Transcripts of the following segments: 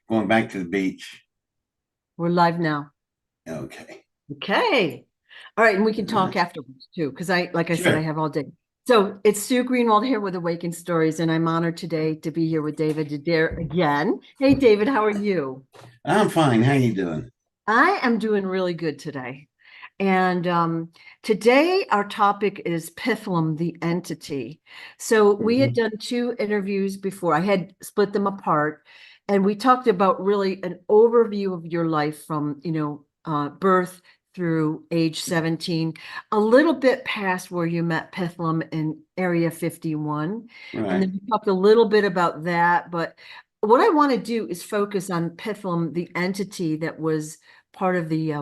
Going back to the beach. We're live now. Okay. Okay. All right, and we can All right. talk afterwards too, because like I said, I Sure. have all day. So it's Sue Greenwald here with Awakened Stories, and I'm honored today to be here with David Adair again. Hey, David, how are you? I'm fine. How you doing? I am doing really good today. And today our topic is Pitholem, the entity. So we had Hmm. done two interviews before. I had split them apart, and we talked about really an overview of your life from, birth through age 17, a little bit past where you met Pitholem in Area 51. And Right. then we talked a little bit about that. But what I want to do is focus on Pitholem, the entity that was part of the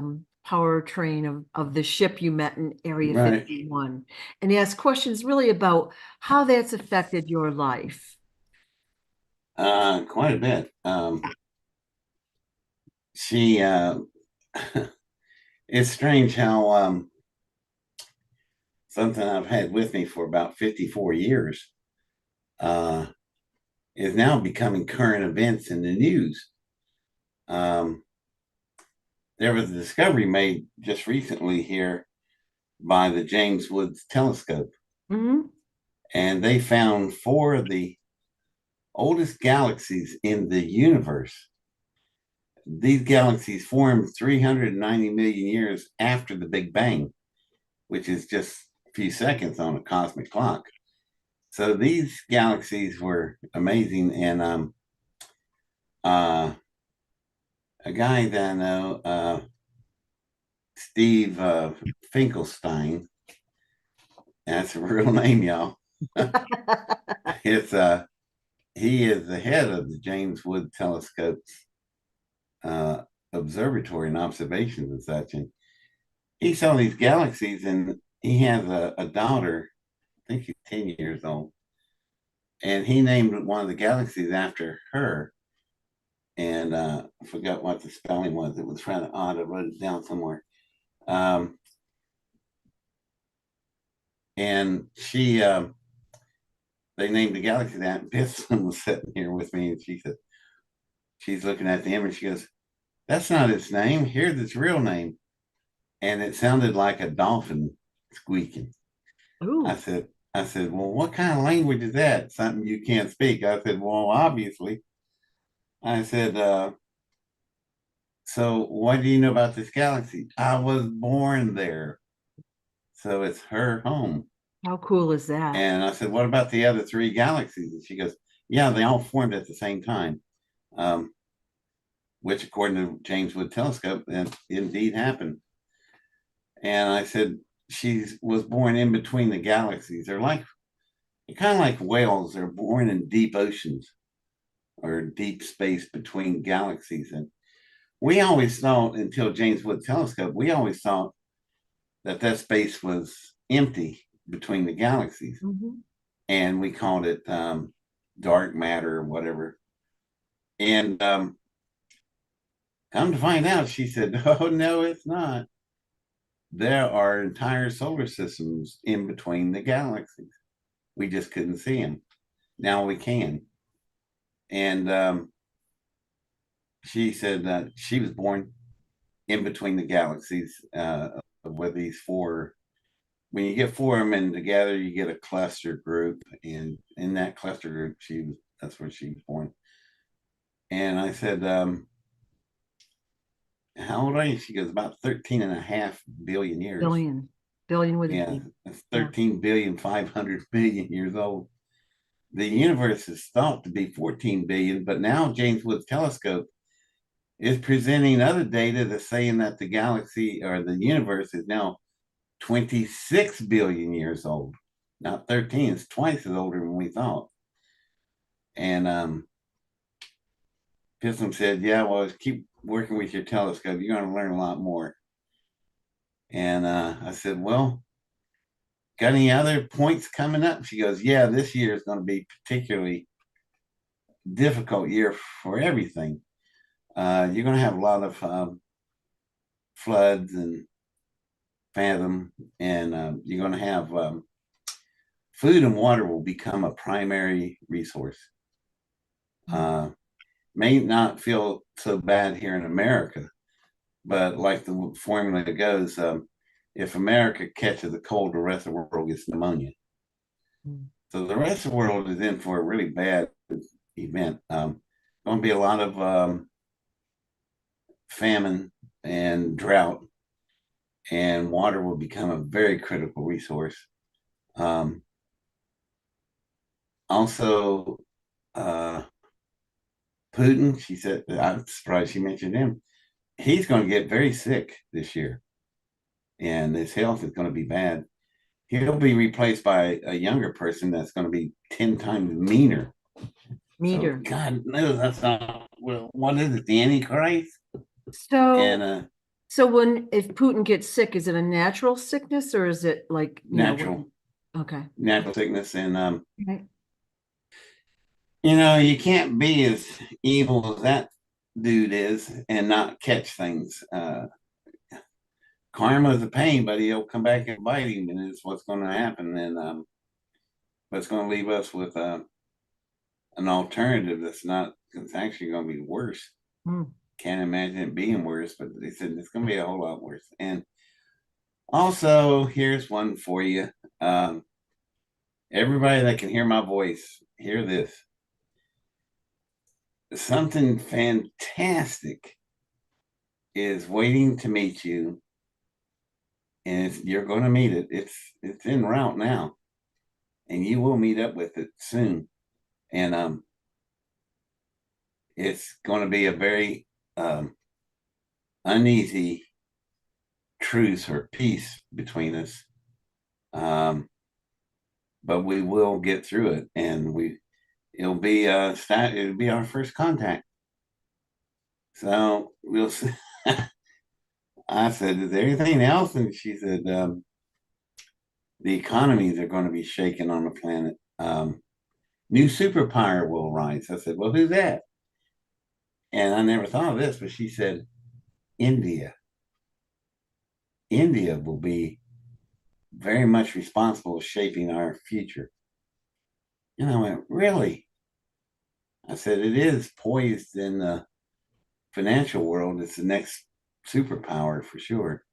powertrain of the ship you met in Area Right. 51, and ask questions really about how that's affected your life. Quite a bit. She it's strange how something I've had with me for about 54 years uh is now becoming current events in the news. Um there was a discovery made just recently here by the James Woods telescope, Hmm. and they found four of the oldest galaxies in the universe. These galaxies formed 390 million years after the Big Bang, which is just a few seconds on a cosmic clock. So these galaxies were amazing. And uh, a guy that I know, Steve Finkelstein, that's a real name, y'all. It's he is the head of the James Webb Telescope's uh, observatory and observations and such. And he saw these galaxies, and he has a daughter. I think she's 10 years old, and he named one of the galaxies after her. And I forgot what the spelling was. It was kind of odd. I wrote it down somewhere. Um, and they named the galaxy that. And Pithum was sitting here with me, and she said, she's looking at the image. She goes, "That's not its name. Here's its real name." And it sounded like a dolphin squeaking. I Ooh, said, I said, "Well, what kind of language is that? Something you can't speak?" I said, "Well, obviously." I said, "So what do you know about this galaxy?" "I was born there, so it's her home." how cool is that? And I said, "What about the other three galaxies?" And she goes, "Yeah, they all formed at the same time," um, which, according to James Webb Telescope, indeed happened. And I said, "She was born in between the galaxies. They're like, kind of like whales. They're born in deep oceans or deep space between galaxies." And we always thought, until James Webb Telescope, we always thought that that space was empty between the galaxies, Mhm. and we called it dark matter or whatever. And come to find out, she said, "Oh no, it's not. There are entire solar systems in between the galaxies. We just couldn't see them. Now we can." And she said that she was born in between the galaxies, with these four. When you get four of them in together, you get a cluster group, and in that cluster group, that's where she was born. And I said, "How old are you?" She goes, "About 13 and a half billion years." Billion, billion with a Yeah, B. that's Yeah. 13,500,000,000 years old. The universe is thought to be 14 billion, but now James Webb Telescope is presenting other data that's saying that the galaxy or the universe is now 26 billion years old. Not 13, it's twice as older than we thought. And Pithum said, "Yeah, well, keep working with your telescope. You're going to learn a lot more." And I said, "Well, got any other points coming up?" She goes, "Yeah, this year is going to be particularly difficult year for everything. You're going to have a lot of floods and fathom, and you're going to have food and water will become a primary resource. Mm. Uh, may not feel so bad here in America, but like the formula goes, if America catches a cold, the rest of the world gets pneumonia. Mm. So the rest of the world is in for a really bad event. Going to be a lot of famine and drought, and water will become a very critical resource. Um, Also, uh, Putin, she said, I'm surprised she mentioned him. He's going to get very sick this year, and his health is going to be bad. He'll be replaced by a younger person that's going to be 10 times meaner. So, Meter. God knows that's not, well, what is it, the Antichrist? And So, so when if Putin gets sick, is it a natural sickness or is it like, natural, okay. natural sickness. And, Right. you can't be as evil as that dude is and not catch things. Karma is a pain, but he'll come back and bite him, and it's what's going to happen. And but it's going to leave us with an alternative that's not. It's actually going to be worse. Mm. Can't imagine it being worse, but they said it's going to be a whole lot worse. And also, here's one for you. Um, Everybody that can hear my voice, hear this. Something fantastic is waiting to meet you, and you're going to meet it. It's en route now, and you will meet up with it soon. And it's going to be a very uneasy truce or peace between us. Um, but we will get through it, and it'll be our first contact. So we'll see. I said, "Is there anything else?" And she said, "The economies are going to be shaken on the planet. New superpower will rise." I said, "Well, who's that?" And I never thought of this, but she said, "India. India will be very much responsible for shaping our future." And I went, "Really?" I said, "It is poised in the financial world. It's the next superpower for sure."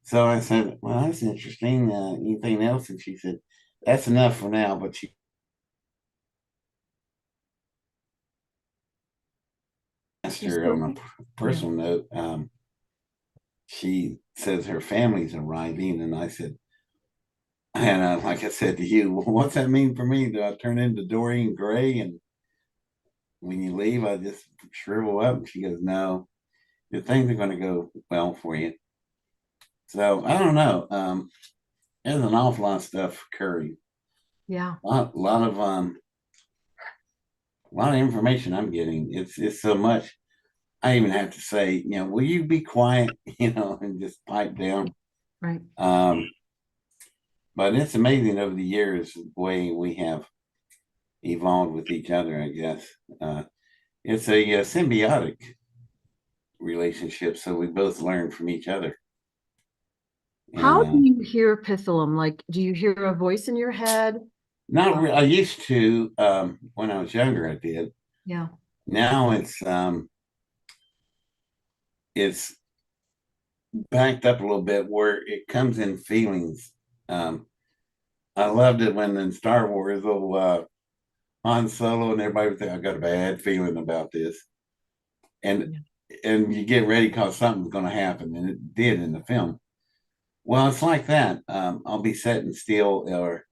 So I said, "Well, that's interesting. Anything else?" And she said, "That's enough for now." But she asked She's her still, on a yeah. personal note. She says her family's arriving. And I said, and like I said to you, well, what's that mean for me? Do I turn into Dorian Gray? And when you leave, I just shrivel up? And she goes, "No, the things are going to go well for you." So I don't know. There's an awful lot of stuff occurring. Yeah. A lot of information I'm getting. It's so much. I even have to say, will you be quiet, and just pipe down. Right. Um, but it's amazing over the years the way we have evolved with each other. I guess it's a symbiotic relationship, so we both learn from each other. And How do you hear Pitholem? Like, do you hear a voice in your head? not re- I used to when I was younger. I did. Yeah. Now it's backed up a little bit where it comes in feelings. Um, I loved it when in Star Wars, Han Solo and everybody would say, "I got a bad feeling about this," and Yeah. and you get ready because something's going to happen, and it did in the film. Well, it's like that. I'll be sitting still, or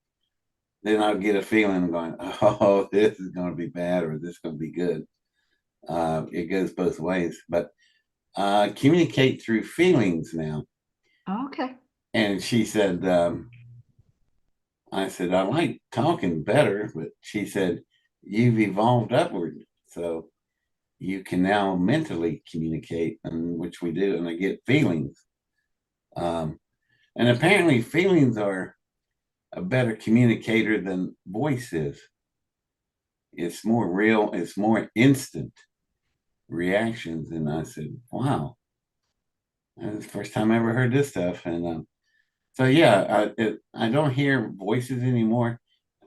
then I'll get a feeling going, "Oh, this is going to be bad," or "This is going to be good." It goes both ways, but communicate through feelings now. Okay. And she said, I said, "I like talking better," but she said, "You've evolved upward. So you can now mentally communicate," and which we do, and I get feelings. Um, and apparently, feelings are a better communicator than voice is. It's more real, it's more instant reactions. And I said, "Wow, that's the first time I ever heard this stuff." And so, yeah, I don't hear voices anymore.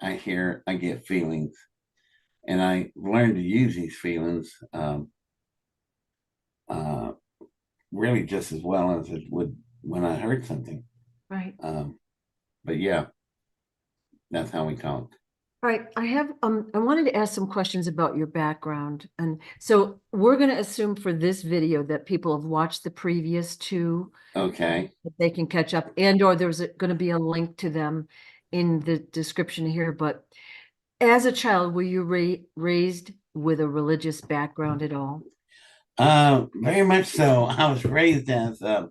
I get feelings. And I learned to use these feelings uh, really just as well as it would when I heard something. Right. But yeah, that's how we talked. Right. I wanted to ask some questions about your background. And so we're going to assume for this video that people have watched the previous two, Okay. that they can catch up, and or there's going to be a link to them in the description here. But as a child, were you raised with a religious background at all? Very much so. I was raised as well,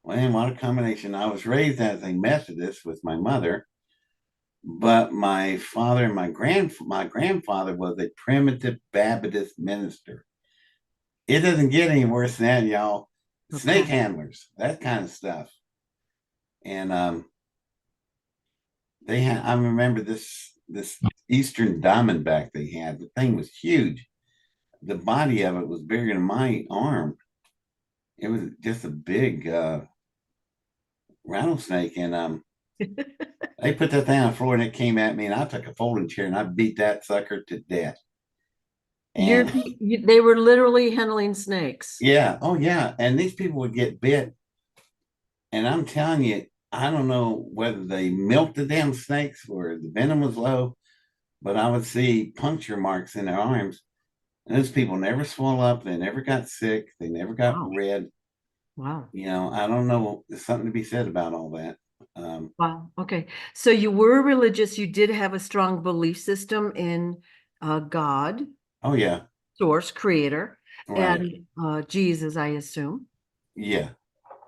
what a combination. I was raised as a Methodist with my mother, but my father and my grandfather was a primitive Baptist minister. It doesn't get any worse than that, y'all. Snake Okay. handlers, that kind of stuff. And they had I remember this Eastern Diamondback they had. The thing was huge. The body of it was bigger than my arm. It was just a big rattlesnake, and they put that thing on the floor, and it came at me, and I took a folding chair and I beat that sucker to death. And They were literally handling snakes. yeah, oh yeah, and these people would get bit, and I'm telling you, I don't know whether they milked the damn snakes or the venom was low, but I would see puncture marks in their arms. And those people never swelled up. They never got sick. They never got Wow. red. Wow. I don't know. There's something to be said about all that. Wow. Okay. So you were religious. You did have a strong belief system in God, Oh yeah, source, creator, right. and Jesus, I assume. Yeah.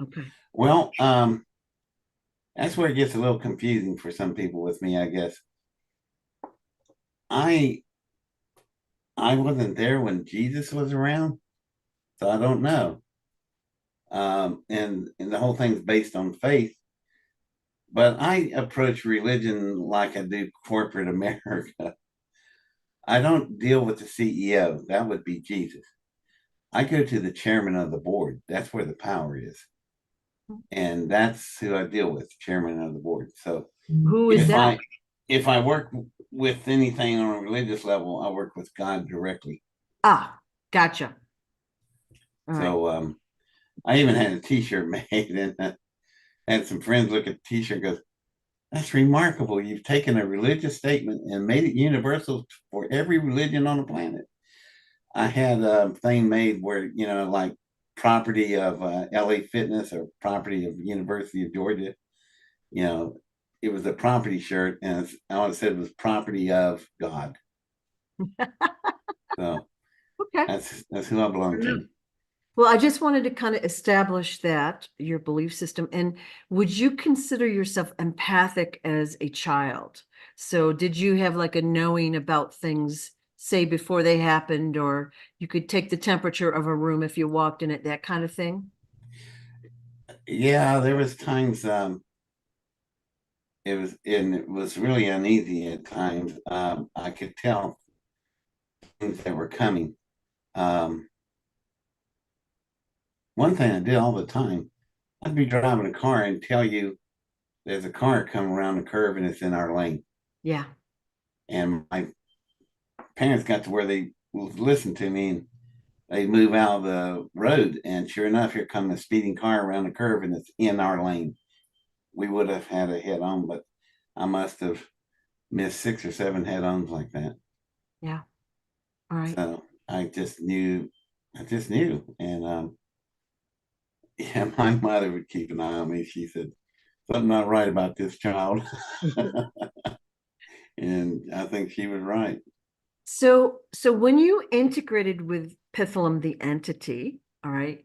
Okay. Well, that's where it gets a little confusing for some people with me, I guess. I I wasn't there when Jesus was around, so I don't know. And the whole thing's based on faith. But I approach religion like I do corporate America. I don't deal with the CEO. That would be Jesus. I go to the chairman of the board. That's where the power is. And that's who I deal with, chairman of the board. So Who is if that? I work with anything on a religious level, I work with God directly. Ah, gotcha. All right. So I even had a T-shirt made, and had some friends look at the T-shirt and goes, "That's remarkable. You've taken a religious statement and made it universal for every religion on the planet." I had a thing made where like property of LA Fitness or property of University of Georgia. You know, it was a property shirt, and I always said it was property of God. So Okay. that's who I belong to. Well, I just wanted to kind of establish that your belief system. And would you consider yourself empathic as a child? So did you have like a knowing about things, say before they happened, or you could take the temperature of a room if you walked in it, that kind of thing? Yeah, there was times it was really uneasy at times. I could tell things that were coming. Um, One thing I did all the time, I'd be driving a car and tell you there's a car coming around the curve and it's in our lane. Yeah. And my parents got to where they would listen to me, and they move out of the road. And sure enough, here comes a speeding car around the curve and it's in our lane. We would have had a head on, but I must have missed 6 or 7 head ons like that. Yeah. All right. So I just knew. And yeah, my mother would keep an eye on me. She said, "Something not right about this child." And I think she was right. So when you integrated with Pitholem, the entity, all right,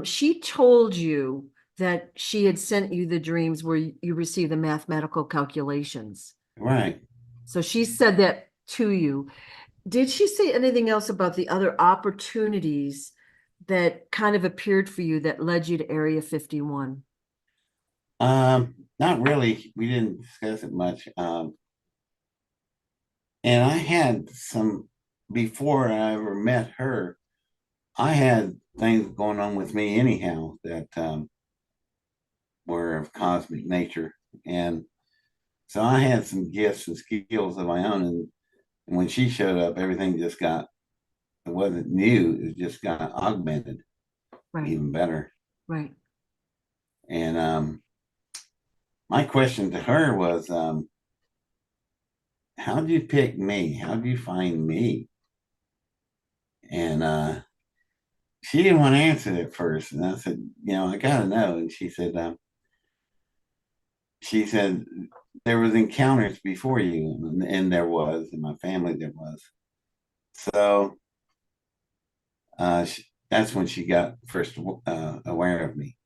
she told you that she had sent you the dreams where you received the mathematical calculations. Right. So she said that to you. Did she say anything else about the other opportunities that kind of appeared for you that led you to Area 51? Not really. We didn't discuss it much. And I had some before I ever met her. I had things going on with me anyhow that were of cosmic nature, and so I had some gifts and skills of my own, and And when she showed up, everything just got, it wasn't new, it just got augmented Right. even better. Right. And my question to her was, how'd you pick me? How'd you find me? And she didn't want to answer it at first. And I said, I gotta know. And she said there was encounters before you, and there was in my family there was. So that's when she got first aware of me.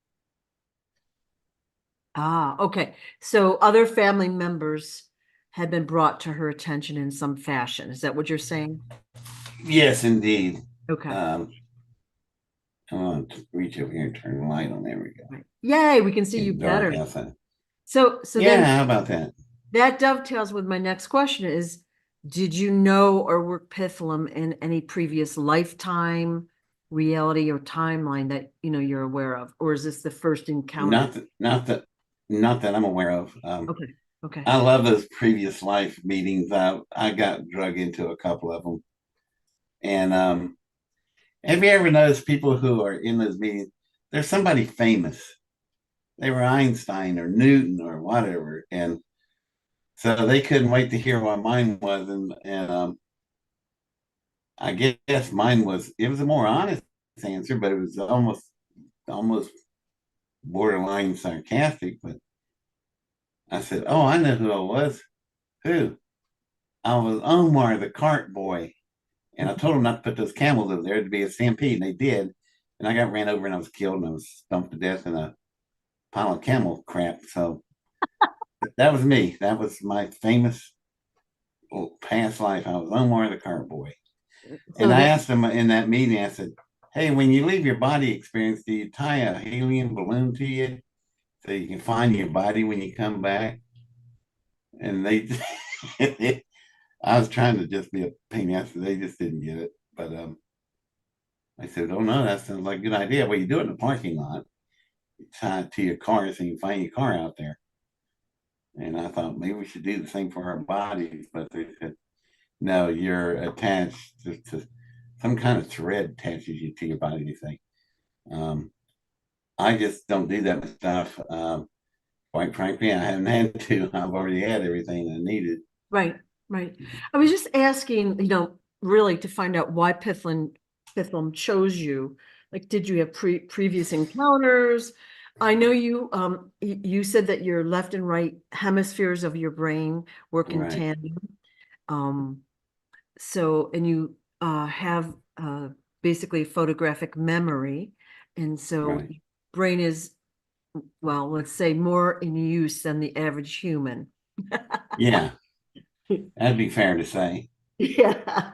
Ah, okay. So other family members had been brought to her attention in some fashion. Is that what you're saying? Yes, indeed. Okay. Um, I want to reach over here and turn the light on. There we go. Right. Yay, we can see you Getting dark better. outside. So Yeah, then how about that? that dovetails with my next question is, did you know or work Pitholem in any previous lifetime, reality, or timeline that you're aware of? Or is this the first encounter? Not that I'm aware of. Okay. Okay. I love those previous life meetings. I got drug into a couple of them. And have you ever noticed people who are in those meetings? There's somebody famous. They were Einstein or Newton or whatever, and so they couldn't wait to hear what mine was. And I guess mine was, it was a more honest answer, but it was almost borderline sarcastic. But I said, "Oh, I know who I was. Who? I was Omar, the cart boy." And I told them not to put those camels over there to be a stampede, and they did. And I got ran over and I was killed and I was stumped to death in a pile of camel crap. So that was me. That was my famous past life. I was Omar the cart boy. And So I that, asked them in that meeting, I said, "Hey, when you leave your body experience, do you tie a helium balloon to you so you can find your body when you come back?" And they, I was trying to just be a pain in the ass, they just didn't get it. But I said, "Oh no, that sounds like a good idea. Well, you do it in the parking lot. You tie it to your car so you can find your car out there." And I thought maybe we should do the same for our bodies, but they said, "No, you're attached to some kind of thread attaches you to your body." They say, um, "I just don't do that stuff. Quite frankly, I haven't had to. I've already had everything I needed." right, right. I was just asking, really to find out why Pitholem chose you. Like, did you have previous encounters? I know you said that your left and right hemispheres of your brain work in Right. tandem. Um, and you have basically photographic memory. And so Right. brain is, well, let's say more in use than the average human. Yeah, that'd be fair to say. Yeah.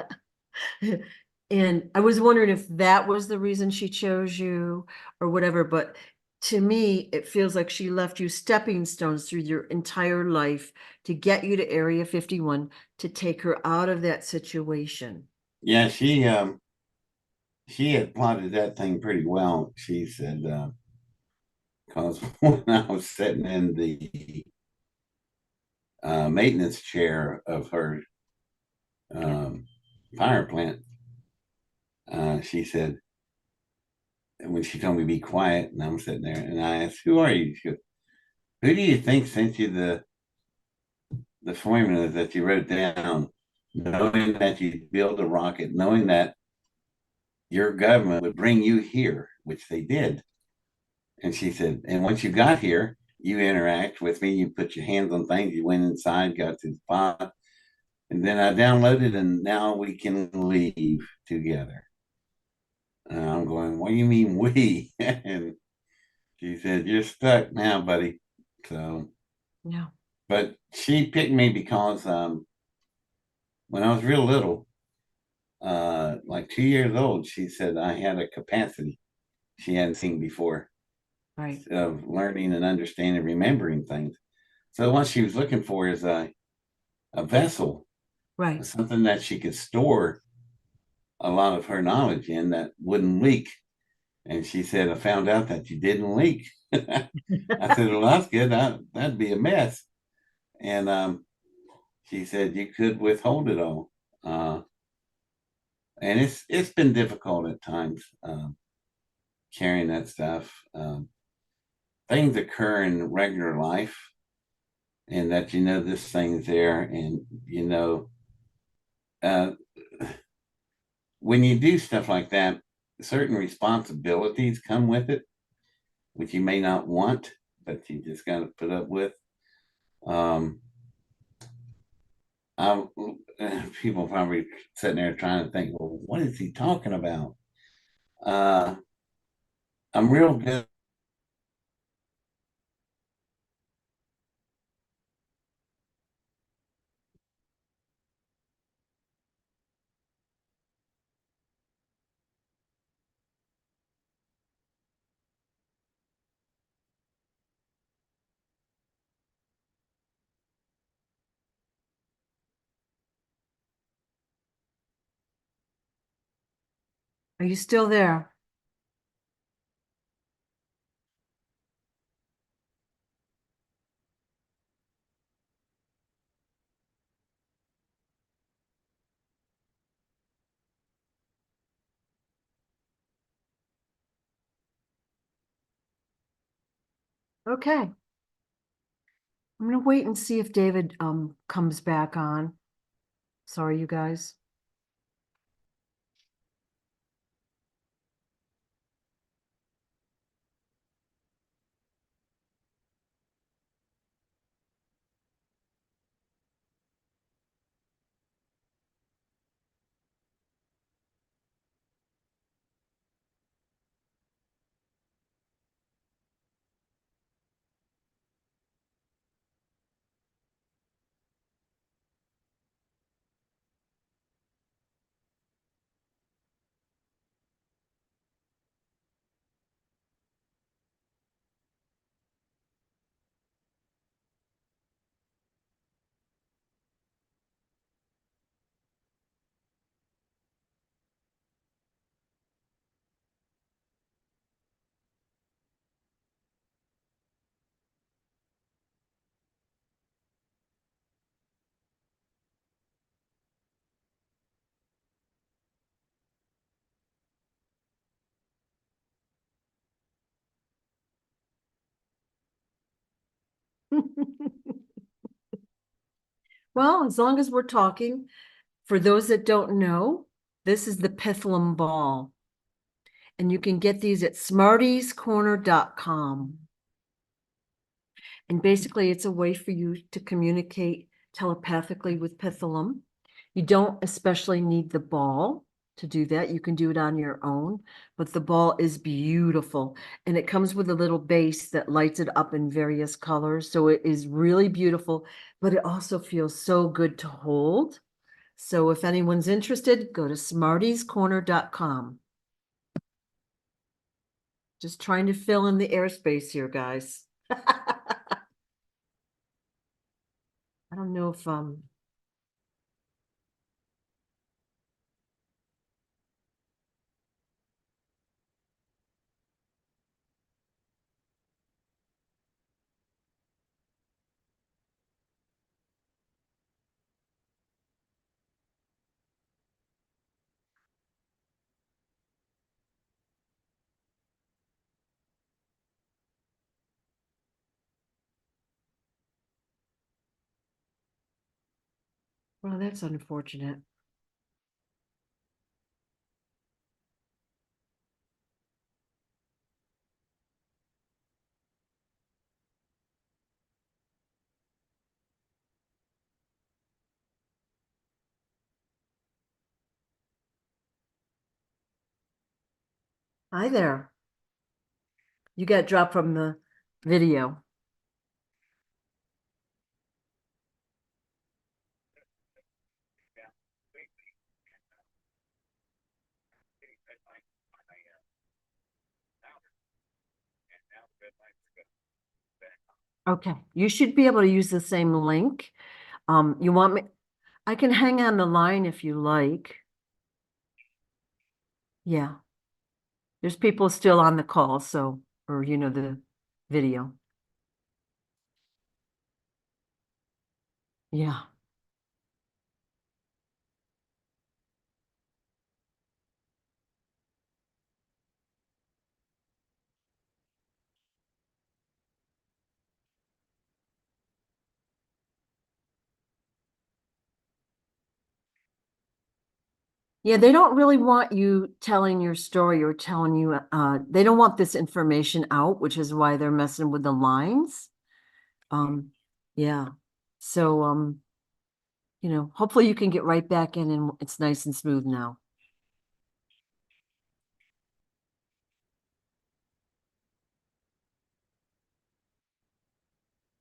And I was wondering if that was the reason she chose you or whatever, but to me, it feels like she left you stepping stones through your entire life to get you to Area 51 to take her out of that situation. Yeah, she had plotted that thing pretty well. She said, because when I was sitting in the maintenance chair of her Yeah. um, power plant, she said, when she told me to be quiet, and I'm sitting there, and I asked, "Who are you?" She goes, "Who do you think sent you the formula that you wrote down, knowing that you build a rocket, knowing that your government would bring you here," which they did. And she said, "And once you got here, you interact with me, you put your hands on things, you went inside, got to the spot, and then I downloaded, and now we can leave together." And I'm going, "What do you mean we?" And she said, "You're stuck now, buddy." So, Yeah. but she picked me because when I was real little, like 2 years old, she said I had a capacity she hadn't seen before Right. of learning and understanding, remembering things. So what she was looking for is a vessel, Right. something that she could store a lot of her knowledge in that wouldn't leak. And she said, "I found out that you didn't leak." I said, "Well, that's good. That'd be a mess." And she said, "You could withhold it all." And it's been difficult at times carrying that stuff. Things occur in regular life, and that this thing's there, and uh, when you do stuff like that, certain responsibilities come with it, which you may not want, but you just got to put up with. Um, I, People probably sitting there trying to think, well, what is he talking about? Uh, I'm real good. Are you still there? Okay. I'm gonna wait and see if David comes back on. Sorry, you guys. Well, as long as we're talking, for those that don't know, this is the Pitholem ball. And you can get these at smartiescorner.com. And basically, it's a way for you to communicate telepathically with Pitholem. You don't especially need the ball to do that. You can do it on your own, but the ball is beautiful. And it comes with a little base that lights it up in various colors. So it is really beautiful, but it also feels so good to hold. So if anyone's interested, go to smartiescorner.com. Just trying to fill in the airspace here, guys. I don't know if well, that's unfortunate. Hi there. You got dropped from the video. Okay, you should be able to use the same link. You want me? I can hang on the line if you like. Yeah, there's people still on the call, so, or the video. Yeah. Yeah, they don't really want you telling your story or telling you, they don't want this information out, which is why they're messing with the lines. Um, yeah. So, hopefully you can get right back in and it's nice and smooth now.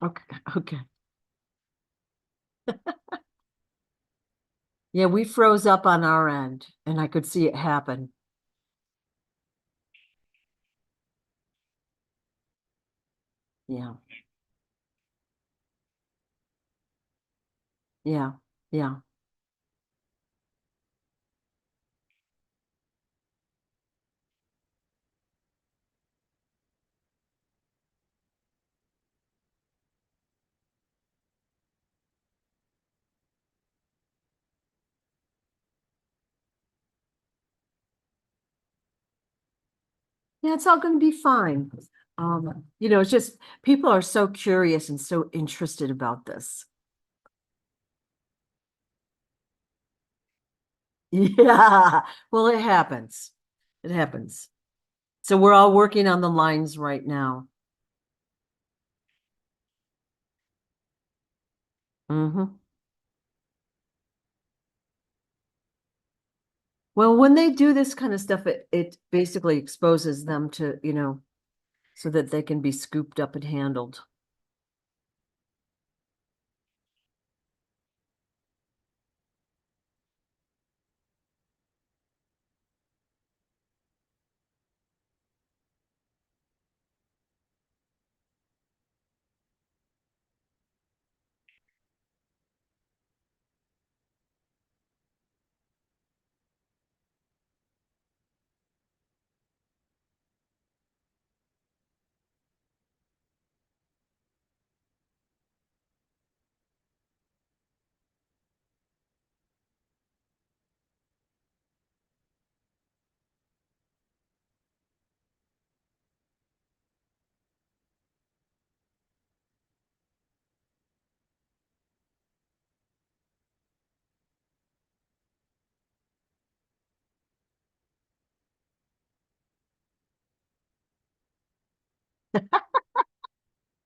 Okay, okay. Yeah, we froze up on our end and I could see it happen. Yeah, yeah, yeah. Yeah, it's all going to be fine. It's just people are so curious and so interested about this. Yeah, well, it happens. It happens. So we're all working on the lines right now. Hmm. Well, when they do this kind of stuff, it basically exposes them to, so that they can be scooped up and handled.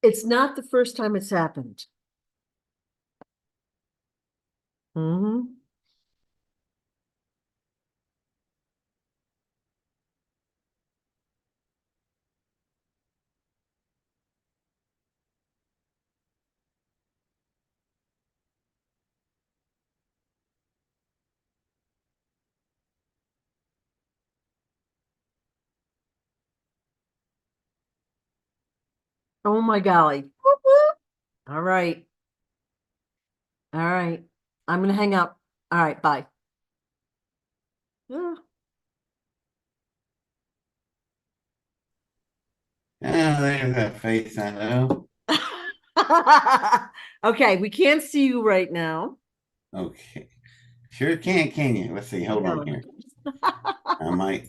It's not the first time it's happened. Hmm. Oh my golly. Whoop, whoop. All right. All right. I'm gonna hang up. All right, bye. Ah. Ah, there's that face I know. Okay, we can't see you right now. Okay. Sure can you? Let's see. Hold on No. here. I might.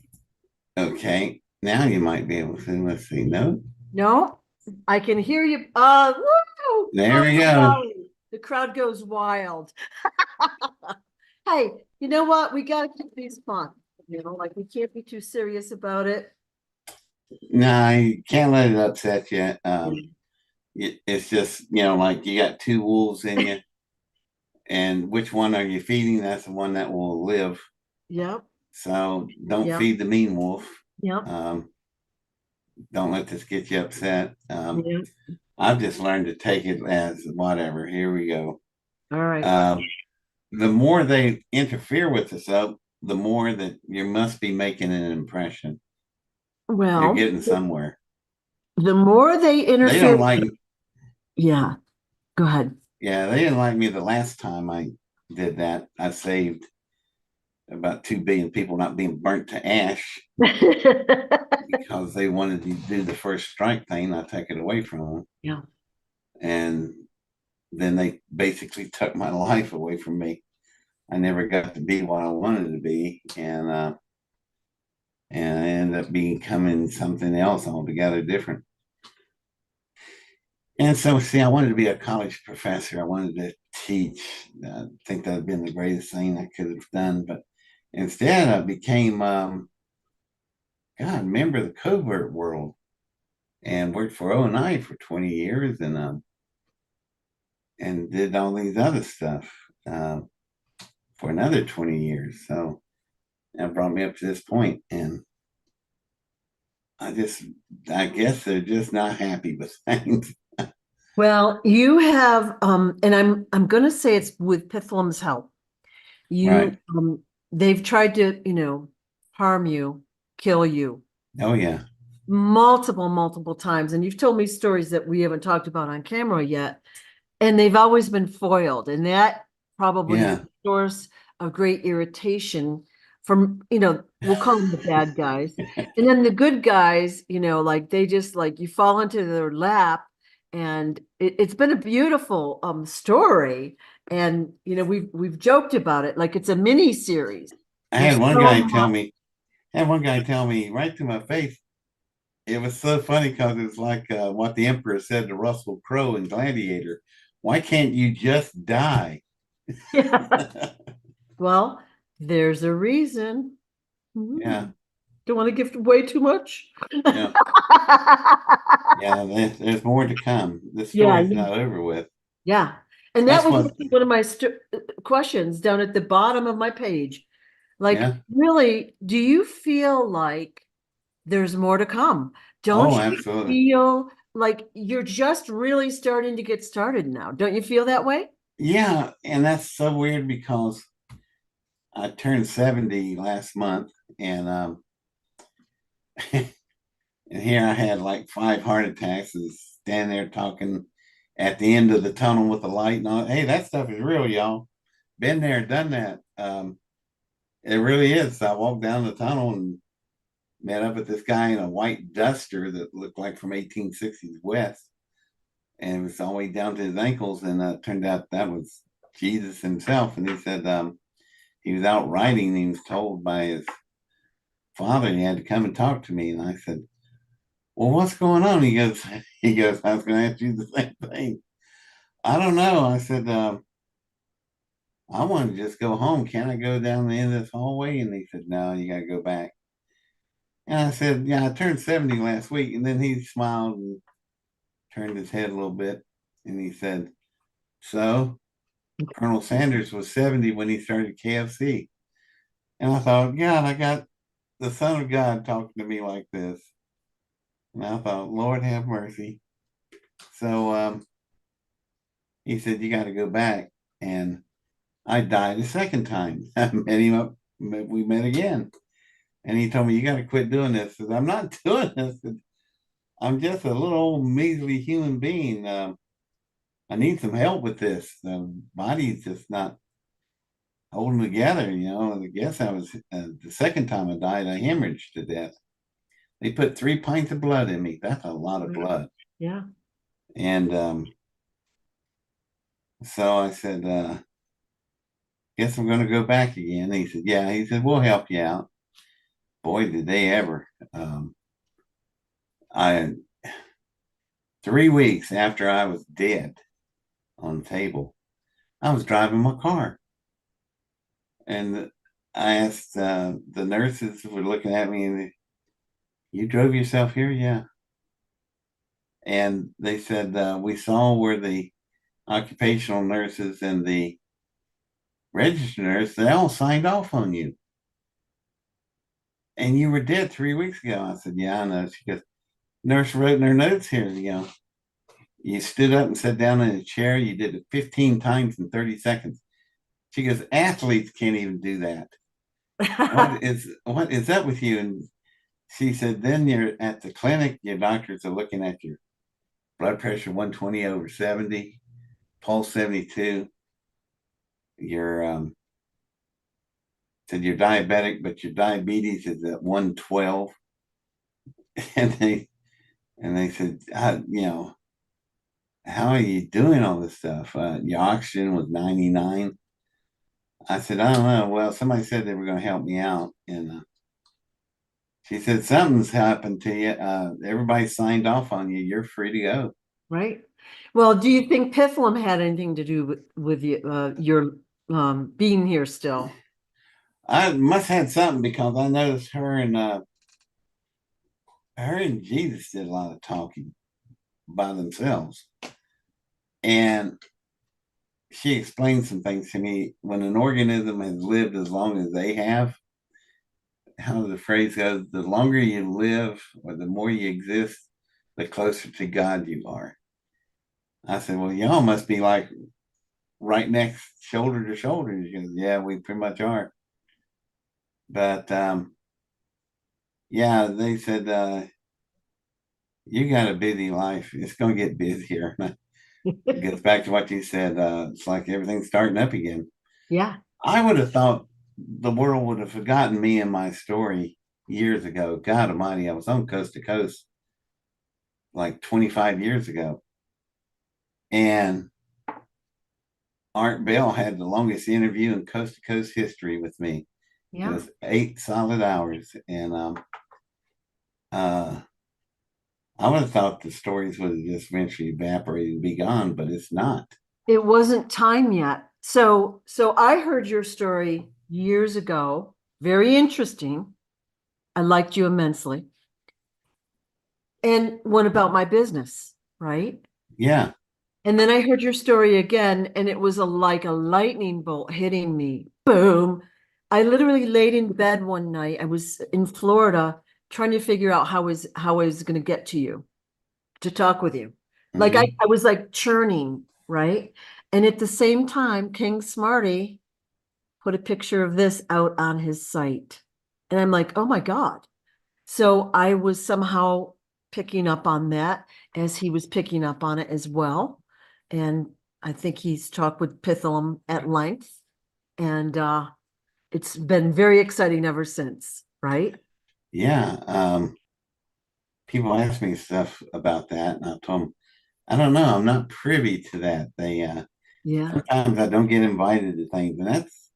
Okay. Now you might be able to. Let's see. No. No, I can hear you. Woo! There Oh we my go. golly. The crowd goes wild. Hey, you know what? We gotta keep these fun. Like we can't be too serious about it. No, you can't let it upset you. Yeah. It's just, like you got two wolves in you, and which one are you feeding? That's the one that will live. Yep, So don't yep, feed the mean wolf. yep, Um, don't let this get you upset. yep. I've just learned to take it as whatever. Here we go. All right. Um, the more they interfere with us, though, the more that you must be making an impression. You're Well, getting somewhere. the more they They interfere, don't like, yeah, go ahead. yeah, they didn't like me the last time I did that. I saved about 2 billion people not being burnt to ash because they wanted to do the first strike thing. I take it away from them. Yeah. And then they basically took my life away from me. I never got to be what I wanted to be. And I ended up becoming something else altogether different. And so, see, I wanted to be a college professor. I wanted to teach. I think that would have been the greatest thing I could have done. But Instead, I became, God, member of the covert world and worked for O&I for 20 years and did all these other stuff for another 20 years. So that brought me up to this point, and I guess they're just not happy with things. Well, you have, and I'm going to say it's with Pitholem's help. Right. They've tried to, harm you, kill you Oh, yeah. multiple times. And you've told me stories that we haven't talked about on camera yet. And they've always been foiled. And that probably is Yeah. a source of great irritation from, we'll call them the bad guys. And then the good guys, like they just like you fall into their lap. And it's been a beautiful story. And we've joked about it like it's a mini series. I There's had one so guy tell much. me, right to my face, it was so funny because it's like what the Emperor said to Russell Crowe in Gladiator. Why can't you just die? Yeah. Well, there's a reason. Yeah. Don't want to give away too much. Yeah. Yeah. There's more to come. The Yeah, story's not over with. yeah. And that That's was what, actually one of my questions down at the bottom of my page. Like, yeah. really, do you feel like there's more to come? Don't Oh, you absolutely. feel like you're just really starting to get started now? Don't you feel that way? Yeah. And that's so weird because I turned 70 last month and, and here I had like 5 heart attacks and standing there talking at the end of the tunnel with the light and all. Hey, that stuff is real, y'all. Been there, done that. It really is. I walked down the tunnel and met up with this guy in a white duster that looked like from 1860s West, and it was all the way down to his ankles. And turned out that was Jesus himself. And he said he was out riding. And he was told by his father he had to come and talk to me. And I said, "Well, what's going on?" He goes, "I was going to ask you the same thing. I don't know." I said, "I want to just go home. Can I go down the end of this hallway?" And he said, "No, you got to go back." And I said, "Yeah, I turned 70 last week." And then he smiled and turned his head a little bit. And he said, "So Colonel Sanders was 70 when he started KFC." And I thought, God, I got the Son of God talking to me like this. And I thought, Lord have mercy. So he said, "You got to go back." And I died a second time. I met him up, we met again. And he told me, "You got to quit doing this." I said, "I'm not doing this. I'm just a little old measly human being. I need some help with this. The body's just not holding together, I guess I was, the second time I died, I hemorrhaged to death. They put 3 pints of blood in me. That's a lot of blood. Yeah. And so I said, "Guess I'm going to go back again." And he said, "Yeah." He said, "We'll help you out." Boy, did they ever. I 3 weeks after I was dead on the table, I was driving my car. And I asked the nurses who were looking at me, and "You drove yourself here?" "Yeah." And they said, "We saw where the occupational nurses and the registered nurse, they all signed off on you. And you were dead 3 weeks ago." I said, "Yeah, I know." She goes, "Nurse wrote in her notes here, you stood up and sat down in a chair. You did it 15 times in 30 seconds." She goes, "Athletes can't even do that. What is up with you?" And she said, "Then you're at the clinic, your doctors are looking at your blood pressure 120 over 70, pulse 72. Your said you're diabetic, but your diabetes is at 112." And they said, "How are you doing all this stuff? Your oxygen was 99." I said, "I don't know. Well, somebody said they were going to help me out." And she said, "Something's happened to you. Everybody signed off on you. You're free to go." Right. Well, do you think Pitholem had anything to do with you, your being here still? I must have had something because I noticed her and Jesus did a lot of talking by themselves. And she explained some things to me. When an organism has lived as long as they have, how the phrase goes, the longer you live or the more you exist, the closer to God you are. I said, well, y'all must be like right next shoulder to shoulder. She goes, yeah, we pretty much are. But yeah, they said, you got a busy life. It's going to get busier. It gets back to what you said. It's like everything's starting up again. Yeah. I would have thought the world would have forgotten me and my story years ago. God Almighty, I was on Coast to Coast like 25 years ago. And Art Bell had the longest interview in Coast to Coast history with me. It Yeah. was 8 solid hours. And I would have thought the stories would have just eventually evaporated and be gone, but it's not. It wasn't time yet. So I heard your story years ago. Very interesting. I liked you immensely. And went about my business, right? Yeah. And then I heard your story again, and it was like a lightning bolt hitting me. Boom. I literally laid in bed one night. I was in Florida trying to figure out how I was going to get to you to talk with you. Like Mm-hmm. I was like churning, right? And at the same time, King Smarty put a picture of this out on his site. And I'm like, oh my God. So I was somehow picking up on that as he was picking up on it as well. And I think he's talked with Pitholem at length. And it's been very exciting ever since, right? Yeah. People ask me stuff about that, and I told them, I don't know. I'm not privy to that. Yeah. Sometimes I don't get invited to things, and that's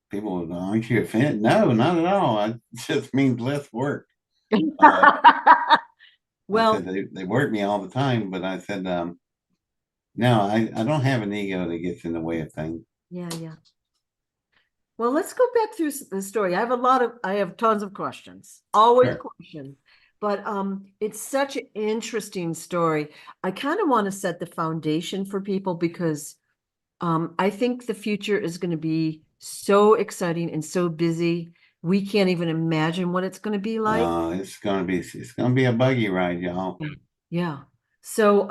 people. Aren't you offended? No, not at all. It just means less work. Uh, I said Well, they work me all the time, but I said, no, I don't have an ego that gets in the way of things. yeah, yeah. Well, let's go back through the story. I have tons of questions, always Sure. questions, but it's such an interesting story. I kind of want to set the foundation for people because I think the future is going to be so exciting and so busy. We can't even imagine what it's going to be like. It's gonna be a buggy ride, y'all. Yeah. So,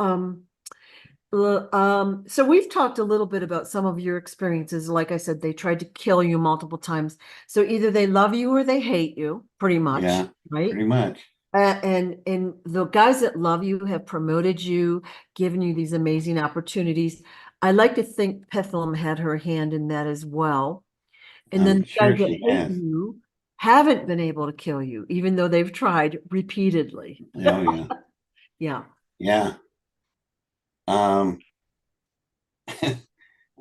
so we've talked a little bit about some of your experiences. Like I said, they tried to kill you multiple times. So either they love you or they hate you, pretty much, Yeah, right? pretty much. And the guys that love you have promoted you, given you these amazing opportunities. I like to think Pethlum had her hand in that as well. And then I'm the guys sure that she hate has. you haven't been able to kill you, even though they've tried repeatedly. Oh yeah, Yeah. yeah. Um,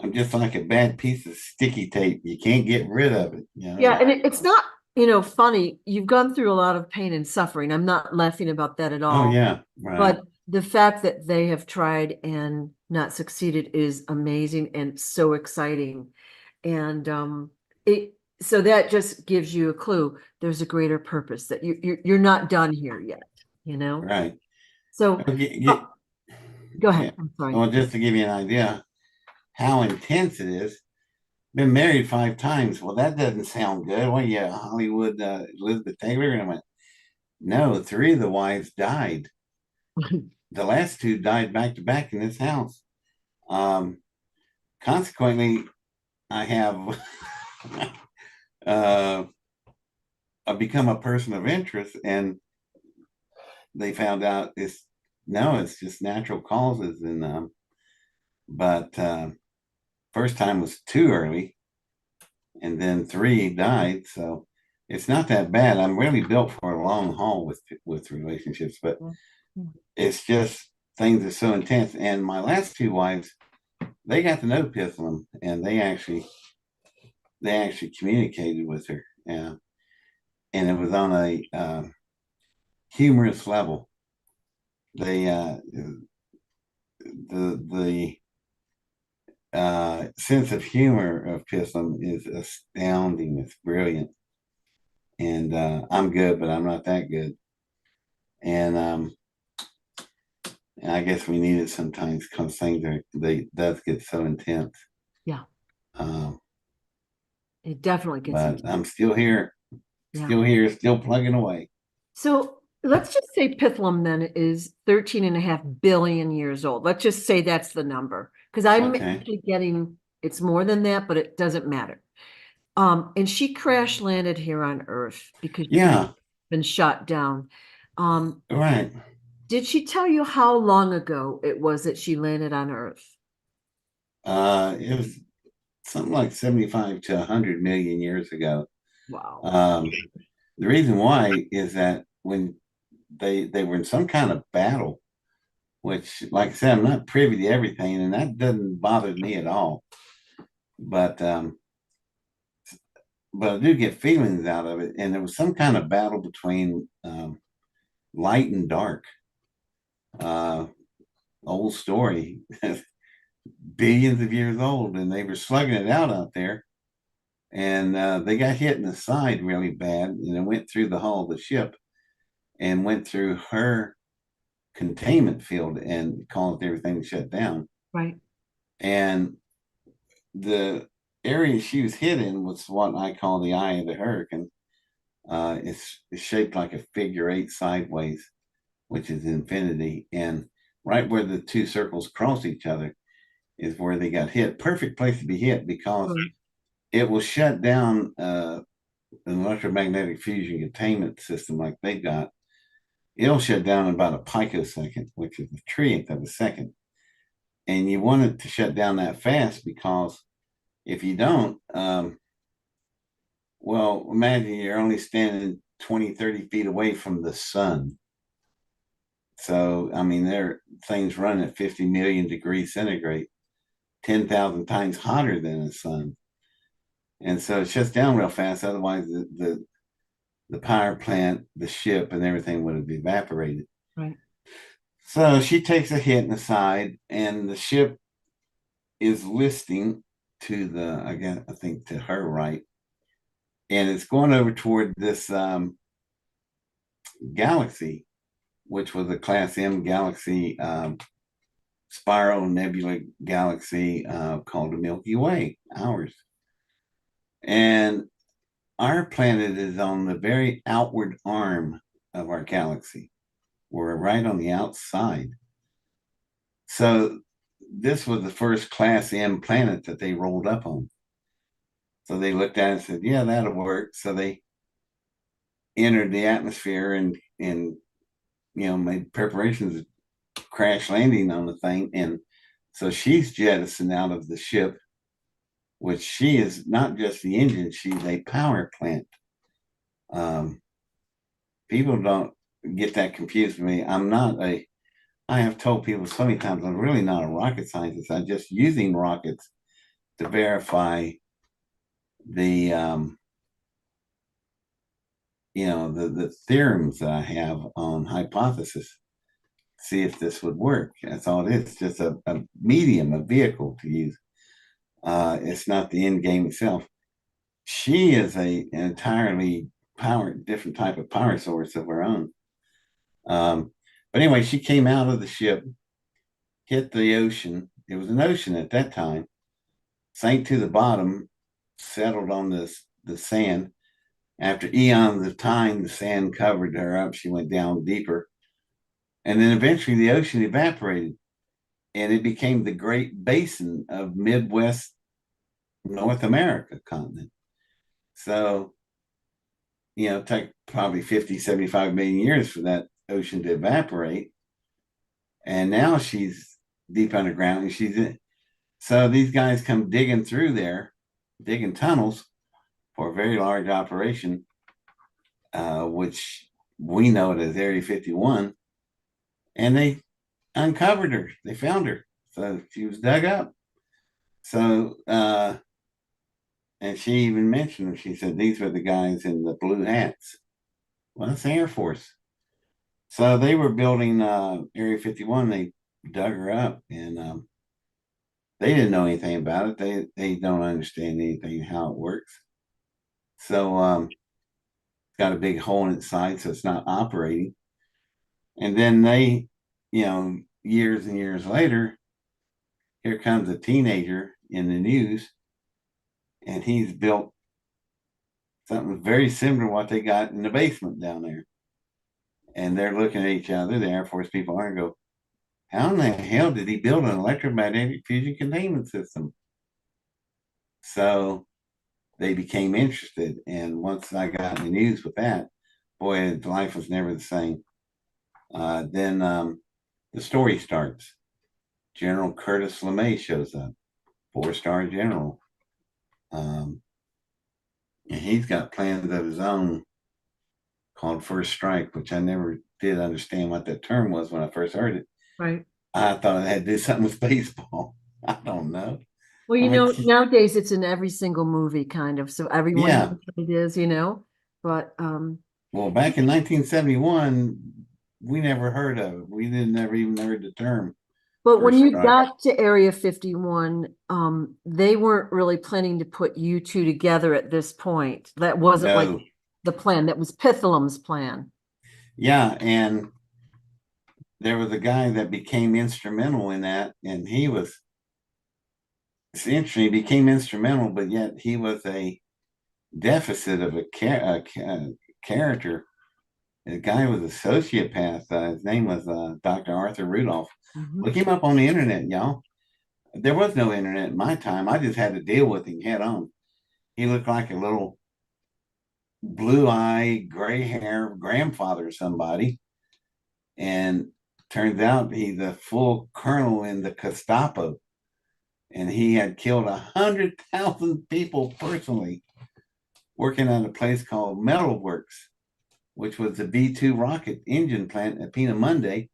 I'm just like a bad piece of sticky tape. You can't get rid of it. Yeah. And it's not, funny. You've gone through a lot of pain and suffering. I'm not laughing about that at Oh all. yeah, right. But the fact that they have tried and not succeeded is amazing and so exciting. And it so that just gives you a clue. There's a greater purpose that you're not done here yet, you know? Right. So Well, oh, go yeah. ahead. I'm sorry. Well, just to give you an idea how intense it is, been married 5 times. Well, that doesn't sound good. Well, yeah, Hollywood Elizabeth Taylor, and I went, no, 3 of the wives died. The last 2 died back to back in this house. Um, Consequently, I have uh, I've become a person of interest, and they found out it's just natural causes, and but first time was too early, and then 3 died, so it's not that bad. I'm really built for a long haul with relationships, but it's just things are so intense. And my last 2 wives, they got to know Pitholem, and they actually communicated with her, and it was on a humorous level. They the sense of humor of Pithum is astounding. It's brilliant. And I'm good, but I'm not that good. And I guess we need it sometimes because things they does get so intense. Yeah, Um, it definitely gets but into. I'm still here, Yeah. still plugging away. So let's just say Pitholem then is 13.5 billion years old. Let's just say that's the number. Because I'm Okay. actually getting it's more than that, but it doesn't matter. And she crash landed here on Earth because she's Yeah. been shot down. Um, Right. did she tell you how long ago it was that she landed on Earth? It was something like 75 to 100 million years ago. Wow. Um, the reason why is that when they were in some kind of battle, which, like I said, I'm not privy to everything, and that doesn't bother me at all. But but I do get feelings out of it, and there was some kind of battle between light and dark. Uh, Old story, billions of years old, and they were slugging it out there, and they got hit in the side really bad, and it went through the hull of the ship and went through her containment field and caused everything to shut down. Right. And the area she was hit in was what I call the eye of the hurricane. It's shaped like a figure eight sideways, which is infinity. And right where the two circles cross each other is where they got hit. Perfect place to be hit because Right. it will shut down an electromagnetic fusion containment system like they got. It'll shut down in about a picosecond, which is a trillionth of a second. And you want it to shut down that fast because if you don't, well, imagine you're only standing 20, 30 feet away from the sun. So, I mean, there are things running at 50 million degrees centigrade, 10,000 times hotter than the sun. And so it shuts down real fast. Otherwise, the power plant, the ship, and everything would have evaporated. Right. So she takes a hit in the side, and the ship is listing to the, again, I think to her right, and it's going over toward this galaxy, which was a Class M galaxy, spiral nebula galaxy called the Milky Way, ours. And our planet is on the very outward arm of our galaxy. We're right on the outside. So this was the first Class M planet that they rolled up on. So they looked at it and said, yeah, that'll work. So they entered the atmosphere and made preparations to crash landing on the thing. And so she's jettisoned out of the ship, which she is not just the engine, she's a power plant. Um, People don't get that confused with me. I have told people so many times I'm really not a rocket scientist. I'm just using rockets to verify the the theorems that I have on hypothesis. See if this would work. That's all it is. It's just a medium, a vehicle to use. It's not the end game itself. She is an entirely different type of power source of her own. Um, but anyway, she came out of the ship, hit the ocean. It was an ocean at that time, sank to the bottom, settled on the sand. After eons of time, the sand covered her up. She went down deeper. And then eventually the ocean evaporated and it became the Great Basin of Midwest North America continent. So, it took probably 50, 75 million years for that ocean to evaporate. And now she's deep underground and she's in. So these guys come digging through there, digging tunnels for a very large operation, which we know it as Area 51. And they uncovered her. They found her. So she was dug up. So, and she even mentioned them. She said, these were the guys in the blue hats. Well, that's the Air Force. So they were building Area 51. They dug her up. And they didn't know anything about it. They don't understand anything how it works. So it's got a big hole in its side, so it's not operating. And then they, years and years later, here comes a teenager in the news, and he's built something very similar to what they got in the basement down there. And they're looking at each other, the Air Force people are, and go, how in the hell did he build an electromagnetic fusion containment system? So they became interested. And once I got in the news with that, boy, life was never the same. Then the story starts. General Curtis LeMay shows up, 4-star general. And he's got plans of his own called First Strike, which I never did understand what that term was when I first heard it. Right. I thought it had to do something with baseball. I don't know. Well, I mean, nowadays it's in every single movie, kind of, so everyone yeah. knows what it is, but Well, back in 1971, we never heard of it. We didn't never even heard the term but when First you Strike. got to Area 51, they weren't really planning to put you two together at this point. That wasn't like No. the plan. That was Pitholem's plan. Yeah, and there was a guy that became instrumental in that, and it's interesting, he became instrumental, but yet he was a deficit of a character. The guy was a sociopath. His name was Dr. Arthur Rudolph. Mhm. Look him up on the internet, y'all. There was no internet in my time. I just had to deal with him head on. He looked like a little blue-eyed, gray hair grandfather or somebody. And turns out he's a full colonel in the Gestapo. And he had killed 100,000 people personally working at a place called Metalworks, which was the V2 rocket engine plant at Peenemünde.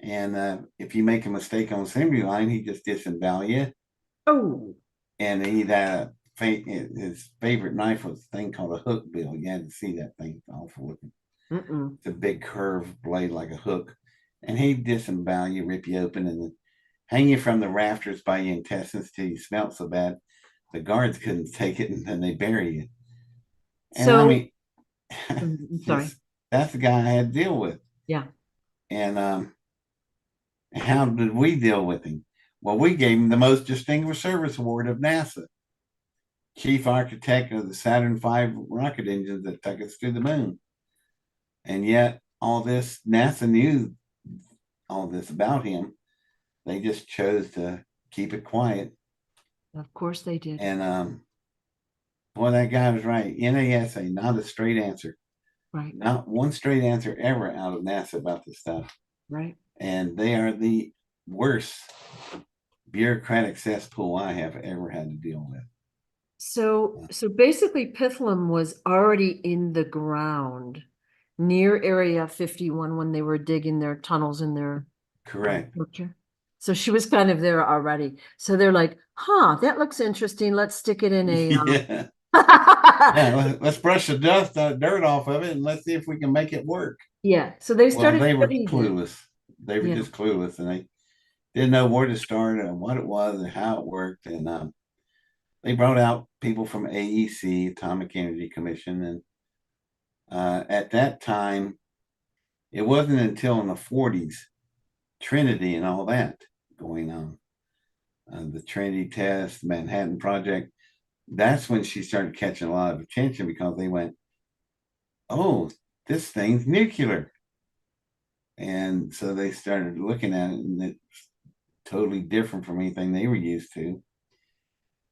And if you make a mistake on assembly line, he just disembowel you. Oh, And his favorite knife was a thing called a hook bill. You had to see that thing. It's awful looking. It's a big curved blade like a hook. And he'd disembowel you, rip you open, and hang you from the rafters by your intestines till you smelt so bad the guards couldn't take it, and then they bury you. And I so mean, sorry. that's the guy I had to deal with. Yeah. And how did we deal with him? Well, we gave him the Most Distinguished Service Award of NASA, chief architect of the Saturn V rocket engines that took us to the moon. And yet, all this, NASA knew all this about him. They just chose to keep it quiet. Of course they did. And boy, that guy was right. NASA, not a straight answer. Right. Not one straight answer ever out of NASA about this stuff. Right. And they are the worst bureaucratic cesspool I have ever had to deal with. So basically Pitholem was already in the ground near Area 51 when they were digging their tunnels in their Correct. structure. So she was kind of there already. So they're like, huh, that looks interesting. Let's stick it in a Yeah. Yeah, let's brush the dirt off of it, and let's see if we can make it work. Yeah. So they Well, started they were studying it. clueless. They were Yeah. just clueless, and they didn't know where to start and what it was and how it worked. And they brought out people from AEC, Atomic Energy Commission, and at that time, it wasn't until in the 40s, Trinity and all that going on. The Trinity test, Manhattan Project. That's when she started catching a lot of attention because they went, oh, this thing's nuclear. And so they started looking at it, and it's totally different from anything they were used to.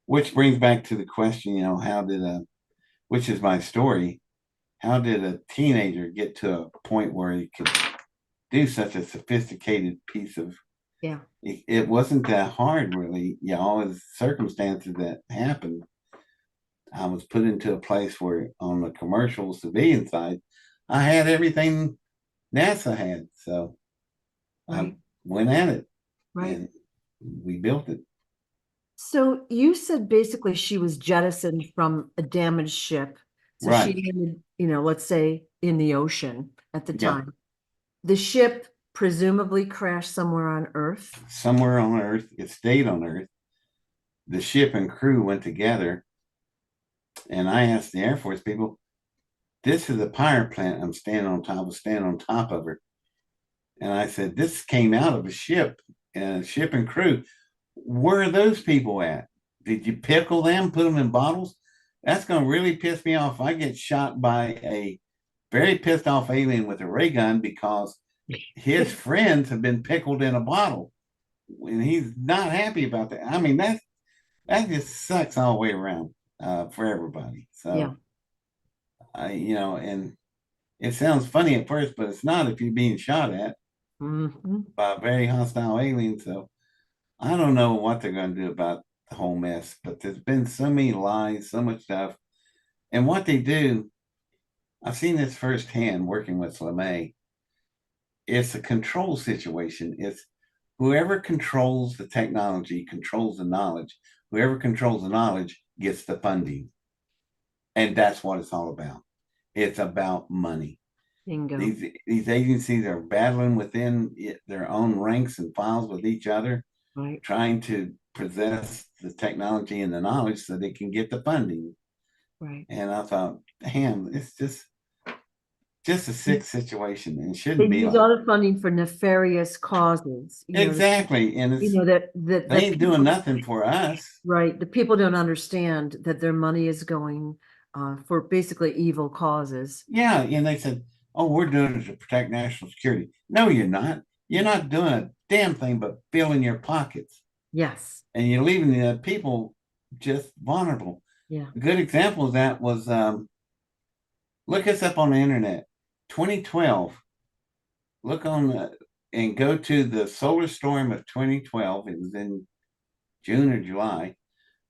Which brings back to the question, which is my story, how did a teenager get to a point where he could do such a sophisticated piece of, Yeah. It wasn't that hard, really. All the circumstances that happened, I was put into a place where on the commercial civilian side, I had everything NASA had. So I went at it. Right. And we built it. So you said basically she was jettisoned from a damaged ship. So Right. she landed, let's say in the ocean at the Yeah. time. The ship presumably crashed somewhere on Earth. somewhere on Earth. It stayed on Earth. The ship and crew went together. And I asked the Air Force people, this is a power plant I'm standing on top of her. And I said, this came out of a ship and ship and crew. Where are those people at? Did you pickle them, put them in bottles? That's going to really piss me off. I get shot by a very pissed off alien with a ray gun because his friends have been pickled in a bottle. And he's not happy about that. I mean, that just sucks all the way around for everybody. So, Yeah. And it sounds funny at first, but it's not if you're being shot at by a very hostile alien. So I don't know what they're going to do about the whole mess, but there's been so many lies, so much stuff. And what they do, I've seen this firsthand working with LeMay. It's a control situation. It's whoever controls the technology controls the knowledge. Whoever controls the knowledge gets the funding. And that's what it's all about. It's about money. Bingo. These agencies are battling within their own ranks and files with each other, right, trying to possess the technology and the knowledge so they can get the funding. Right. And I thought, damn, it's just a sick situation and shouldn't They be use like all the funding for nefarious causes. exactly. And it's that they ain't doing nothing for us. Right. The people don't understand that their money is going for basically evil causes. Yeah. And they said, oh, we're doing it to protect national security. No, you're not. You're not doing a damn thing but filling your pockets. Yes. And you're leaving the people just vulnerable. Yeah. A good example of that was look us up on the internet. 2012. Look on and go to the solar storm of 2012. It was in June or July.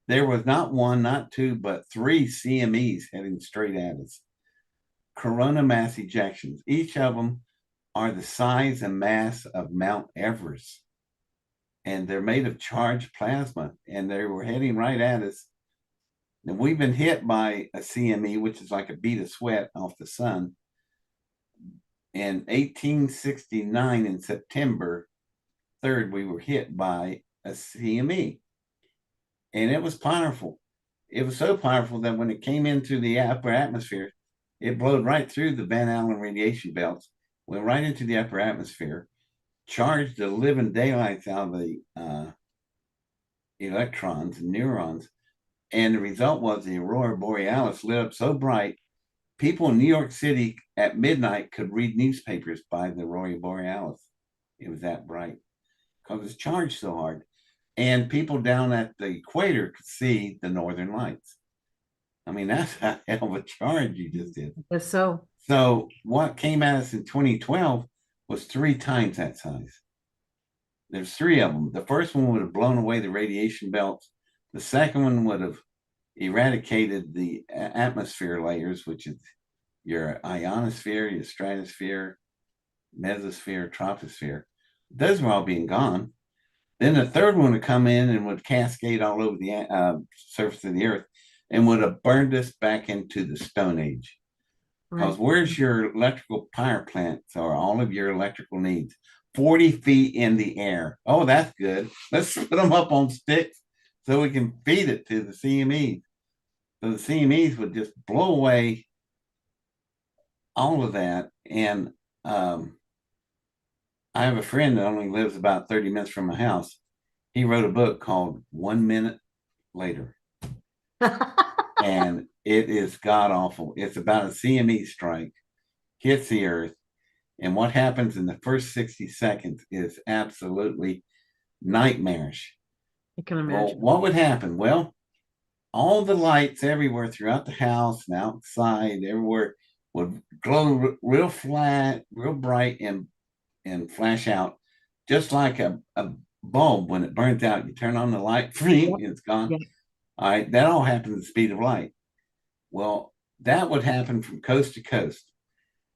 There was not one, not two, but three CMEs heading straight at us. Corona mass ejections. Each of them are the size and mass of Mount Everest. And they're made of charged plasma. And they were heading right at us. And we've been hit by a CME, which is like a bead of sweat off the sun. In 1869, in September 3rd, we were hit by a CME. And it was powerful. It was so powerful that when it came into the upper atmosphere, it blowed right through the Van Allen radiation belts, went right into the upper atmosphere, charged the living daylights out of the electrons and neurons. And the result was the aurora borealis lit up so bright, people in New York City at midnight could read newspapers by the aurora borealis. It was that bright because it's charged so hard. And people down at the equator could see the northern lights. I mean, that's a hell of a charge you just did. Yes, so. So what came at us in 2012 was 3 times that size. There's 3 of them. The first one would have blown away the radiation belts. The second one would have eradicated the atmosphere layers, which is your ionosphere, your stratosphere, mesosphere, troposphere. Those were all being gone. Then the third one would come in and would cascade all over the surface of the earth and would have burned us back into the Stone Age. Because where's your electrical power plants or all of your electrical needs? 40 feet in the air. Oh, that's good. Let's put them up on sticks so we can feed it to the CMEs. So the CMEs would just blow away all of that. And I have a friend that only lives about 30 minutes from my house. He wrote a book called 1 Minute Later. And it is god awful. It's about a CME strike, hits the earth. And what happens in the first 60 seconds is absolutely nightmarish. I can imagine. Well, what would happen? Well, all the lights everywhere throughout the house and outside, everywhere would glow real flat, real bright, and flash out just like a bulb when it burns out. You turn on the light, it's gone. Yep. All right, that all happens at the speed of light. Well, that would happen from coast to coast.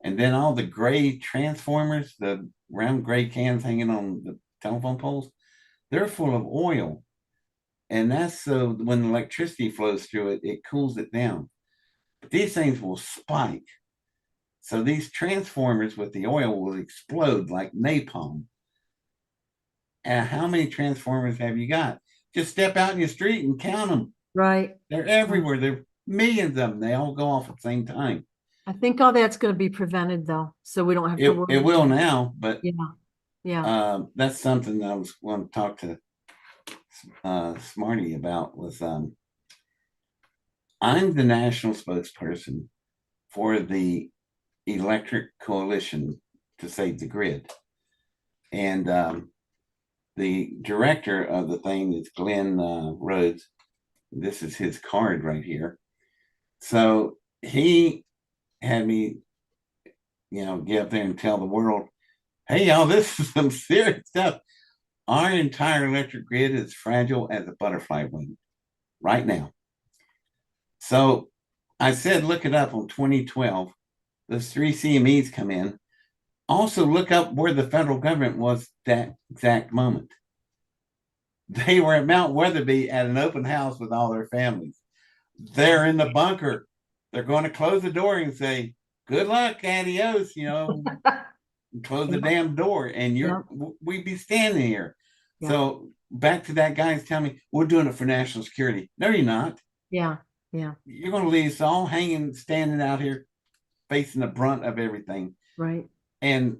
And then all the gray transformers, the round gray cans hanging on the telephone poles, they're full of oil. And that's so when electricity flows through it, it cools it down. But these things will spike So these transformers with the oil will explode like napalm. And how many transformers have you got? Just step out in your street and count them. Right. They're everywhere. There are millions of them. They all go off at the same time. I think all that's going to be prevented though, so we don't have to It worry. will now, but Yeah, yeah. that's something that I was going to talk to Smarty about. Was I'm the national spokesperson for the Electric Coalition to Save the Grid, and the director of the thing is Glenn Rhodes. This is his card right here. So he had me, get up there and tell the world, hey, y'all, this is some serious stuff. Our entire electric grid is fragile as a butterfly wing right now. So I said, look it up on 2012. Those three CMEs come in. Also, look up where the federal government was that exact moment. They were at Mount Weatherby at an open house with all their families. They're in the bunker. They're going to close the door and say, good luck, adios, close the damn door. And we'd be standing here. Yeah. So back to that guy who's telling me, we're doing it for national security. No, you're not. Yeah. Yeah. You're going to leave us all hanging, standing out here, facing the brunt of everything. Right. And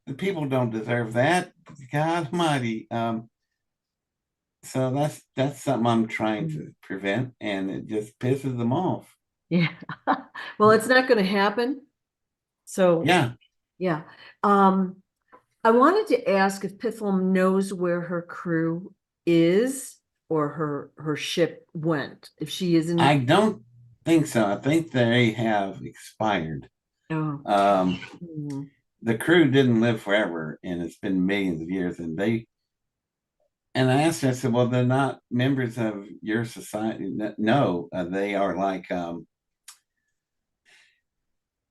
the people don't deserve that. God Almighty. So that's something I'm trying to prevent, and it just pisses them off. Yeah. Well, it's not going to happen. So yeah. I wanted to ask if Pitholem knows where her crew is or her ship went. If she is in. I don't think so. I think they have expired. Oh. The crew didn't live forever, and it's been millions of years, and I asked her, I said, well, they're not members of your society. No, they are like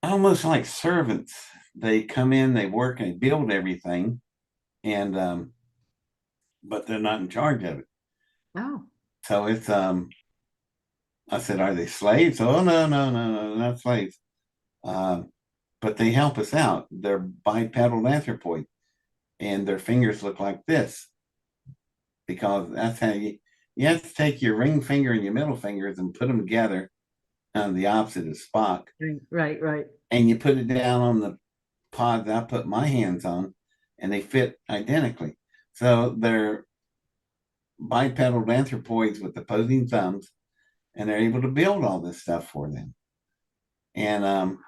almost like servants. They come in, they work, and they build everything, and but they're not in charge of it. Oh. So it's I said, are they slaves? Oh, no, not slaves. But they help us out. They're bipedal anthropoid, and their fingers look like this. Because that's how you have to take your ring finger and your middle fingers and put them together on the opposite of Spock. Right. And you put it down on the pod that I put my hands on, and they fit identically. So they're bipedal anthropoids with opposing thumbs, and they're able to build all this stuff for them. And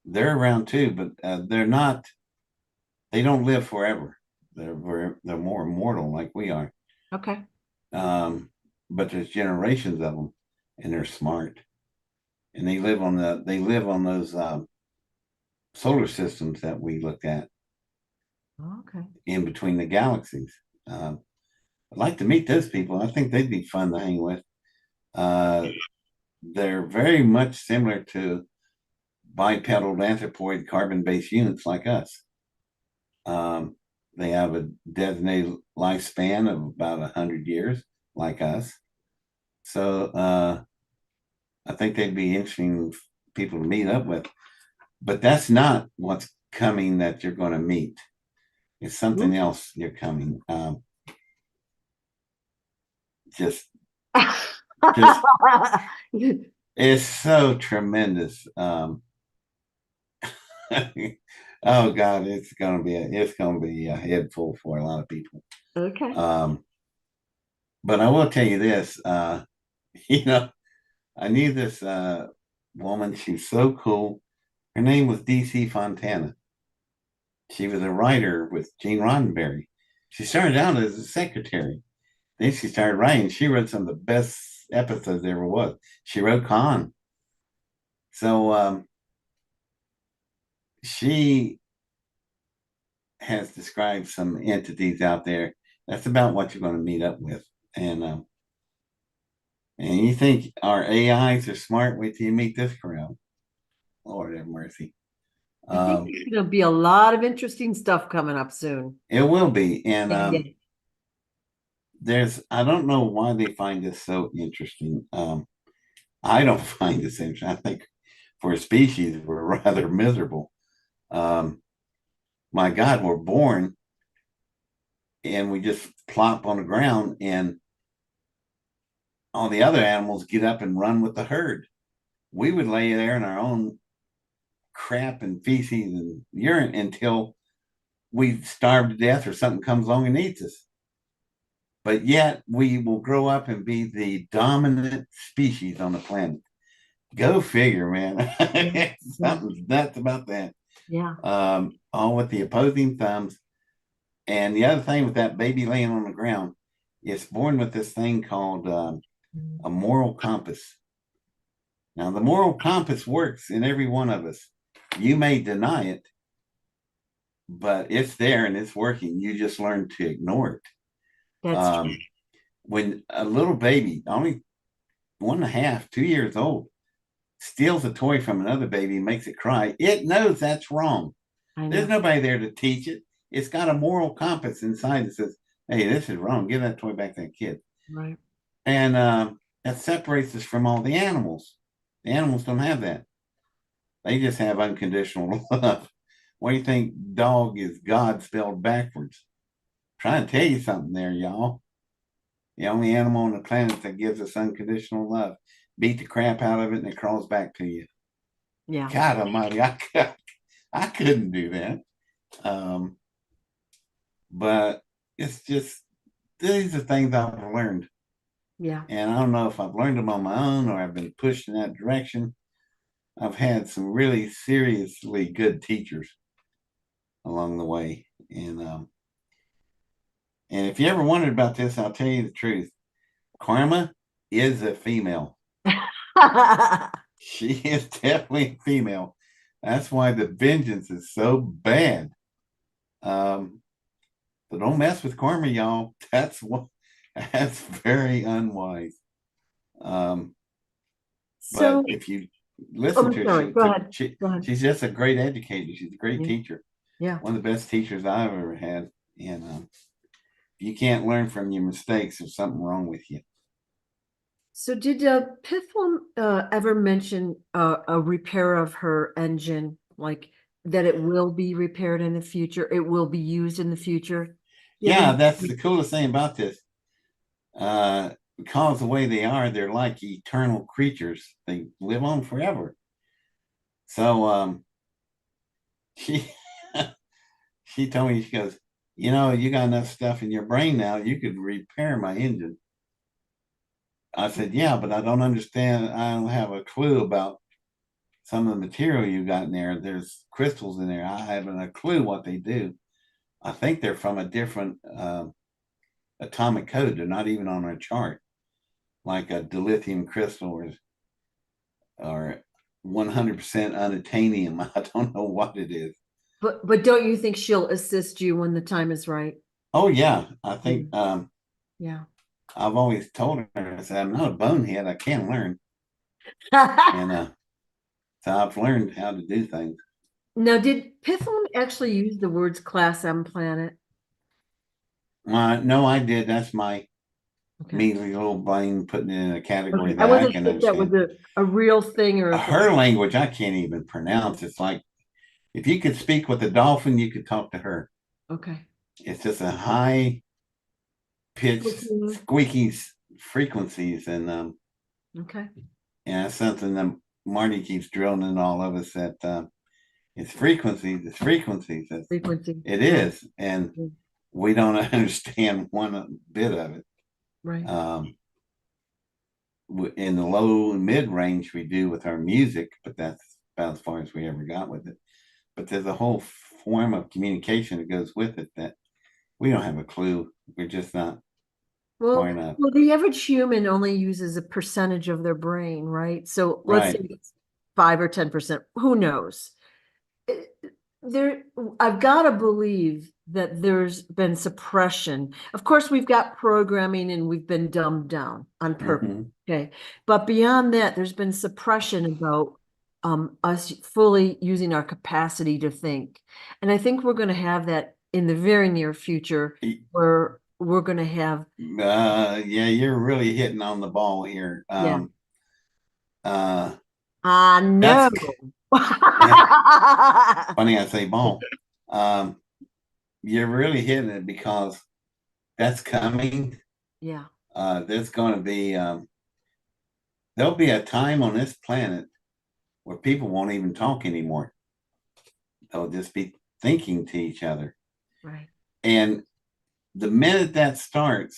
they're around too, but they're not. They don't live forever. They're more immortal like we are. Okay. But there's generations of them, and they're smart, and they live on those solar systems that we looked at. Okay. In between the galaxies. I'd like to meet those people. I think they'd be fun to hang with. They're very much similar to bipedal anthropoid carbon-based units like us. They have a designated lifespan of about 100 years, like us. So I think they'd be interesting people to meet up with. But that's not what's coming that you're going to meet. It's something else you're coming. Just it's so tremendous. Oh God, it's gonna be a head full for a lot of people. Okay. But I will tell you this, I knew this woman. She's so cool. Her name was DC Fontana. She was a writer with Gene Roddenberry. She started out as a secretary. Then she started writing. She wrote some of the best episodes there ever was. She wrote Khan. So she has described some entities out there. That's about what you're going to meet up with. And you think our AIs are smart? Wait till you meet this crowd. Lord have mercy. I think there's going to be a lot of interesting stuff coming up soon. It will be. And I don't know why they find this so interesting. I don't find this interesting. I think for a species, we're rather miserable. My God, we're born and we just plop on the ground, and all the other animals get up and run with the herd. We would lay there in our own crap and feces and urine until we starve to death or something comes along and eats us. But yet we will grow up and be the dominant species on the planet. Go figure, man. Yeah. Something's nuts about that. Yeah. All with the opposing thumbs. And the other thing with that baby laying on the ground, it's born with this thing called a moral compass. Now, the moral compass works in every one of us. You may deny it, but it's there and it's working. You just learn to ignore it. That's true. When a little baby, only 1.5, 2 years old, steals a toy from another baby and makes it cry, it knows that's wrong. There's nobody there to teach it. It's got a moral compass inside that says, hey, this is wrong. Give that toy back to that kid. Right. And that separates us from all the animals. The animals don't have that. They just have unconditional love. What do you think? Dog is God spelled backwards. I'm trying to tell you something there, y'all. The only animal on the planet that gives us unconditional love. Beat the crap out of it and it crawls back to you. Yeah. God almighty, I couldn't do that. But it's just, these are things I've learned. Yeah. And I don't know if I've learned them on my own or I've been pushed in that direction. I've had some really seriously good teachers along the way. And if you ever wondered about this, I'll tell you the truth. Karma is a female. She is definitely a female. That's why the vengeance is so bad. But don't mess with karma, y'all. That's very unwise. So, But if you listen to her, sorry. Go ahead. Go ahead. she's just a great educator. She's a great Yeah. teacher. Yeah. One of the best teachers I've ever had. And if you can't learn from your mistakes, there's something wrong with you. So did Pithum ever mention a repair of her engine, like that it will be repaired in the future? It will be used in the future? Yeah, that's the coolest thing about this. Because the way they are, they're like eternal creatures. They live on forever. So she she told me, she goes, you know, you got enough stuff in your brain now, you could repair my engine. I said, yeah, but I don't understand. I don't have a clue about some of the material you got in there. There's crystals in there. I haven't a clue what they do. I think they're from a different atomic code. They're not even on our chart, like a dilithium crystal or 100% unobtainium. I don't know what it is. But don't you think she'll assist you when the time is right? Oh yeah, I think Yeah. I've always told her, I said, I'm not a bonehead. I can learn. And so I've learned how to do things. Now, did Pitholem actually use the words class M planet? No, I did. That's my Okay. measly little brain putting it in a category I that I wasn't can sure if that was understand. a real thing or if Her language, I can't even pronounce. It's like if you could speak with a dolphin, you could talk to her. okay. It's just a high pitched, squeaky frequencies, Okay. and that's something that Marty keeps drilling in all of us that it's frequencies, it's frequencies. Frequency. It is, and we don't understand one bit of it. Right. In the low and mid range, we do with our music, but that's about as far as we ever got with it. But there's a whole form of communication that goes with it that we don't have a clue. We're just not smart enough. Well, the average human only uses a percentage of their brain, right? So let's say it's 5 or 10%. Who knows? I've got to believe that there's been suppression. Of course, we've got programming and we've been dumbed down on purpose. Okay. But beyond that, there's been suppression about us fully using our capacity to think. And I think we're going to have that in the very near future where we're going to have. Yeah, you're really hitting on the ball here. Yeah. I know. That's funny I say ball. Um, you're really hitting it because that's coming. Yeah, There's going to be, there'll be a time on this planet where people won't even talk anymore. They'll just be thinking to each other. right. And the minute that starts,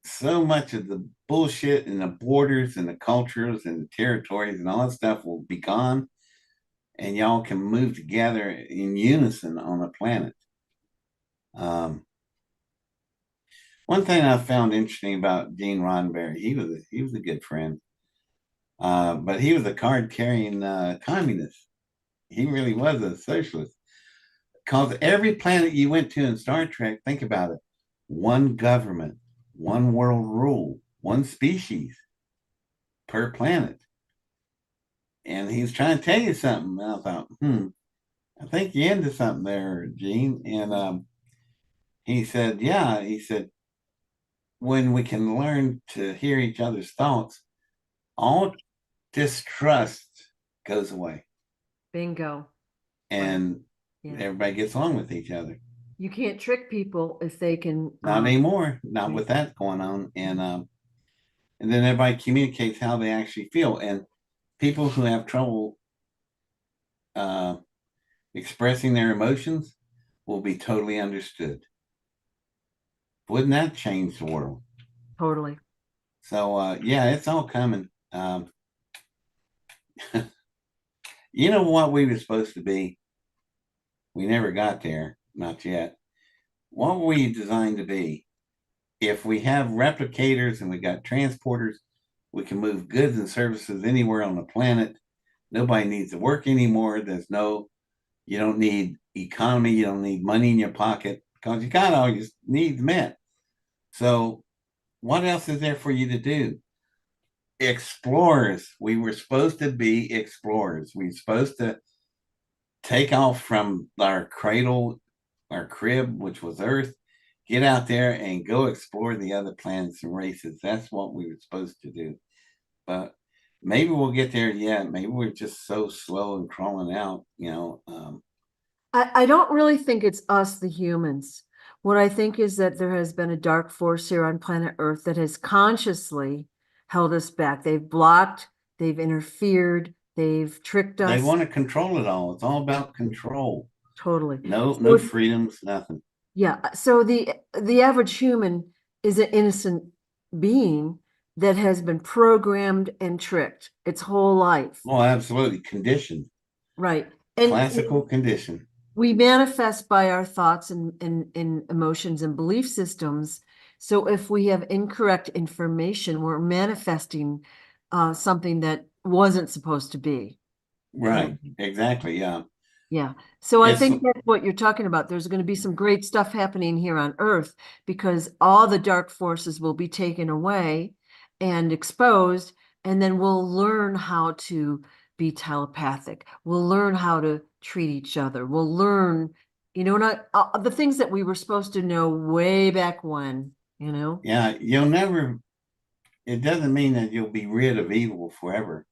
so much of the bullshit and the borders and the cultures and the territories and all that stuff will be gone, and y'all can move together in unison on the planet. Um, one thing I found interesting about Gene Roddenberry, he was a good friend, but he was a card carrying communist. He really was a socialist. Because every planet you went to in Star Trek, think about it: one government, one world rule, one species per planet. And he was trying to tell you something. And I thought, I think you're into something there, Gene. And he said, yeah. He said, when we can learn to hear each other's thoughts, all distrust goes away Bingo. Right. and Yeah. everybody gets along with each other. You can't trick people if they can. Not anymore, not Right. with that going on. And then everybody communicates how they actually feel. And people who have trouble uh, expressing their emotions will be totally understood. Wouldn't that change the world? Totally. So yeah, it's all coming. You know what we were supposed to be? We never got there, not yet. What were we designed to be? If we have replicators and we got transporters, we can move goods and services anywhere on the planet. Nobody needs to work anymore. You don't need economy, you don't need money in your pocket because you got all your needs met. So, what else is there for you to do? Explorers. We were supposed to be explorers. We were supposed to take off from our cradle, our crib, which was Earth, get out there and go explore the other planets and races. That's what we were supposed to do. But maybe we'll get there yet. Maybe we're just so slow and crawling out. I don't really think it's us, the humans. What I think is that there has been a dark force here on planet Earth that has consciously held us back. They've blocked, they've interfered, they've tricked They us. want to control it all. It's all about control. Totally. No freedoms, nothing. Yeah. So the average human is an innocent being that has been programmed and tricked its whole life. Oh, absolutely. Conditioned. Right. And Classical condition. we manifest by our thoughts and emotions and belief systems. So if we have incorrect information, we're manifesting something that wasn't supposed to be. Right. Exactly. Yeah. Yeah. So I It's think that's what you're talking about. There's going to be some great stuff happening here on Earth because all the dark forces will be taken away and exposed, and then we'll learn how to be telepathic. We'll learn how to treat each other. We'll learn, not the things that we were supposed to know way back when. yeah, it doesn't mean that you'll be rid of evil forever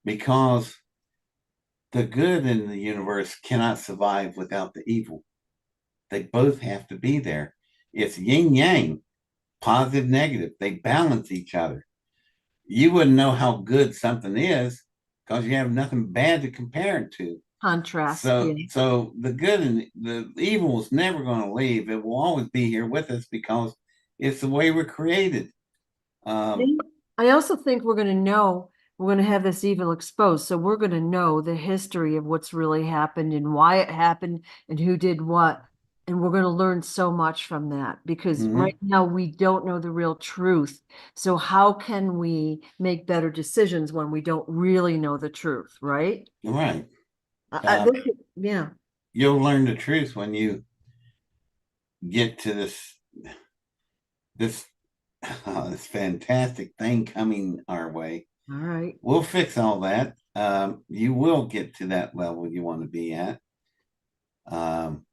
because the good in the universe cannot survive without the evil. They both have to be there. It's yin yang, positive, negative. They balance each other. You wouldn't know how good something is because you have nothing bad to compare it to. Contrast. So, Yeah. so the good and the evil is never going to leave. It will always be here with us because it's the way we're created. Um, I also think we're going to have this evil exposed. So we're going to know the history of what's really happened and why it happened and who did what. And we're going to learn so much from that because right mhm, now we don't know the real truth. So how can we make better decisions when we don't really know the truth, right? right. I, Um, yeah. you'll learn the truth when you get to this this fantastic thing coming our way. All right. We'll fix all that. You will get to that level you want to be at. Um,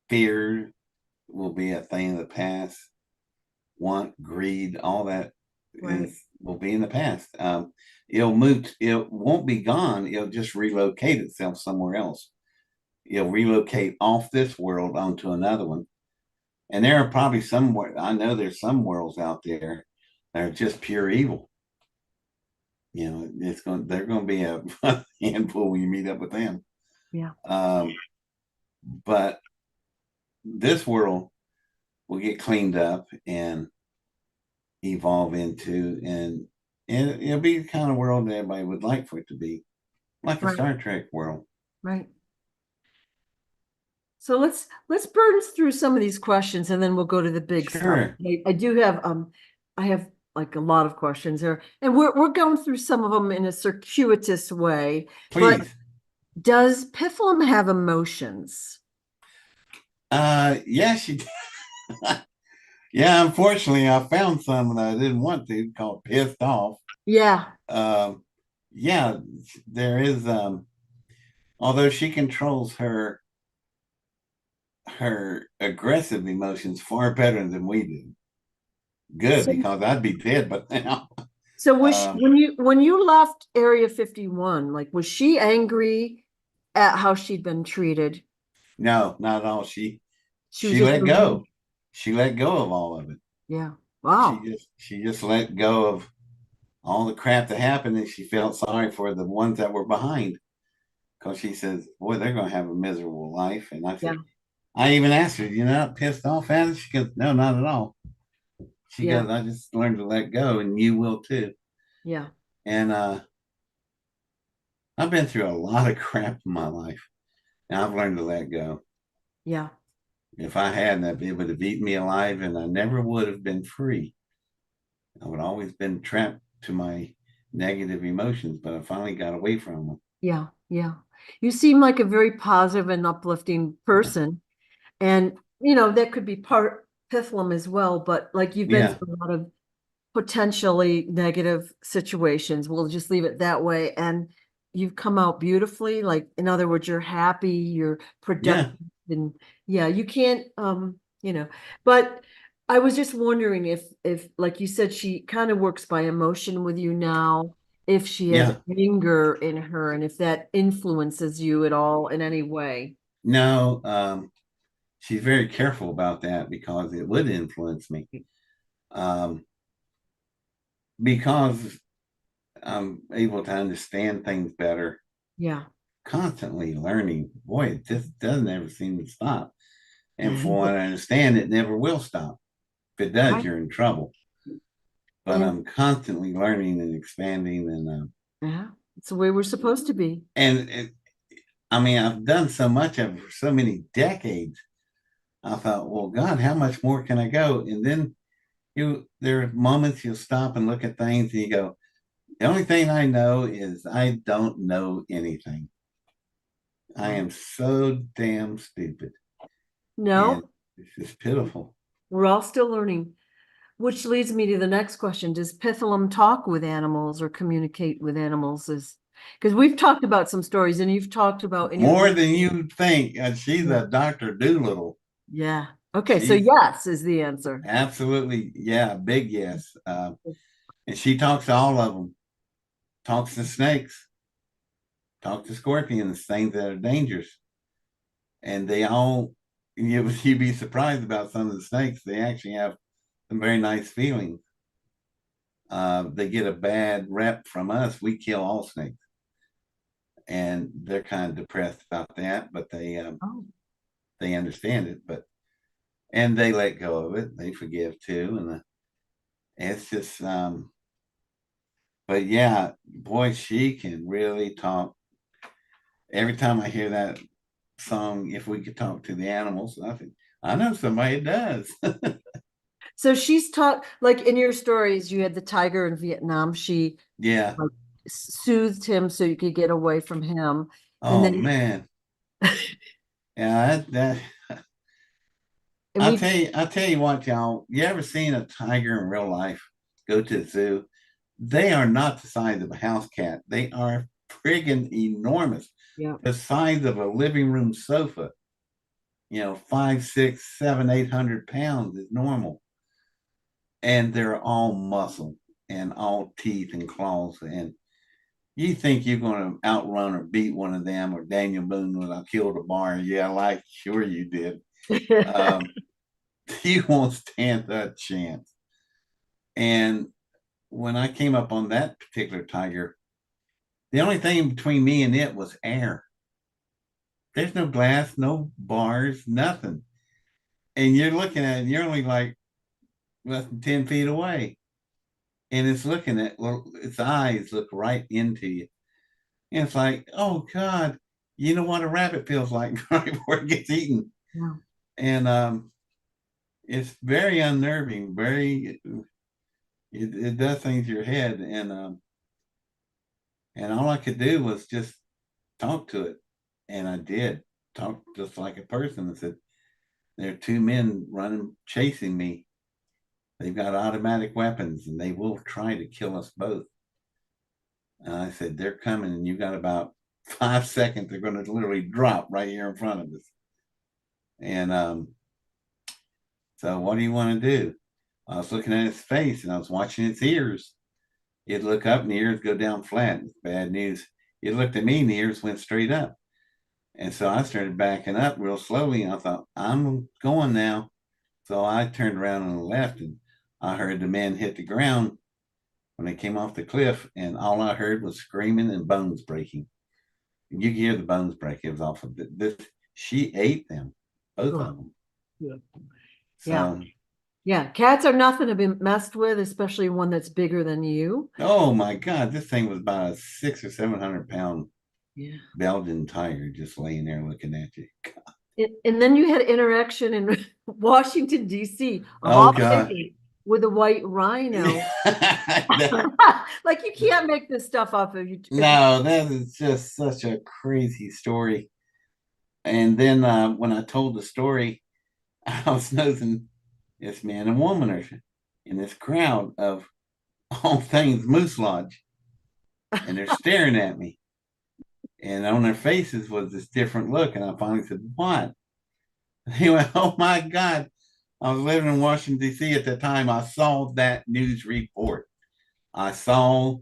fear will be a thing of the past. Want, greed, all that Right. will be in the past. it'll move, it won't be gone. It'll just relocate itself somewhere else. It'll relocate off this world onto another one. And there are probably somewhere, I know there's some worlds out there that are just pure evil. They're going to be a handful when you meet up with them. Yeah. But this world will get cleaned up and evolve into, and it'll be the kind of world that everybody would like for it to be, like a Right. Star Trek world. Right. So let's burn through some of these questions and then we'll go to the big stuff. Sure. I do have I have like a lot of questions there, and we're going through some of them in a circuitous way. But Please. does Pitholem have emotions? Yeah, she yeah, unfortunately I found some that I didn't want to, called Pissed Off. Yeah. Yeah, there is although she controls her aggressive emotions far better than we do. Good, So, because I'd be dead but now. so was when you left Area 51, like was she angry at how she'd been treated? No, not at all. She She was she just let go. She let go of all of it. yeah. She Wow. just she just let go of all the crap that happened, and she felt sorry for the ones that were behind. Because she says, boy, they're gonna have a miserable life. And I Yeah. said, I even asked her, you're not pissed off at it? She goes, no, not at all. She Yeah. goes, I just learned to let go, and you will too. Yeah. And I've been through a lot of crap in my life, and I've learned to let go. Yeah. If I hadn't, it would have eaten me alive, and I never would have been free. I would always been trapped to my negative emotions, but I finally got away from them. Yeah. Yeah. You seem like a very positive and uplifting person. And, that could be part Pitholem as well, but like you've been Yeah, through a lot of potentially negative situations. We'll just leave it that way. And you've come out beautifully. Like, in other words, you're happy, you're yeah, productive, and yeah, you can't, but I was just wondering if, like you said, she kind of works by emotion with you now, if she has yeah. anger in her and if that influences you at all in any way. No, she's very careful about that because it would influence me. Um, because I'm able to understand things better, Yeah. constantly learning. Boy, it just doesn't ever seem to stop. And for what I understand, it never will stop. If it does, Right. you're in trouble. But And I'm constantly learning and expanding, yeah, it's the way we're supposed to be. and I mean, I've done so much of it for so many decades. I thought, well, God, how much more can I go? And then there are moments you'll stop and look at things and you go, the only thing I know is I don't know anything. I Wow. am so damn stupid. And No, it's just pitiful. we're all still learning, which leads me to the next question. Does Pitholem talk with animals or communicate with animals? Is because we've talked about some stories and you've talked about in your More than you think. And she's yeah. a Dr. Doolittle. Yeah. Okay, so She's yes is the answer. absolutely, yeah, big yes. And she talks to all of them, talks to snakes, talks to scorpions, things that are dangerous. And they all, you'd be surprised about some of the snakes. They actually have some very nice feelings. They get a bad rep from us. We kill all snakes, and they're kind of depressed about that, but Oh, they understand it. And they let go of it. They forgive too, and it's just. But yeah, boy, she can really talk. Every time I hear that song, if we could talk to the animals, I think I know somebody does. so she's taught like in your stories, you had the tiger in Vietnam. She Yeah. like soothed him so you could get away from him. And Oh then man. Yeah. and we I'll tell you what, y'all. You ever seen a tiger in real life? Go to the zoo. They are not the size of a house cat. They are friggin' enormous. yeah. The size of a living room sofa. 5, 6, 7, 800 pounds is normal. And they're all muscle and all teeth and claws. And you think you're going to outrun or beat one of them, or Daniel Boone when I killed a bar? Yeah, like sure you did. Um, you won't stand that chance. And when I came up on that particular tiger, the only thing between me and it was air. There's no glass, no bars, nothing. And you're looking at it, and you're only like less than 10 feet away. And it's looking at, well, its eyes look right into you. And it's like, oh God, you know what a rabbit feels like right before it gets eaten. Yeah. And it's very unnerving, very it does things to your head. And all I could do was just talk to it. And I did talk just like a person. I said, there are two men running, chasing me. They've got automatic weapons and they will try to kill us both. And I said, they're coming and you got about 5 seconds. They're going to literally drop right here in front of us. And so what do you want to do? I was looking at its face and I was watching its ears. It'd look up and the ears go down flat. Bad news. It looked at me and the ears went straight up. And so I started backing up real slowly. And I thought, I'm going now. So I turned around on the left and I heard the men hit the ground when they came off the cliff. And all I heard was screaming and bones breaking. And you could hear the bones break. It was awful. This, she ate them, both of them. Yeah. So, Yeah. Cats are nothing to be messed with, especially one that's bigger than you. oh my God, this thing was about a 600 or 700 pound Yeah. Belgian tiger just laying there looking at you. And then you had interaction in Washington, D.C. of Oh all God. places with a white rhino. Like you can't make this stuff up No, that is just such a crazy story. And then when I told the story, I was noticing this man and woman are in this crowd of all things Moose Lodge, and they're staring at me. And on their faces was this different look. And I finally said, what? He went, oh my God. I was living in Washington, D.C. at the time. I saw that news report. I saw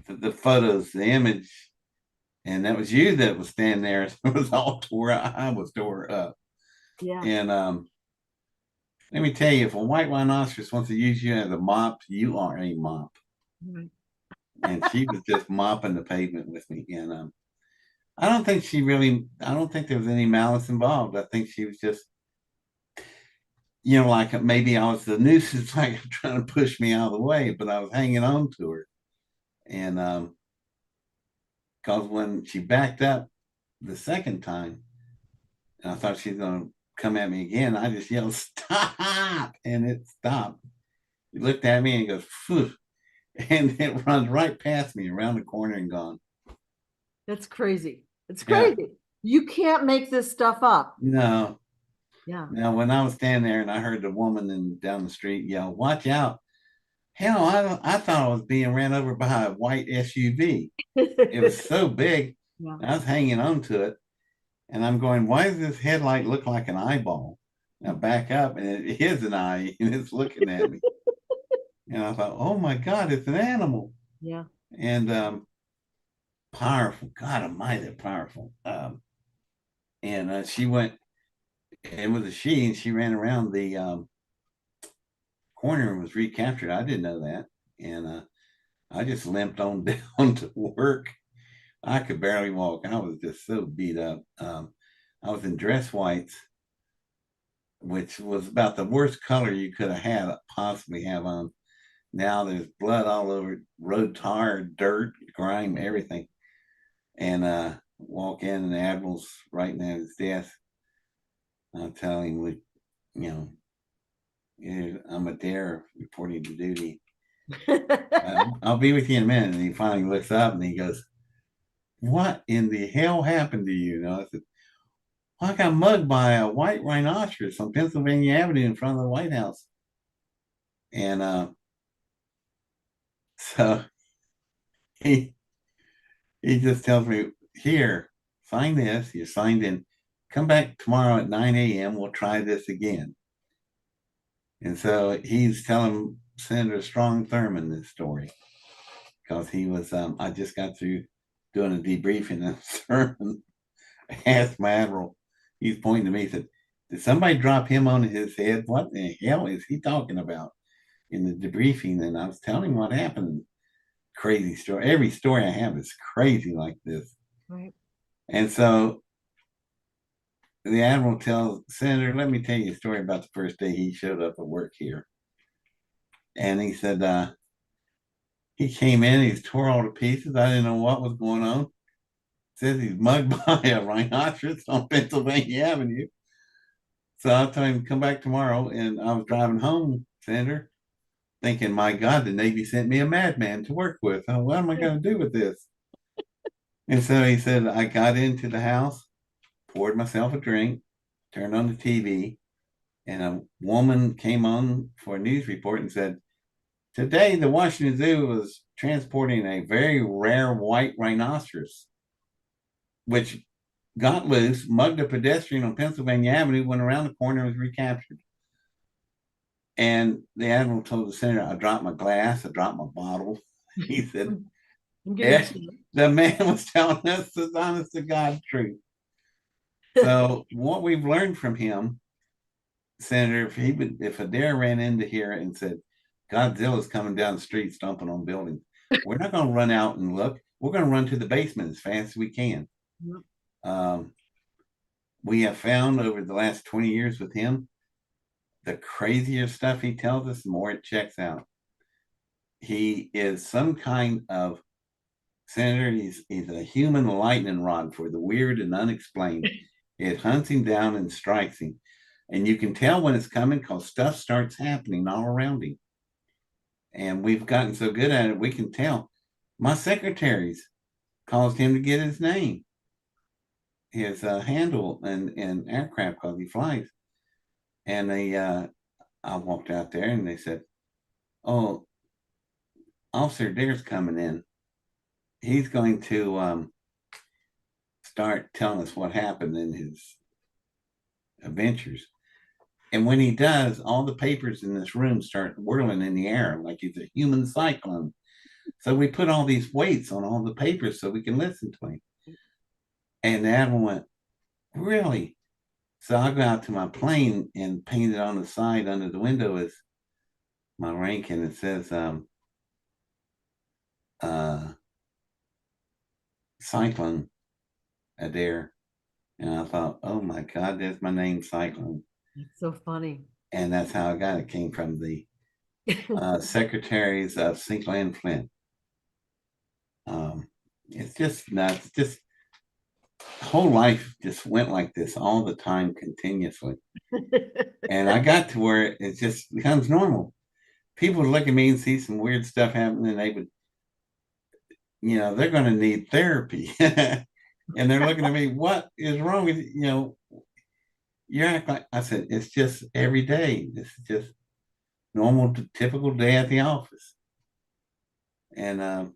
the photos, the image, and that was you that was standing there. It was all tore up. I was tore up. Yeah. And let me tell you, if a white rhinoceros wants to use you as a mop, you are a mop. Right. And she was just mopping the pavement with me. And I don't think she really, I don't think there was any malice involved. I think she was just, like maybe I was the nuisance, like trying to push me out of the way, but I was hanging on to her. And because when she backed up the second time, and I thought she was going to come at me again, I just yelled, stop! And it stopped. He looked at me and goes, phew, and it runs right past me around the corner and gone. That's crazy. It's Yeah. crazy. You can't make this stuff up. No. Yeah. Now, when I was standing there and I heard the woman down the street yell, watch out. Hell, I thought I was being ran over by a white SUV. It was so big. Yeah. I was hanging on to it. And I'm going, why does this headlight look like an eyeball? Now back up, and it is an eye, and it's looking at me. And I thought, oh my God, it's an animal. Yeah. And powerful. God almighty, powerful. And she went, it was a she, and she ran around the corner and was recaptured. I didn't know that. And I just limped on down to work. I could barely walk. I was just so beat up. I was in dress whites, which was about the worst color you could have had possibly have on. Now there's blood all over, road tar, dirt, grime, everything. And walk in and the admiral's writing at his desk. I'll tell him, I'm Adair reporting to duty. I'll be with you in a minute. And he finally looks up and he goes, what in the hell happened to you? I said, well, I got mugged by a white rhinoceros on Pennsylvania Avenue in front of the White House. And so he just tells me, here, sign this. You signed in. Come back tomorrow at 9 a.m. We'll try this again. And so he's telling Senator Strong Thurmond this story. because he was, I just got through doing a debriefing and sermon. I asked my admiral, he's pointing to me, he said, did somebody drop him on his head? What the hell is he talking about in the debriefing? And I was telling him what happened. Crazy story. Every story I have is crazy like this. Right. And so the admiral tells Senator, let me tell you a story about the first day he showed up at work here. And he said, he came in, he's tore all to pieces. I didn't know what was going on. Says he's mugged by a rhinoceros on Pennsylvania Avenue. So I told him, come back tomorrow. And I was driving home, Senator, thinking, my God, the Navy sent me a madman to work with. What am I going to do with this? And so he said, I got into the house, poured myself a drink, turned on the TV, and a woman came on for a news report and said, today the Washington Zoo was transporting a very rare white rhinoceros, which got loose, mugged a pedestrian on Pennsylvania Avenue, went around the corner, and was recaptured. And the admiral told the senator, I dropped my glass, I dropped my bottle. He said, the man was telling us the honest to God truth. So what we've learned from him, Senator, if Adair ran into here and said, Godzilla's coming down the street stomping on buildings, we're not going to run out and look. We're going to run to the basement as fast as we can. Yep. We have found over the last 20 years with him, the crazier stuff he tells us, the more it checks out. He is some kind of senator. He's a human lightning rod for the weird and unexplained. It hunts him down and strikes him. And you can tell when it's coming because stuff starts happening all around him. And we've gotten so good at it, we can tell. My secretaries caused him to get his name, his handle and aircraft because he flies. And I walked out there and they said, oh, Officer Adair's coming in. He's going to start telling us what happened in his adventures. And when he does, all the papers in this room start whirling in the air like he's a human cyclone. So we put all these weights on all the papers so we can listen to him. And the admiral went, really? So I go out to my plane and painted on the side under the window is my rank, and it says Cyclone Adair. And I thought, oh my God, there's my name, Cyclone. It's so funny. And that's how I got it. Came from the secretaries of Sinclair and Flint. It's just nuts. Just whole life just went like this all the time, continuously. And I got to where it just becomes normal. People would look at me and see some weird stuff happening, and they would, they're going to need therapy. And they're looking at me, what is wrong with you? You act like, I said, it's just every day. This is just normal, typical day at the office. And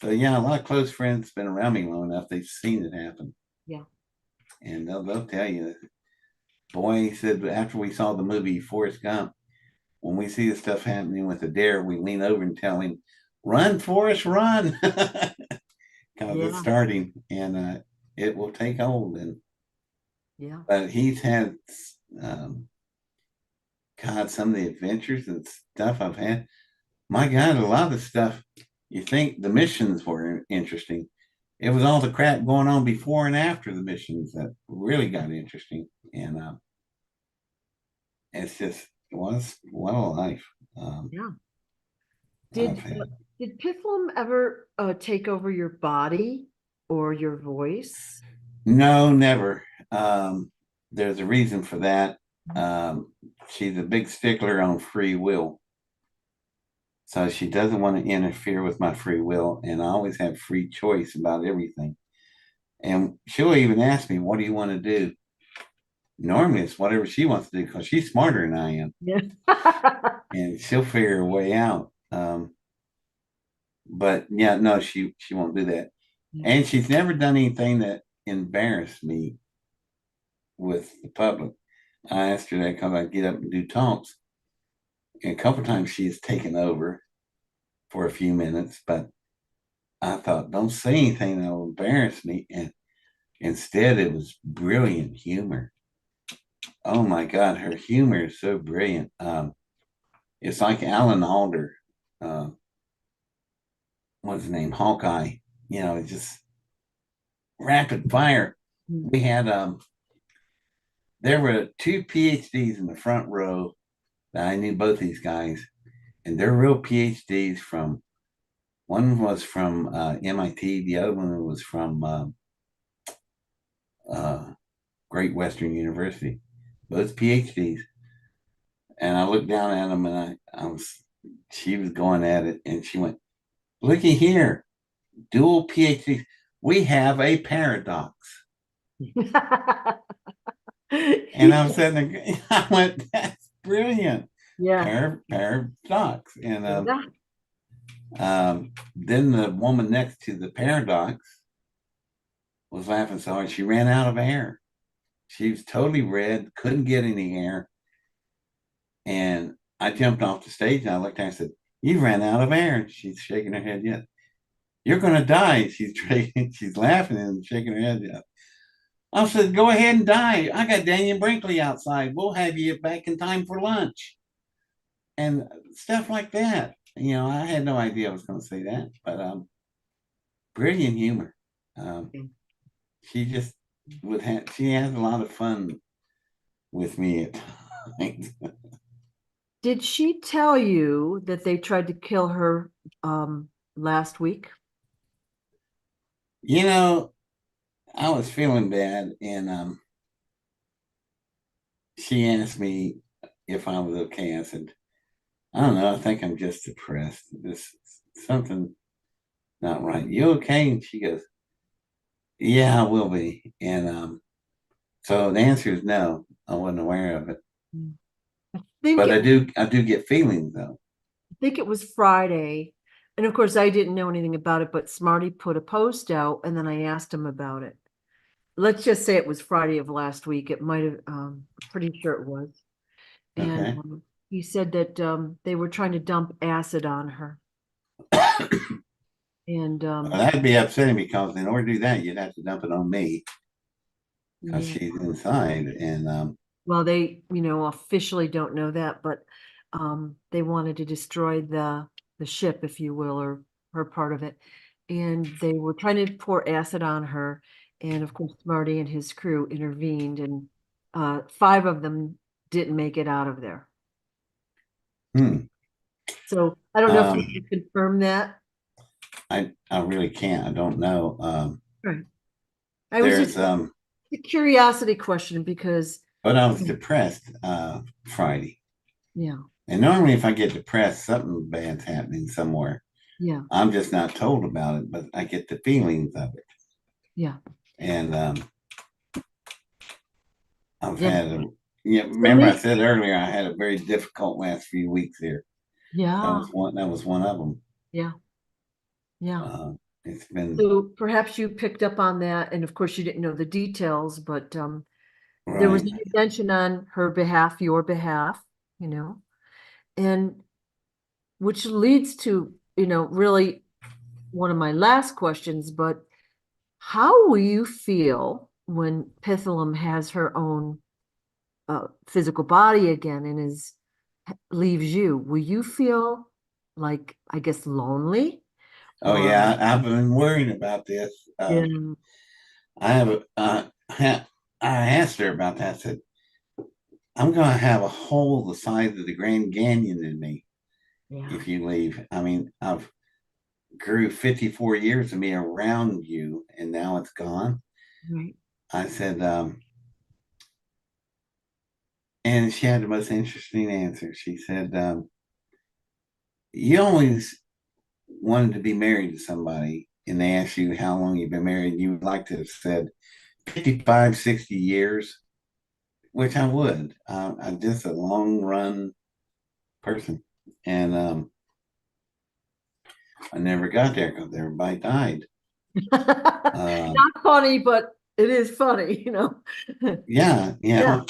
so, yeah, a lot of close friends been around me long enough. They've seen it happen. Yeah. And they'll tell you, boy, he said, after we saw the movie Forrest Gump, when we see the stuff happening with Adair, we lean over and tell him, run, Forrest, run. Because it's starting and it will take hold. And but he's had, God, some of the adventures and stuff I've had. My God, a lot of the stuff, you think the missions were interesting. It was all the crap going on before and after the missions that really got interesting. And it's just, what a life. Did Pitholem ever take over your body or your voice? No, never. There's a reason for that. She's a big stickler on free will. So she doesn't want to interfere with my free will. And I always have free choice about everything. And she'll even ask me, what do you want to do? Normally it's whatever she wants to do because she's smarter than I am. Yeah. And she'll figure her way out. But yeah, no, she won't do that. And she's never done anything that embarrassed me with the public. I asked her that because I get up and do talks. And a couple of times she's taken over for a few minutes, but I thought, don't say anything that'll embarrass me. And instead, it was brilliant humor. Oh my God, her humor is so brilliant. It's like Alan Alda, uh, what's his name, Hawkeye. It's just rapid fire. We had there were two PhDs in the front row that I knew both these guys, and they're real PhDs from. One was from MIT, the other one was from Great Western University, both PhDs. And I looked down at them, and she was going at it, and she went, "Looky here, dual PhDs. We have a paradox." And I'm sitting there, I went, "That's brilliant." Yeah. Paradox. And then the woman next to the paradox was laughing so hard she ran out of air. She was totally red, couldn't get any air. And I jumped off the stage and I looked at her and said, "You ran out of air." And she's shaking her head, "Yes." "You're going to die." She's laughing and shaking her head. "Yes." I said, "Go ahead and die. I got Daniel Brinkley outside. We'll have you back in time for lunch." And stuff like that. I had no idea I was going to say that, but brilliant humor. She just she has a lot of fun with me at times. Did she tell you that they tried to kill her last week? I was feeling bad, and she asked me if I was okay. I said, "I don't know. I think I'm just depressed. There's something not right. You okay?" And she goes, "Yeah, I will be." And so the answer is no. I wasn't aware of it, but I do get feelings though. I think it was Friday. And of course, I didn't know anything about it, but Smarty put a post out and then I asked him about it. Let's just say it was Friday of last week. It might have, pretty sure it was. And Okay. he said that they were trying to dump acid on her. And Well, that'd be upsetting because in order to do that, you'd have to dump it on me because yeah. she's inside. And Well, they, officially don't know that, but they wanted to destroy the ship, if you will, or her part of it. And they were trying to pour acid on her. And of course, Marty and his crew intervened, and 5 of them didn't make it out of there. So I don't know if you can confirm that. I really can't. I don't know. Right. I was There's just a curiosity question because but I was depressed Friday. yeah. And normally if I get depressed, something bad's happening somewhere. Yeah. I'm just not told about it, but I get the feelings of it. Yeah. And I've had remember I said earlier I had a very difficult last few weeks here. Yeah. That was one of them. Yeah. Yeah. It's been So perhaps you picked up on that, and of course you didn't know the details, but there was an right. intervention on her behalf, your behalf, and which leads to, really one of my last questions, but how will you feel when Pitholem has her own physical body again and leaves you? Will you feel like, I guess, lonely? Oh yeah, I've been worrying about this. Yeah. I have I asked her about that. I said, "I'm going to have a hole the size of the Grand Canyon in me if you leave." I mean, I've grew 54 years of me around you, and now it's gone. Right. I said, and she had the most interesting answer. She said, "You always wanted to be married to somebody, and they asked you how long you've been married. You would like to have said 55, 60 years, which I would. I'm just a long run person. And I never got there because everybody died. Not funny, but it is funny, Yeah, Yeah,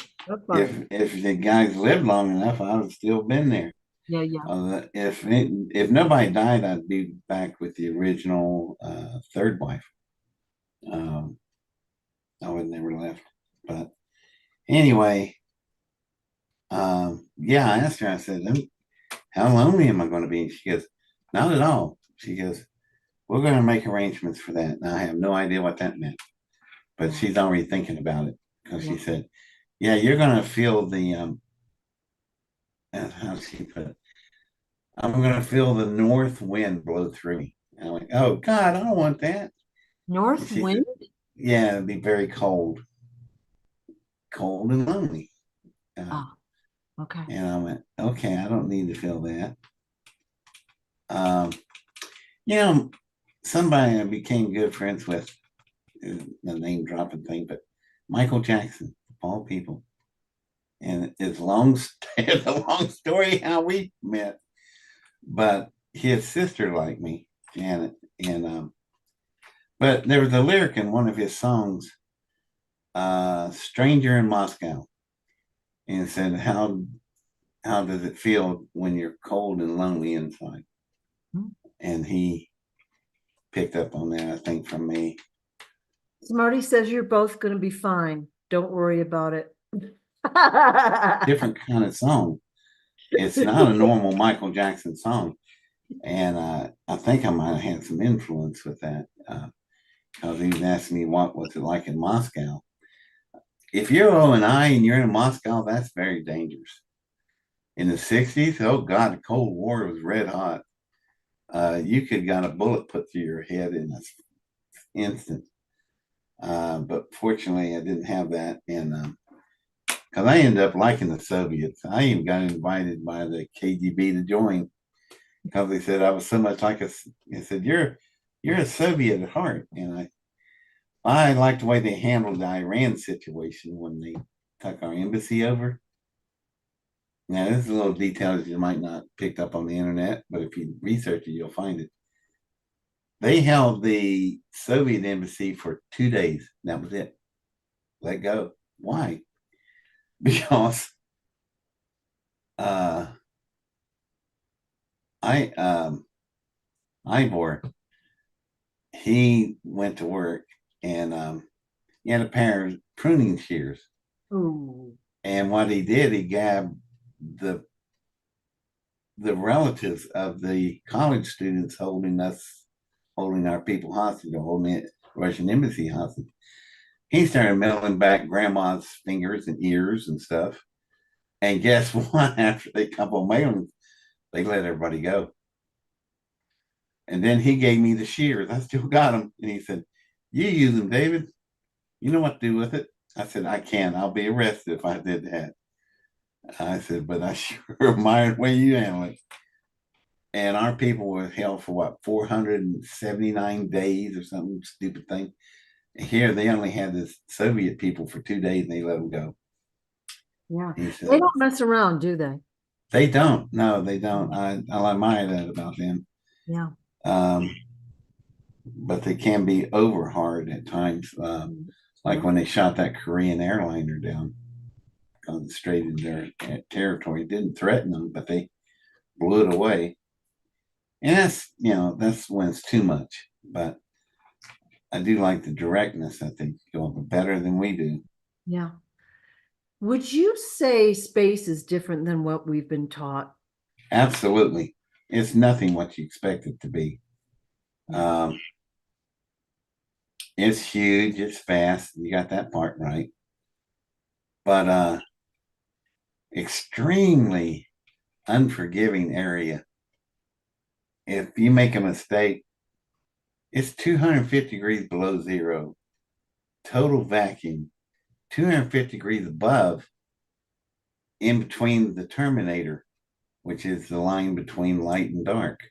if the guys lived long enough, I would have still been there. Yeah, yeah. If nobody died, I'd be back with the original third wife. Um, I would never left. But anyway, yeah, I asked her, I said, how lonely am I going to be? She goes, not at all. She goes, we're going to make arrangements for that. And I have no idea what that meant, but Yeah, she's already thinking about it because yeah. she said, yeah, you're going to feel the, how she put it, I'm going to feel the north wind blow through me. And I'm like, oh God, I don't want that. And North she said, wind? yeah, it'd be very cold, cold and lonely. Oh, okay. And I went, okay, I don't need to feel that. Um, you know, somebody I became good friends with, the name dropping thing, but Michael Jackson, of all people. And it's long, it's a long story how we met, but his sister liked me, Janet. And, but there was a lyric in one of his songs, Stranger in Moscow. And it said, how does it feel when you're cold and lonely inside? Hmm. And he picked up on that, I think, from me. Smarty says you're both going to be fine. Don't worry about it. Different kind of song. It's not a normal Michael Jackson song. And I think I might have had some influence with that because he was asking me what was it like in Moscow. If you're O and I and you're in Moscow, that's very dangerous. In the 60s, oh God, the Cold War was red hot. You could got a bullet put through your head in an instant. But fortunately, I didn't have that. And because I ended up liking the Soviets, I even got invited by the KGB to join because they said I was so much like a. They said you're a Soviet at heart, and I liked the way they handled the Iran situation when they took our embassy over. Now, this is a little details you might not pick up on the internet, but if you research it, you'll find it. They held the Soviet embassy for 2 days. That was it. Let go. Why? Because uh, I Ivor he went to work and he had a pair of pruning shears. Ooh. And what he did, he grabbed the the relatives of the college students holding our people hostage, or holding the Russian embassy hostage. He started milling back grandma's fingers and ears and stuff. And guess what? After they couple mailings, they let everybody go. And then he gave me the shears. I still got them. And he said, you use them, David. You know what to do with it. I said, I can. I'll be arrested if I did that. I said, but I sure admire the way you handle it. And our people were held for what, 479 days or something stupid thing. Here, they only had the Soviet people for 2 days and they let them go. Yeah. He They said, don't mess around, do they? they don't. No, they don't. I admire that about them. Yeah. Um, but they can be over hard at times. Like Yeah. when they shot that Korean airliner down on straight in their territory. It didn't threaten them, but they blew it away. And that's when it's too much. But I do like the directness. I think go better than we do. Yeah. Would you say space is different than what we've been taught? Absolutely. It's nothing what you expect it to be. Yeah. Um, it's huge, it's fast. You got that part right. But extremely unforgiving area. If you make a mistake, it's 250 degrees below zero, total vacuum, 250 degrees above, in between the terminator, which is the line between light and dark.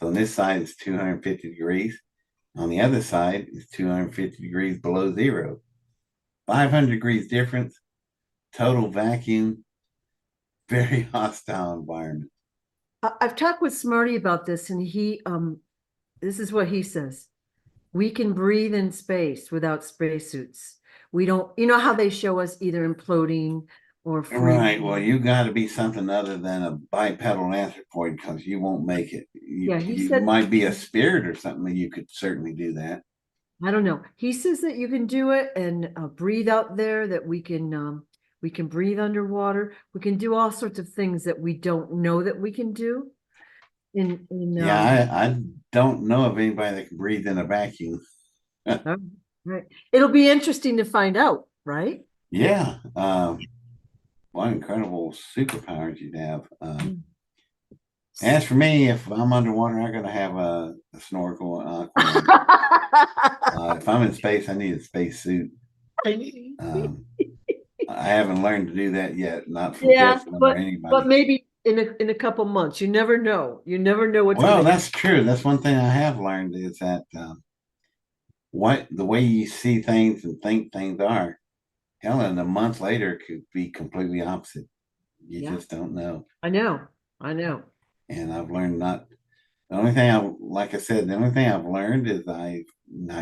So on this side is 250 degrees. On the other side is 250 degrees below zero. 500 degrees difference, total vacuum, very hostile environment. I've talked with Smarty about this, and this is what he says. We can breathe in space without spacesuits. We don't, you know how they show us either imploding or Right. Well, freezing. you got to be something other than a bipedal anthropoid because you won't make it. Yeah, he You said, might be a spirit or something. You could certainly do that. I don't know. He says that you can do it and breathe out there, that we can breathe underwater. We can do all sorts of things that we don't know that we can do. In Yeah, I don't know of anybody that can breathe in a vacuum. oh, right. It'll be interesting to find out, right? Yeah. What incredible superpowers you'd have. Mm. As for me, if I'm underwater, I'm gonna have a snorkel, aquaman. If I'm in space, I need a space suit. Um, I haven't learned to do that yet, not from Yeah, Pitholem or but anybody. maybe in a couple months. You never know. You never know what's Well, gonna. that's true. That's one thing I have learned is that what the way you see things and think things are, hell, and a month later could be completely opposite. You Yeah, just don't know. I know. I know. And I've learned not. The only thing like I said, the only thing I've learned is I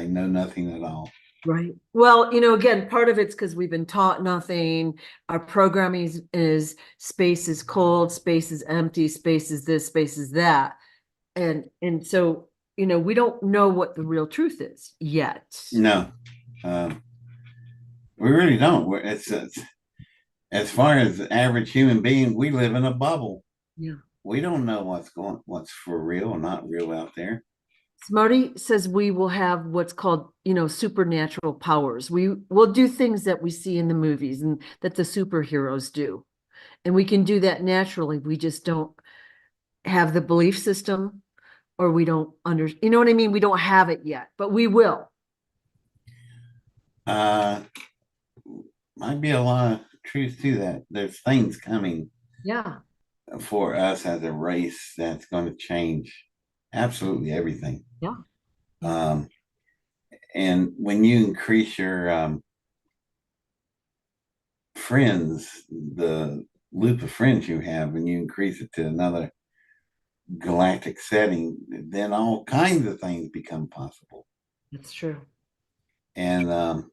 know nothing at all. Right. Well, again, part of it's because we've been taught nothing. Our programming is space is cold, space is empty, space is this, space is that. And so, we don't know what the real truth is yet. No, um, we really don't. It's as far as the average human being, we live in a bubble. Yeah. We don't know what's for real or not real out there. Smarty says we will have what's called, supernatural powers. We will do things that we see in the movies and that the superheroes do. And we can do that naturally. We just don't have the belief system, or we don't you know what I mean? We don't have it yet, but we will. Uh, might be a lot of truth to that. There's things coming Yeah. for us as a race that's going to change absolutely everything. Yeah. Yeah. Um, and when you increase your friends, the loop of friends you have, when you increase it to another galactic setting, then all kinds of things become possible. That's true. And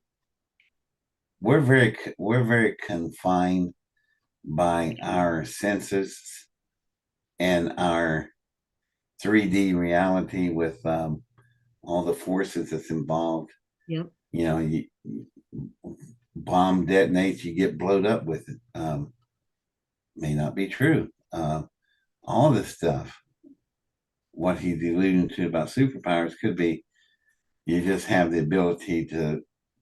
we're very confined by our senses and our 3D reality with all the forces that's involved. Yep. You bomb detonates, you get blowed up with it. May not be true. All this stuff, what he's alluding to about superpowers, could be you just have the ability to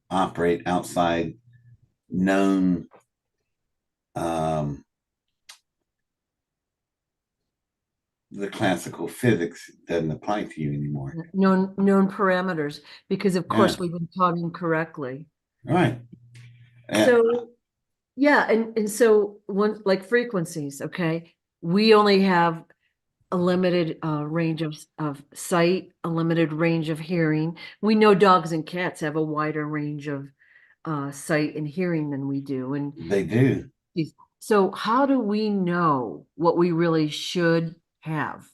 operate outside known the classical physics doesn't apply to you anymore. Known parameters, because of Yeah, course we've been taught incorrectly. right. So yeah, and so one like frequencies, okay. We only have a limited range of sight, a limited range of hearing. We know dogs and cats have a wider range of sight and hearing than we do. And They do. so how do we know what we really should have?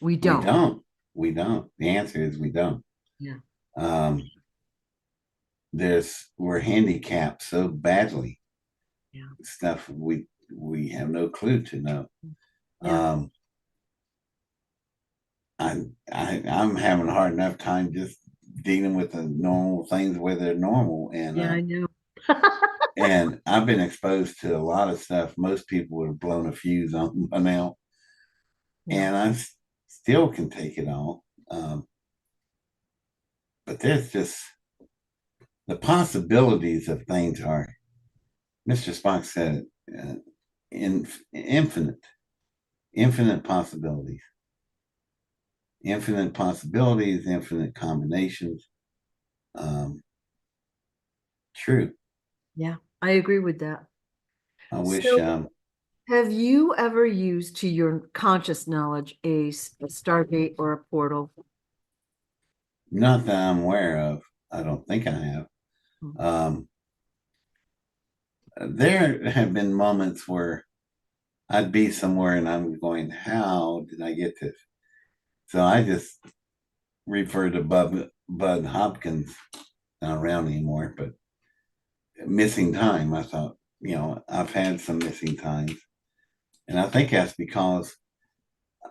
We We don't. don't. We don't. The answer is we don't. Yeah. Um, we're handicapped so badly. Yeah. Stuff we have no clue to know. Yeah. Um, I'm having a hard enough time just dealing with the normal things where they're normal, Yeah, I know. and I've been exposed to a lot of stuff most people would have blown a fuse on by now, Yeah. and still can take it all. But there's just the possibilities of things are. Mr. Spock said, infinite, infinite possibilities, infinite possibilities, infinite combinations. Um, True. Yeah, I agree with that. I wish So have you ever used, to your conscious knowledge, a Stargate or a portal? not that I'm aware of. I don't think I have. Hmm. Um, there have been moments where I'd be somewhere and I'm going, "How did I get this?" So I just refer to Bud Hopkins, not around anymore, but missing time. I thought, I've had some missing times. And I think that's because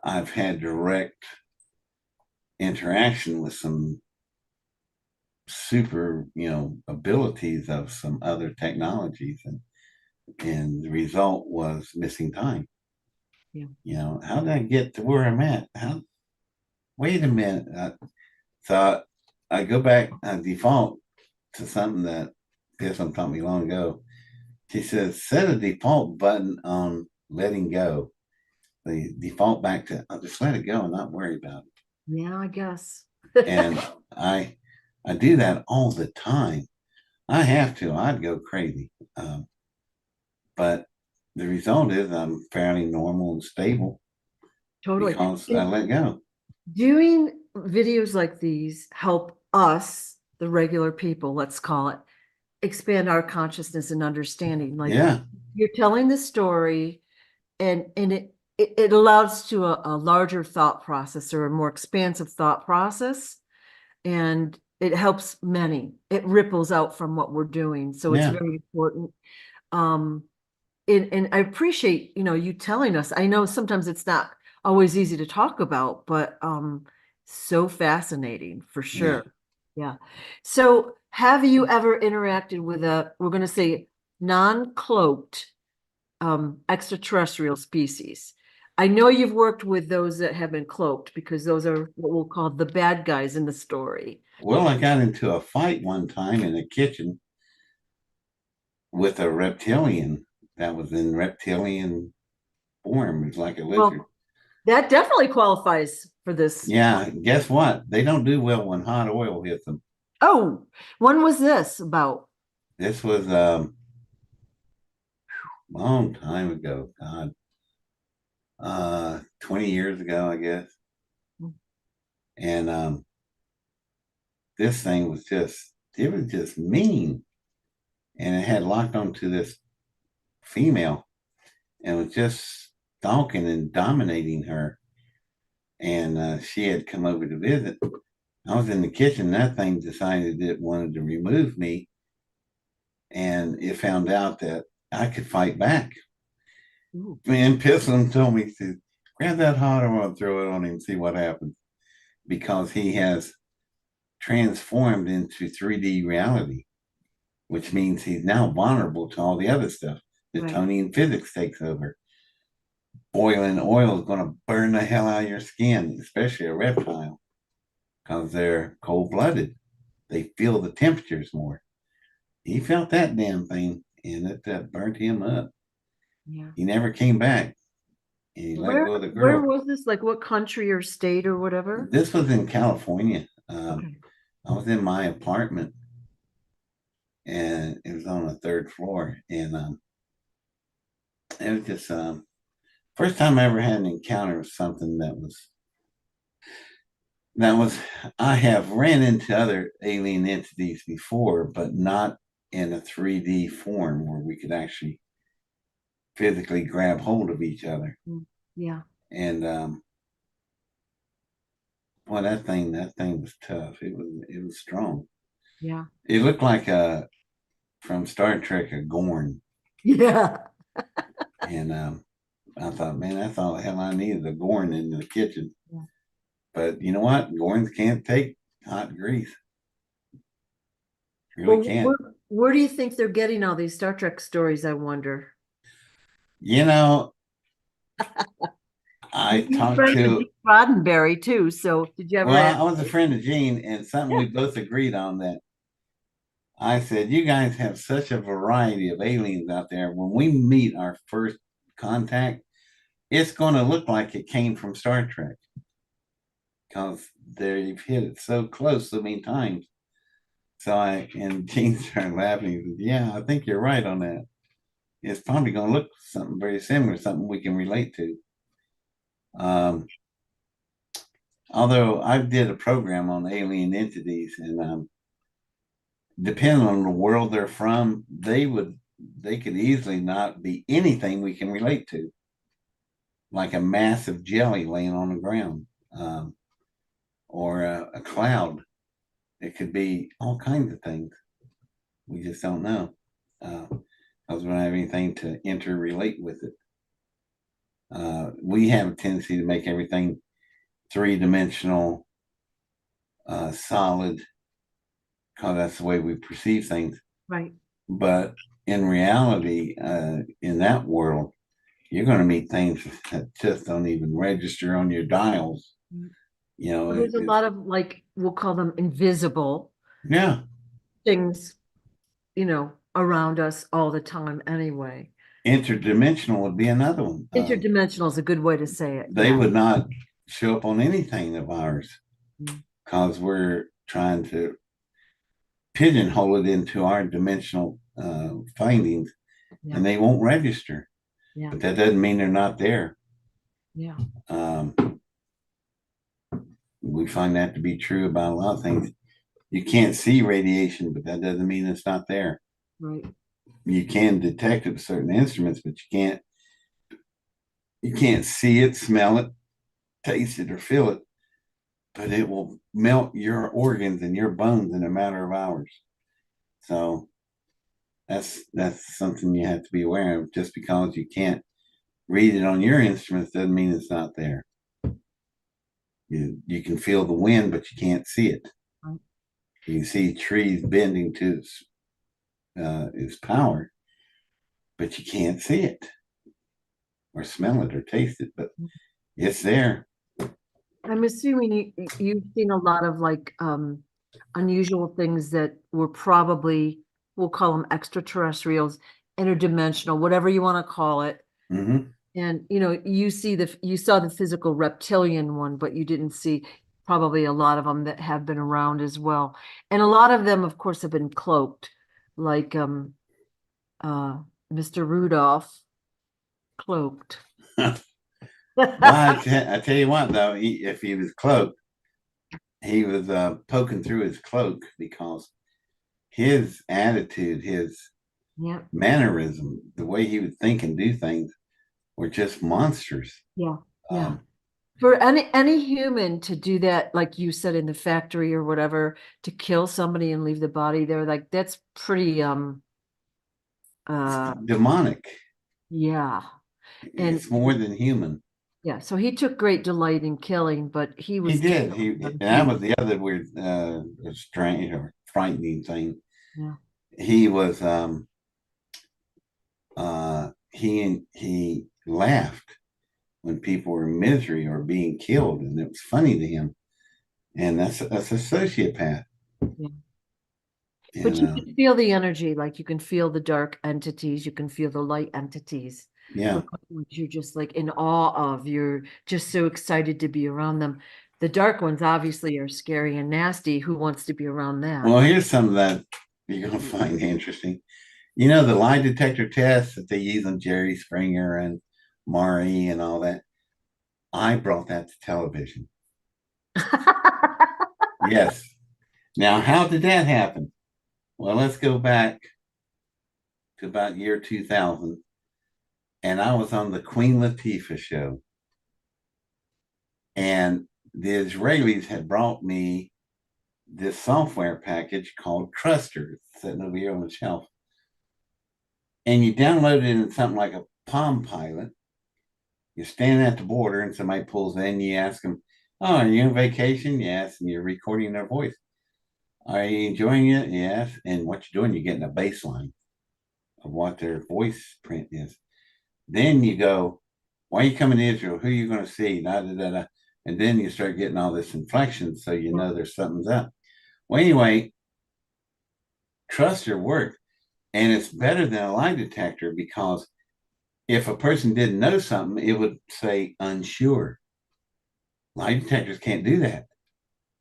I've had direct interaction with some super, abilities of some other technologies. And the result was missing time. How did I get to where I'm at? Wait a minute. So I go back, I default to something that Pithum taught me long ago. She says, set a default button on letting go. The default back to, I'll just let it go and not worry about it. Yeah, I guess. And I do that all the time. I have to, I'd go crazy. But the result is I'm fairly normal and stable Totally. because I let go. Doing videos like these help us, the regular people, let's call it, expand our consciousness and understanding. Like, Yeah. you're telling the story, and it allows to a larger thought process or a more expansive thought process, and it helps many. It ripples out from what we're doing, so it's Yeah. very important. And I appreciate, you telling us. I know sometimes it's not always easy to talk about, but so fascinating for sure. Yeah. So have you ever interacted with we're going to say non-cloaked extraterrestrial species? I know you've worked with those that have been cloaked, because those are what we'll call the bad guys in the story. Well, I got into a fight one time in the kitchen with a reptilian that was in reptilian form. It's like a lizard. Well, that definitely qualifies for this. Yeah, guess what? They don't do well when hot oil hits them. Oh, when was this about? This was long time ago. God, 20 years ago, I guess. And this thing was just mean, and it had locked onto this female and was just stalking and dominating her. And she had come over to visit. I was in the kitchen. That thing decided it wanted to remove me, and it found out that I could fight back. Ooh. Man, Pithum told me to grab that hot oil and throw it on him, see what happens, because he has transformed into 3D reality, which means he's now vulnerable to all the other stuff. Newtonian physics takes over. Boiling oil is going to burn the hell out of your skin, especially a reptile, because they're cold blooded. They feel the temperatures more. He felt that damn thing, and it burnt him up. Yeah. He never came back. And he let go of the Where girl. was this? Like, what country or state or whatever? This was in California. Okay. I was in my apartment, and it was on the third floor. And it was just first time I ever had an encounter with something that was I have ran into other alien entities before, but not in a 3D form where we could actually physically grab hold of each other. Yeah. And boy, that thing was tough. It was strong. Yeah. It looked like from Star Trek, a Gorn. Yeah. And I thought, man, that's all the hell I needed, a Gorn in the kitchen. Yeah. But you know what? Gorns can't take hot grease. Really Well, can't. where do you think they're getting all these Star Trek stories, I wonder? You know, I You're talked friends with to, Gene Roddenberry too, so did you ever well, ask? I was a friend of Gene, and something Yeah. we both agreed on that I said, you guys have such a variety of aliens out there. When we meet our first contact, it's going to look like it came from Star Trek because they've hit it so close so many times. And Gene started laughing. He said, yeah, I think you're right on that. It's probably going to look something very similar, something we can relate to. Although I did a program on alien entities, and depending on the world they're from, they could easily not be anything we can relate to, like a massive jelly laying on the ground, or a cloud. It could be all kinds of things. We just don't know. because we don't have anything to interrelate with it. We have a tendency to make everything three-dimensional, solid, because that's the way we perceive things. Right. But in reality, in that world, you're going to meet things that just don't even register on your dials. You know, Well, there's a lot of, like, we'll call them invisible yeah. things, around us all the time anyway. Interdimensional would be another one. Interdimensional is a good way to say it. They Yeah. would not show up on anything of ours Mm. because we're trying to pigeonhole it into our dimensional findings, Yeah. and they won't register. Yeah. But that doesn't mean they're not there. Yeah. We find that to be true about a lot of things. You can't see radiation, but that doesn't mean it's not there. Right. You can detect it with certain instruments, but you can't see it, smell it, taste it, or feel it. But it will melt your organs and your bones in a matter of hours. So that's something you have to be aware of. Just because you can't read it on your instruments doesn't mean it's not there. You can feel the wind, but you can't see it. Right. You can see trees bending to its power, but you can't see it or smell it or taste it. But it's there. I'm assuming you've seen a lot of, like, unusual things that were probably, we'll call them extraterrestrials, interdimensional, whatever you want to call it. Mm-hmm. And you saw the physical reptilian one, but you didn't see probably a lot of them that have been around as well. And a lot of them, of course, have been cloaked, like Mr. Rudolph, cloaked. Well, I tell you what, though, if he was cloaked, he was poking through his cloak because his attitude, his Yeah. mannerism, the way he would think and do things were just monsters. Yeah. Yeah. For any human to do that, like you said, in the factory or whatever, to kill somebody and leave the body there, like, that's pretty Demonic. yeah. And It's more than human. yeah, so he took great delight in killing, but he He was did. killing And other that was people. the other weird, strange or frightening thing. Yeah. He was he laughed when people were in misery or being killed, and it was funny to him. And that's a sociopath. Yeah. And But you can feel the energy, like you can feel the dark entities, you can feel the light entities. yeah, Sometimes you're just like in awe of, you're just so excited to be around them. The dark ones obviously are scary and nasty. Who wants to be around that? well, here's some that you're gonna find interesting. You know, the lie detector tests that they use on Jerry Springer and Maury and all that. I brought that to television. Yes. Now, how did that happen? Well, let's go back to about year 2000, and I was on the Queen Latifah show, and the Israelis had brought me this software package called Truster, sitting over here on the shelf, and you download it in something like a Palm Pilot. You're standing at the border, and somebody pulls in. You ask them, "Oh, are you on vacation?" Yes, and you're recording their voice. Are you enjoying it? Yes. And what you're doing, you're getting a baseline of what their voice print is. Then you go, why are you coming to Israel? Who are you going to see? Da, da, da, da. And then you start getting all this inflection, so you know there's something's up. Well, anyway, trust your work. And it's better than a lie detector because if a person didn't know something, it would say unsure. Lie detectors can't do that.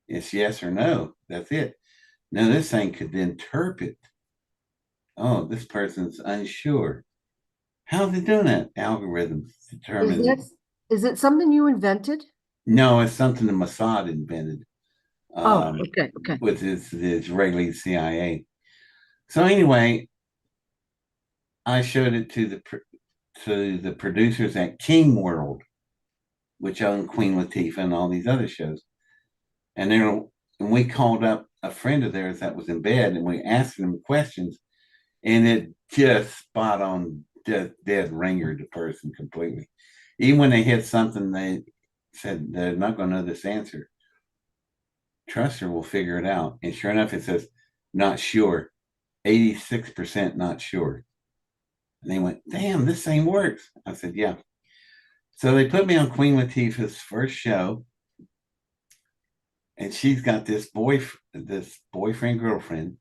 It's yes or no. That's it. Now, this thing could interpret, oh, this person's unsure. How's it doing that? Algorithms Is determine. that, is it something you invented? No, it's something the Mossad invented. Oh, okay, okay. With the Israeli CIA. So anyway, I showed it to the producers at King World, which own Queen Latifah and all these other shows. And we called up a friend of theirs that was in bed, and we asked them questions. And it just spot on, just dead ringer the person completely. Even when they hit something, they said they're not going to know this answer. Trust her, we'll figure it out. And sure enough, it says not sure, 86% not sure. And they went, damn, this thing works. I said, yeah. So they put me on Queen Latifah's first show, and she's got this boyfriend girlfriend,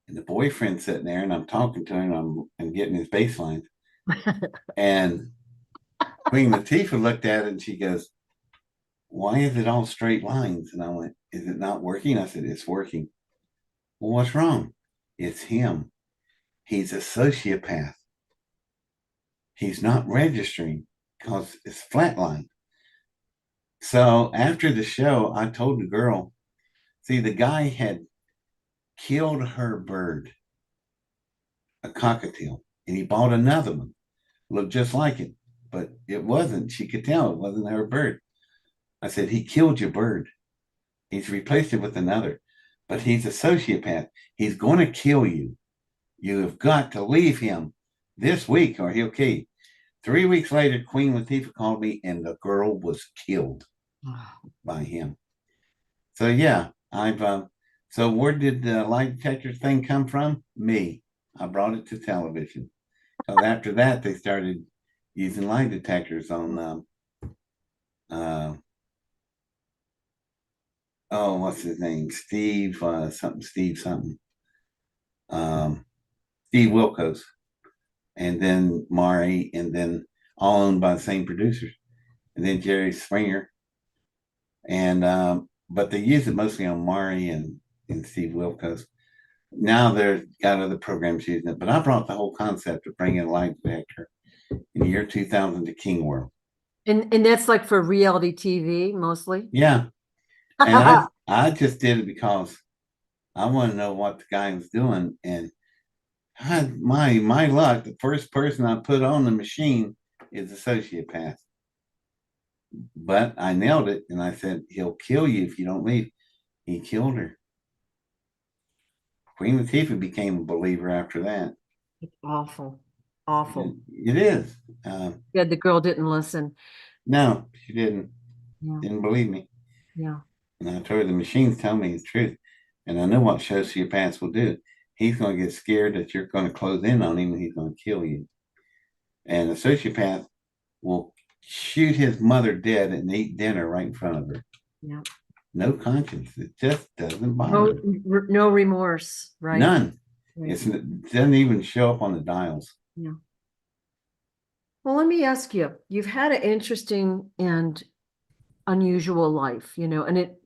and the boyfriend's sitting there, and I'm talking to him, I'm getting his bass lines, and Queen Latifah looked at it and she goes, "Why is it all straight lines?" And I went, "Is it not working?" I said, "It's working." "Well, what's wrong?" "It's him. He's a sociopath. He's not registering because it's flatline." So after the show, I told the girl, see, the guy had killed her bird, a cockatiel, and he bought another one, looked just like it, but it wasn't. She could tell it wasn't her bird. I said, "He killed your bird. He's replaced it with another, but he's a sociopath. He's going to kill you. You have got to leave him this week or he'll kill you." 3 weeks later, Queen Latifah called me and the girl was killed by him. So yeah, so where did the lie detector thing come from? Me. I brought it to television. Because after that, they started using lie detectors on, oh, what's his name? Steve, something. Um, Steve Wilkos, and then Mari, and then all owned by the same producers, and then Jerry Springer. And but they use it mostly on Mari and Steve Wilkos. Now they've got other programs using it, but I brought the whole concept of bringing a light detector in the year 2000 to King World. And that's like for reality TV mostly. Yeah, and I just did it because I want to know what the guy was doing, and my luck, the first person I put on the machine is a sociopath. But I nailed it, and I said, "He'll kill you if you don't leave." He killed her. Queen Latifah became a believer after that. It's awful. Awful. It is. Yeah, the girl didn't listen. No, she didn't. Yeah. Didn't believe me. Yeah. And I told her the machines tell me the truth. And I know what sociopaths will do. He's going to get scared that you're going to close in on him and he's going to kill you. And a sociopath will shoot his mother dead and eat dinner right in front of her. Yeah. No conscience. It just doesn't bother. No remorse, right? None. Right. It doesn't even show up on the dials. Yeah. Well, let me ask you, you've had an interesting and unusual life, and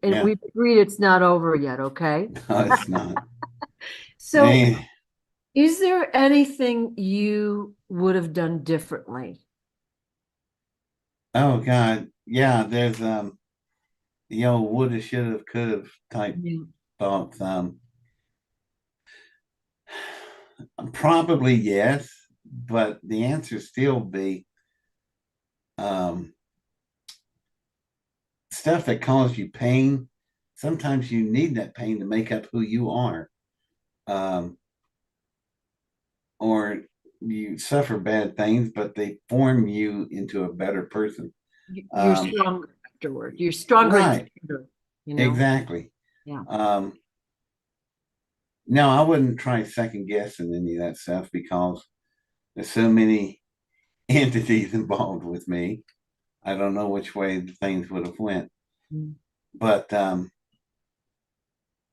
Yeah. we've agreed it's not over yet, okay? No, it's not. So Eh, is there anything you would have done differently? oh God. Yeah, there's woulda, shoulda, coulda type Yeah. thoughts. Probably yes, but the answer still be stuff that caused you pain. Sometimes you need that pain to make up who you are, um, or you suffer bad things, but they form you into a better person. You're stronger afterward. You're stronger and Right. stronger, Exactly. Yeah. No, I wouldn't try second guessing any of that stuff because there's so many entities involved with me. I don't know which way the things would have went. Mm. But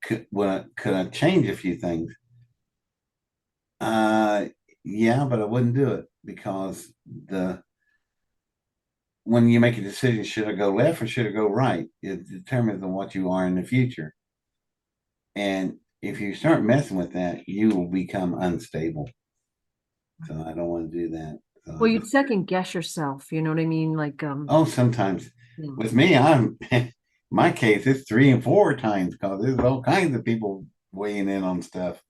could I change a few things? Yeah, but I wouldn't do it because when you make a decision, should I go left or should I go right? It determines on what you are in the future. And if you start messing with that, you will become unstable. So I don't want to do that. So Well, you'd second guess yourself, you know what I mean? Like, oh, sometimes yeah. with me, I'm my case, it's 3 and 4 times because there's all kinds of people weighing in on stuff.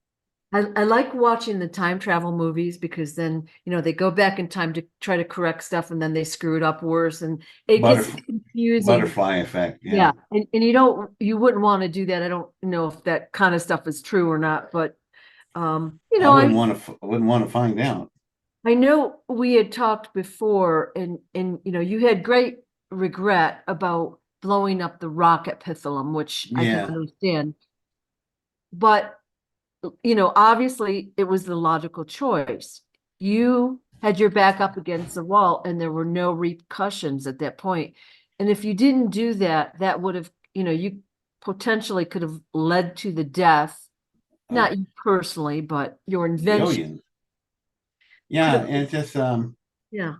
I like watching the time travel movies because then, they go back in time to try to correct stuff and then they screw it up worse and it gets confusing. Butterfly effect. Yeah. And you wouldn't want to do that. I don't know if that kind of stuff is true or not, but I wouldn't want to find out. I know we had talked before and you had great regret about blowing up the rock at Pitholem, which I can Yeah. understand. But, obviously it was the logical choice. You had your back up against the wall and there were no repercussions at that point. And if you didn't do that, that would have, you potentially could have led to the death, not Of you personally, but your invention billions. could Yeah. have, And it's just, yeah.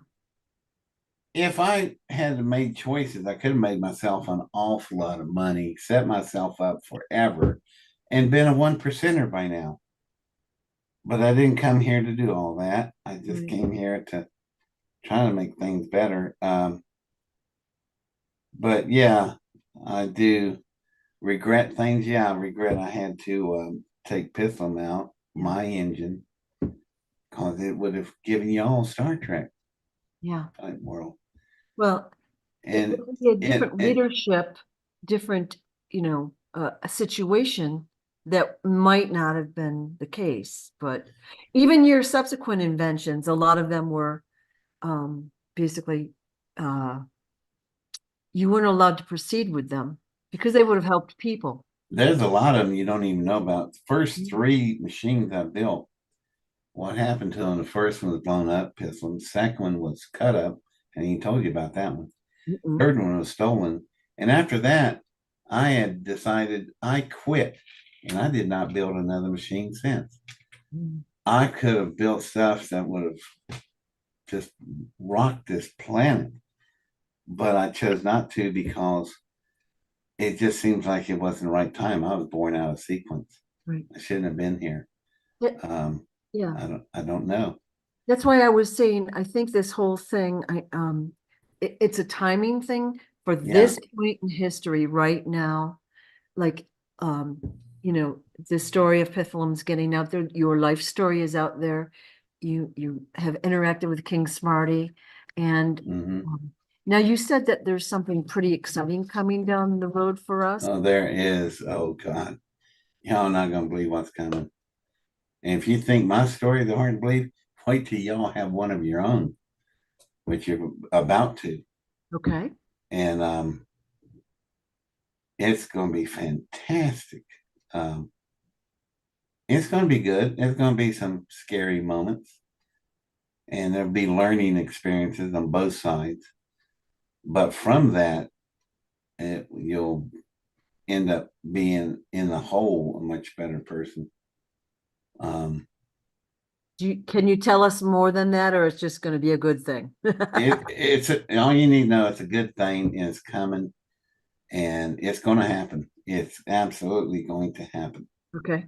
if I had made choices, I could have made myself an awful lot of money, set myself up forever, and been a one percenter by now. But I didn't come here to do all that. I just Right. came here to try to make things better. But yeah, I do regret things. Yeah, I regret I had to take Pithum out, Yeah. my engine, because it would have given you all Star Trek Yeah. type world. Well, it And would be a different and leadership, different, a situation that might not have been the case. But even your subsequent inventions, a lot of them were basically uh, you weren't allowed to proceed with them because they would have helped people. there's a lot of them you don't even know about. The first three machines I built, what happened to them? The first one was blown up, Pithum. The second one was cut up, and he told you about that one. Mm-mm. Third one was stolen. And after that, I had decided I quit, and I did not build another machine since. Mm. I could have built stuff that would have just rocked this planet, but I chose not to because it just seems like it wasn't the right time. I was born out of sequence. Right. I shouldn't have been here. That- Um, yeah. I don't know. That's why I was saying, I think this whole thing, it's a timing thing for Yeah. this point in history right now. Like, um, the story of Pitholem's getting out there. Your life story is out there. You have interacted with King Smarty, and Hmm. now you said that there's something pretty exciting coming down the road for us. Oh, there is. Oh God, y'all not gonna believe what's coming. And if you think my story is hard to believe, wait till y'all have one of your own, which you're about to. Okay. And it's going to be fantastic. Um, it's going to be good. There's going to be some scary moments, and there'll be learning experiences on both sides. But from that, you'll end up being in the whole a much better person. Um, Can you tell us more than that, or it's just going to be a good thing? all you need to know. It's a good thing, and it's coming, and it's going to happen. It's absolutely going to happen. Okay.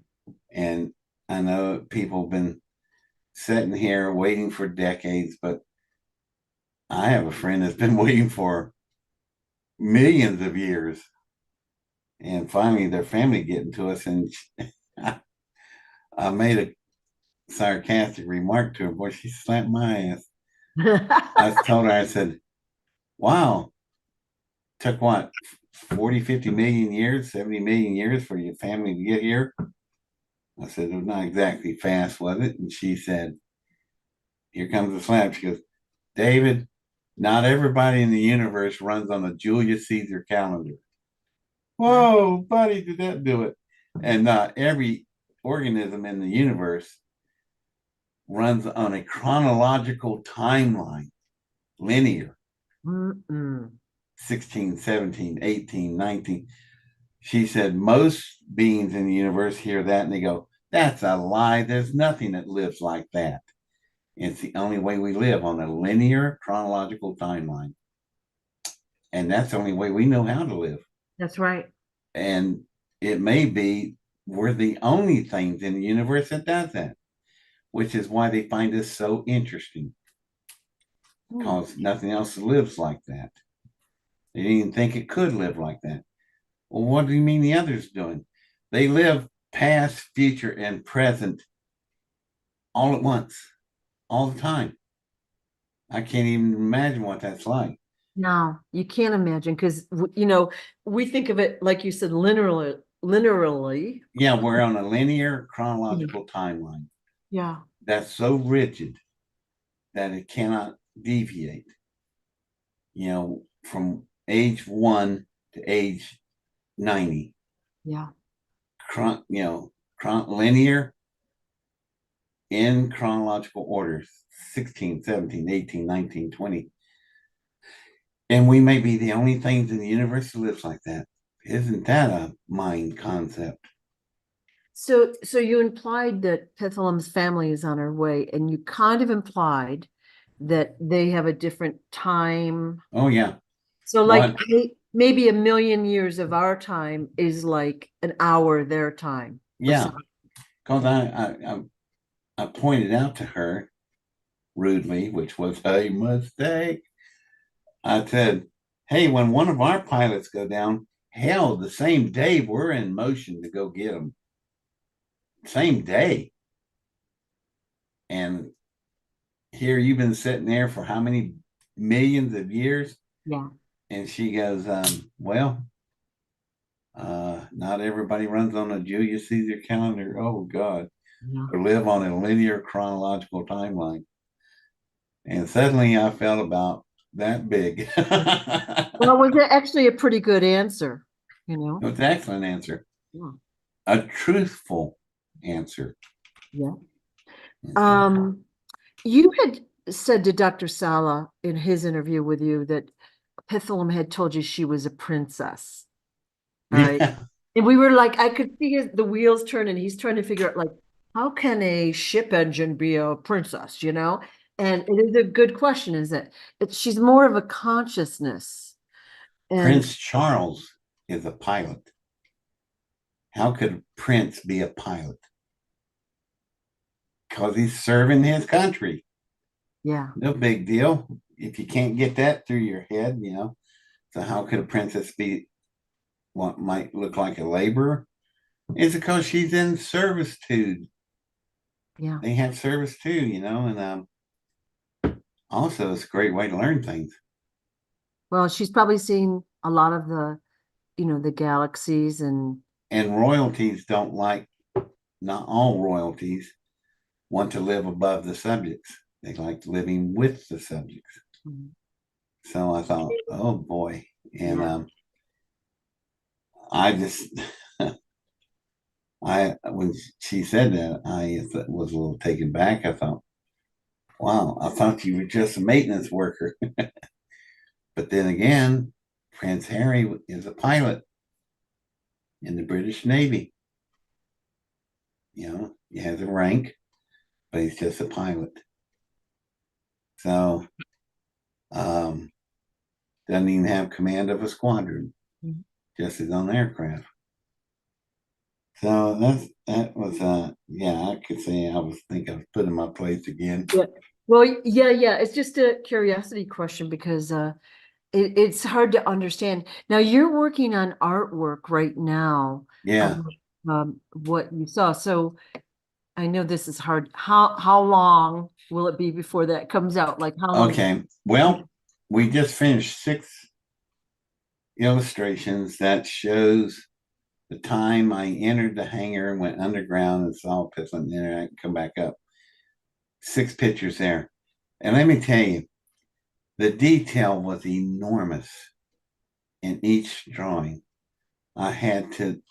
And I know people have been sitting here waiting for decades, but I have a friend that's been waiting for millions of years. And finally, their family getting to us. And I made a sarcastic remark to her. Boy, she slapped my ass. I told her, I said, wow, took what, 40, 50 million years, 70 million years for your family to get here? I said, it was not exactly fast, was it? And she said, here comes the slap. She goes, David, not everybody in the universe runs on a Julius Caesar calendar. Whoa, buddy, did that do it? And every organism in the universe runs on a chronological timeline, linear, Mm-mm. 16, 17, 18, 19. She said most beings in the universe hear that and they go, that's a lie. There's nothing that lives like that. It's the only way we live on a linear chronological timeline. And that's the only way we know how to live. That's right. And it may be we're the only things in the universe that does that, which is why they find us so interesting Hmm. because nothing else lives like that. They didn't even think it could live like that. Well, what do you mean the others doing? They live past, future, and present all at once, all the time. I can't even imagine what that's like. No, you can't imagine because we think of it like you said, linearly. Yeah, we're on a linear chronological timeline Yeah. that's so rigid that it cannot deviate. From age 1 to age 90. Yeah. Linear in chronological order 16, 17, 18, 19, 20. And we may be the only things in the universe that lives like that. Isn't that a mind concept? So you implied that Pitholem's family is on her way, and you kind of implied that they have a different time. Oh, yeah. So like What? maybe a million years of our time is like an hour their time or Yeah. something. Because I pointed out to her rudely, which was a mistake. I said, hey, when one of our pilots go down, hell, the same day we're in motion to go get them. Same day. And here you've been sitting there for how many millions of years? Yeah. And she goes, well, not everybody runs on a Julius Caesar calendar. Oh, God. Yeah. Or live on a linear chronological timeline. And suddenly I felt about that big. Well, was it actually a pretty good answer, you know? It was an excellent answer. Yeah. A truthful answer. Yeah. Um, you had said to Dr. Sala in his interview with you that Pitholem had told you she was a princess, right? Yeah. And we were like, I could see the wheels turn, and he's trying to figure out, like, how can a ship engine be a princess, you know? And it is a good question, is it? She's more of a consciousness. And Prince Charles is a pilot. How could Prince be a pilot? Because he's serving his country. yeah, No big deal. If you can't get that through your head. So how could a princess be what might look like a laborer? It's because she's in servitude. yeah. They have service too, and also it's a great way to learn things. Well, she's probably seen a lot of the galaxies and And royalties don't like, not all royalties want to live above the subjects. They like living with the subjects. mm, So I thought, oh boy. And yeah. I just, when she said that, I was a little taken back. I thought, wow, I thought you were just a maintenance worker. But then again, Prince Harry is a pilot in the British Navy. He has a rank, but he's just a pilot. So, doesn't even have command of a squadron, Mhm. just his own aircraft. So that was yeah, I could say I was put in my place again. Yeah. Well, yeah. It's just a curiosity question because it's hard to understand. Now you're working on artwork right now of Yeah. what you saw. So I know this is hard. How long will it be before that comes out? Like how long? Okay. Well, we just finished 6 illustrations that shows the time I entered the hangar and went underground and saw Pithum there and come back up. 6 pictures there. And let me tell you, the detail was enormous in each drawing. I had to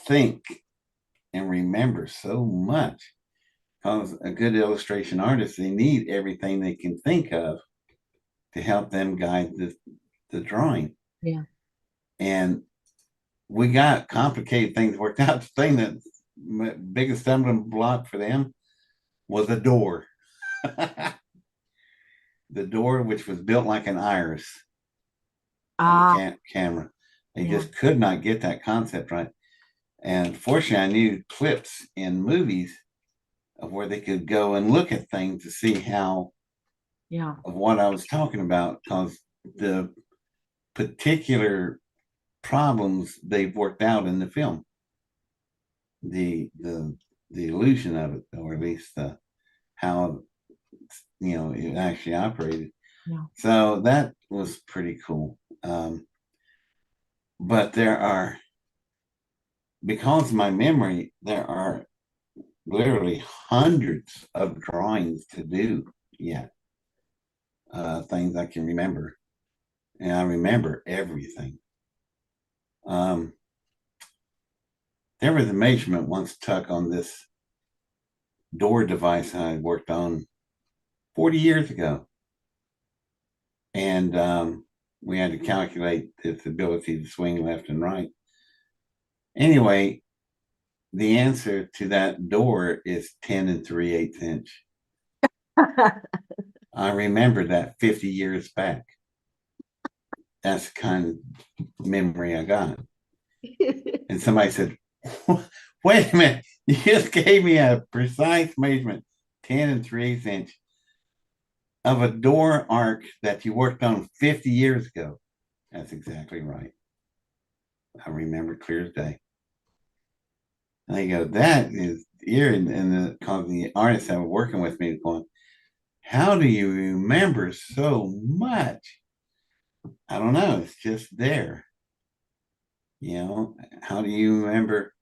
think and remember so much because a good illustration artist, they need everything they can think of to help them guide the drawing. Yeah. And we got complicated things worked out. The thing that biggest stumbling block for them was a door. The door, which was built like an iris of a camera. They Yeah. just could not get that concept right. And fortunately, I knew clips in movies of where they could go and look at things to see how Yeah. of what I was talking about, because the particular problems they've worked out in the film, the illusion of it, or at least how it actually operated. Yeah. So that was pretty cool. But there are because of my memory, there are literally hundreds of drawings to do yet. Things I can remember. And I remember everything. Um, there was a measurement once took on this door device I worked on 40 years ago. And we had to calculate its ability to swing left and right. Anyway, the answer to that door is 10 3/8 inch. I remember that 50 years back. That's the kind of memory I got. And somebody said, wait a minute, you just gave me a precise measurement, 10 3/8 inch of a door arc that you worked on 50 years ago. That's exactly right. I remember clear as day. And I go, that is here, and the artists that were working with me going, how do you remember so much? I don't know. It's just there. How do you remember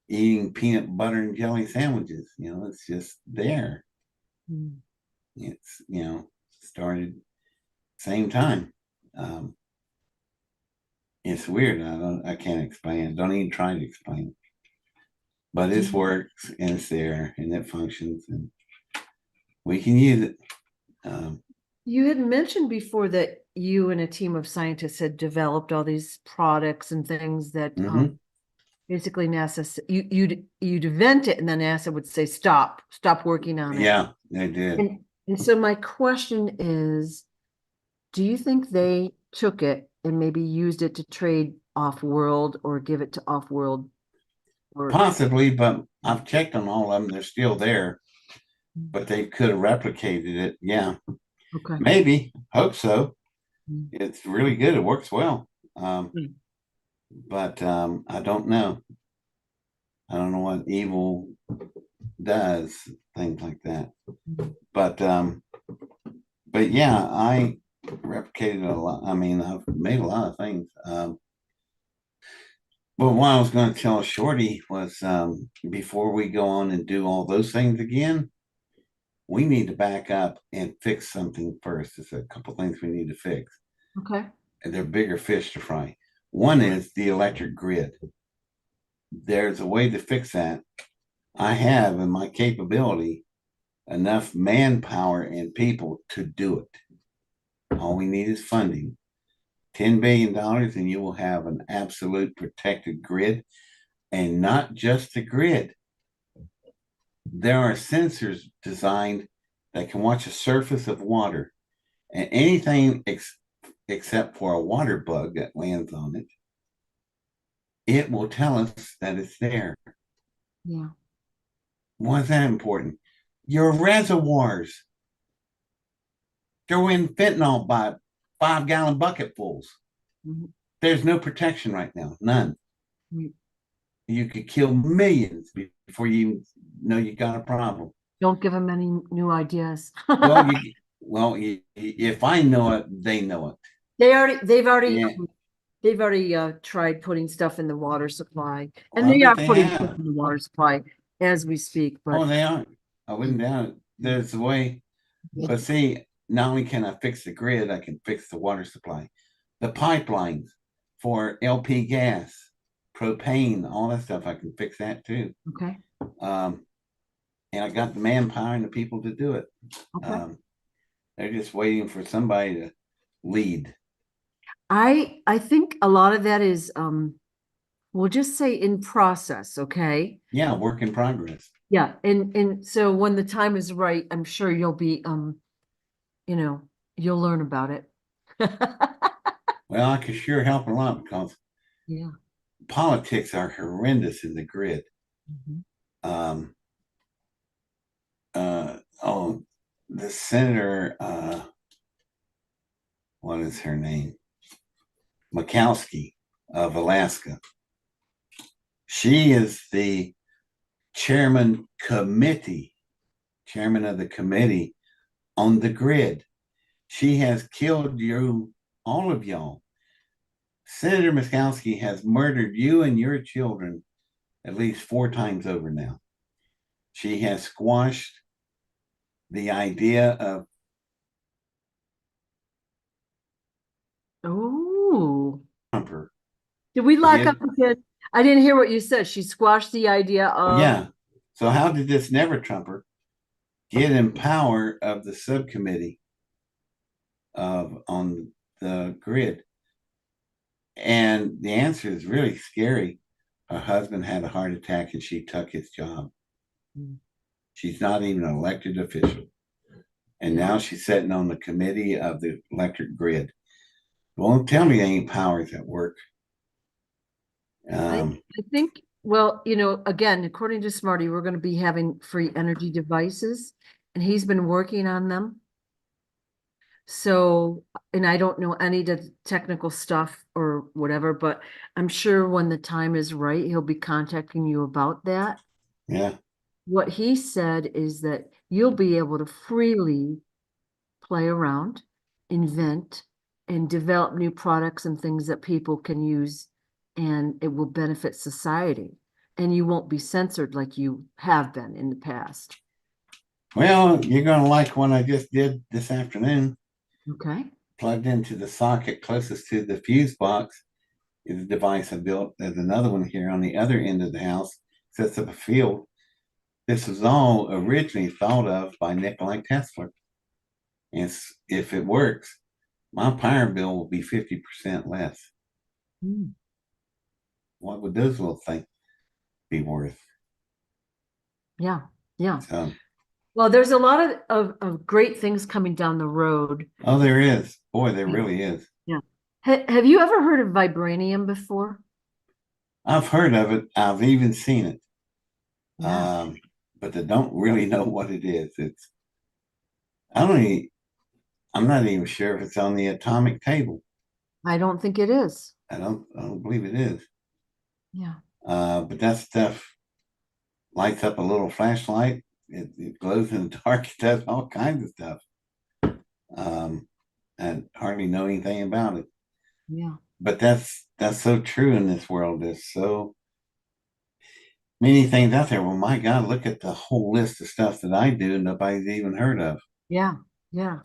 eating peanut butter and jelly sandwiches? It's just there. It's, started same time. It's weird. I can't explain it. Don't even try to explain it. But it works and it's there and it functions and we can use it. You had mentioned before that you and a team of scientists had developed all these products and things that basically NASA, you'd invent it and then NASA would say, stop working on it. Yeah, they did. And so my question is, do you think they took it and maybe used it to trade off-world or give it to off-world? Possibly, but I've checked on all of them. They're still there, but they could have replicated it. Yeah. Okay. Maybe. Hope so. It's really good. It works well. But I don't know. I don't know what evil does, things like that. But yeah, I replicated a lot. I mean, I've made a lot of things. But what I was going to tell Shorty was before we go on and do all those things again, we need to back up and fix something first. There's a couple things we need to fix. Okay. And they're bigger fish to fry. One is the electric grid. There's a way to fix that. I have in my capability enough manpower and people to do it. All we need is funding. $10 billion and you will have an absolute protected grid, and not just the grid. There are sensors designed that can watch the surface of water, and anything except for a water bug that lands on it, it will tell us that it's there. Yeah. Why is that important? Your reservoirs, throw in fentanyl by 5-gallon bucketfuls. There's no protection right now, none. You could kill millions before you know you got a problem. Don't give them any new ideas. well, if I know it, they know it. They've already tried putting stuff in the water supply, and Well, they are they putting have. stuff in the water supply as we speak. But Oh, they are. I wouldn't doubt it. There's a way. But see, not only can I fix the grid, I can fix the water supply, the pipelines for LP gas, propane, all that stuff. I can fix that too. Okay. And I got the manpower and the people to do it. Okay. They're just waiting for somebody to lead. I think a lot of that is we'll just say in process, okay? Yeah, work in progress. Yeah, and so when the time is right, I'm sure you'll be you'll learn about it. Well, I could sure help a lot because politics are horrendous in the grid. The senator, what is her name? Murkowski of Alaska. She is the chairman of the committee on the grid. She has killed all of y'all. Senator Murkowski has murdered you and your children at least 4 times over now. She has squashed the idea of Oh, Trumper. did we lock up Get, again? I didn't hear what you said. She squashed the idea of, yeah. So how did this never Trumper get in power of the subcommittee of on the grid? And the answer is really scary. Her husband had a heart attack and she took his job. She's not even an elected official. And now she's sitting on the committee of the electric grid. Well, tell me there ain't powers at work. I think, well, you know, again, according to Smarty, we're going to be having free energy devices, and he's been working on them. So, and I don't know any of the technical stuff or whatever, but I'm sure when the time is right, he'll be contacting you about that. Yeah. What he said is that you'll be able to freely play around, invent, and develop new products and things that people can use, and it will benefit society. And you won't be censored like you have been in the past. Well, you're going to like what I just did this afternoon. Okay. Plugged into the socket closest to the fuse box is a device I built. There's another one here on the other end of the house, sets up a field. This was all originally thought of by Nikola Tesla. And if it works, my power bill will be 50% less. Mm. What would those little things be worth? Yeah. Yeah. So, Well, there's a lot of great things coming down the road. oh, there is. Boy, there really is. Yeah. Have you ever heard of vibranium before? I've heard of it. I've even seen it. Yeah. But I don't really know what it is. I don't even, I'm not even sure if it's on the atomic table. I don't think it is. I don't believe it is. Yeah. But that stuff lights up a little flashlight. It glows in the dark. It does all kinds of stuff. I hardly know anything about it. Yeah. But that's so true in this world. There's so many things out there. Well, my God, look at the whole list of stuff that I do nobody's even heard of. Yeah. Yeah.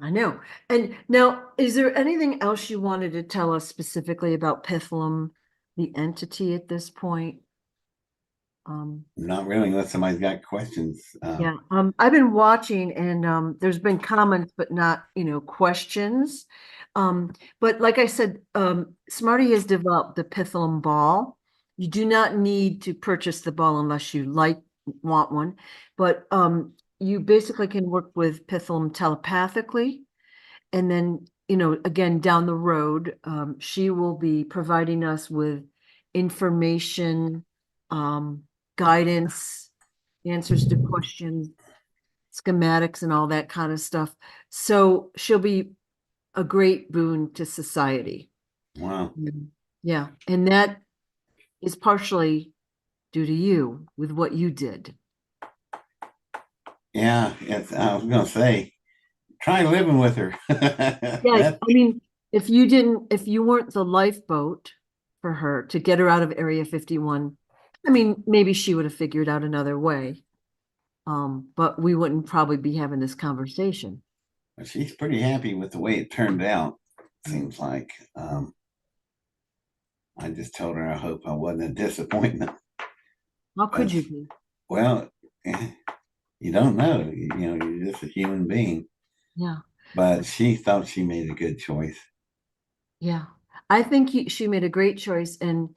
I know. And now, is there anything else you wanted to tell us specifically about Pitholem, the entity at this point? Not really, unless somebody's got questions. Yeah, I've been watching and there's been comments, but not, you know, questions. But like I said, Smarty has developed the Pitholem ball. You do not need to purchase the ball unless you want one, but you basically can work with Pitholem telepathically. And then, you know, again, down the road, she will be providing us with information, guidance, answers to questions, schematics, and all that kind of stuff. So she'll be a great boon to society. Wow. Yeah. And that is partially due to you with what you did. Yeah, I was gonna say, try living with her. Yeah, I mean, if you weren't the lifeboat for her to get her out of Area 51, I mean, maybe she would have figured out another way. But we wouldn't probably be having this conversation. She's pretty happy with the way it turned out, seems like. I just told her I hope I wasn't a disappointment. How could But, you be? well, you don't know. You're just a human being. Yeah, But she thought she made a good choice. yeah. I think she made a great choice, and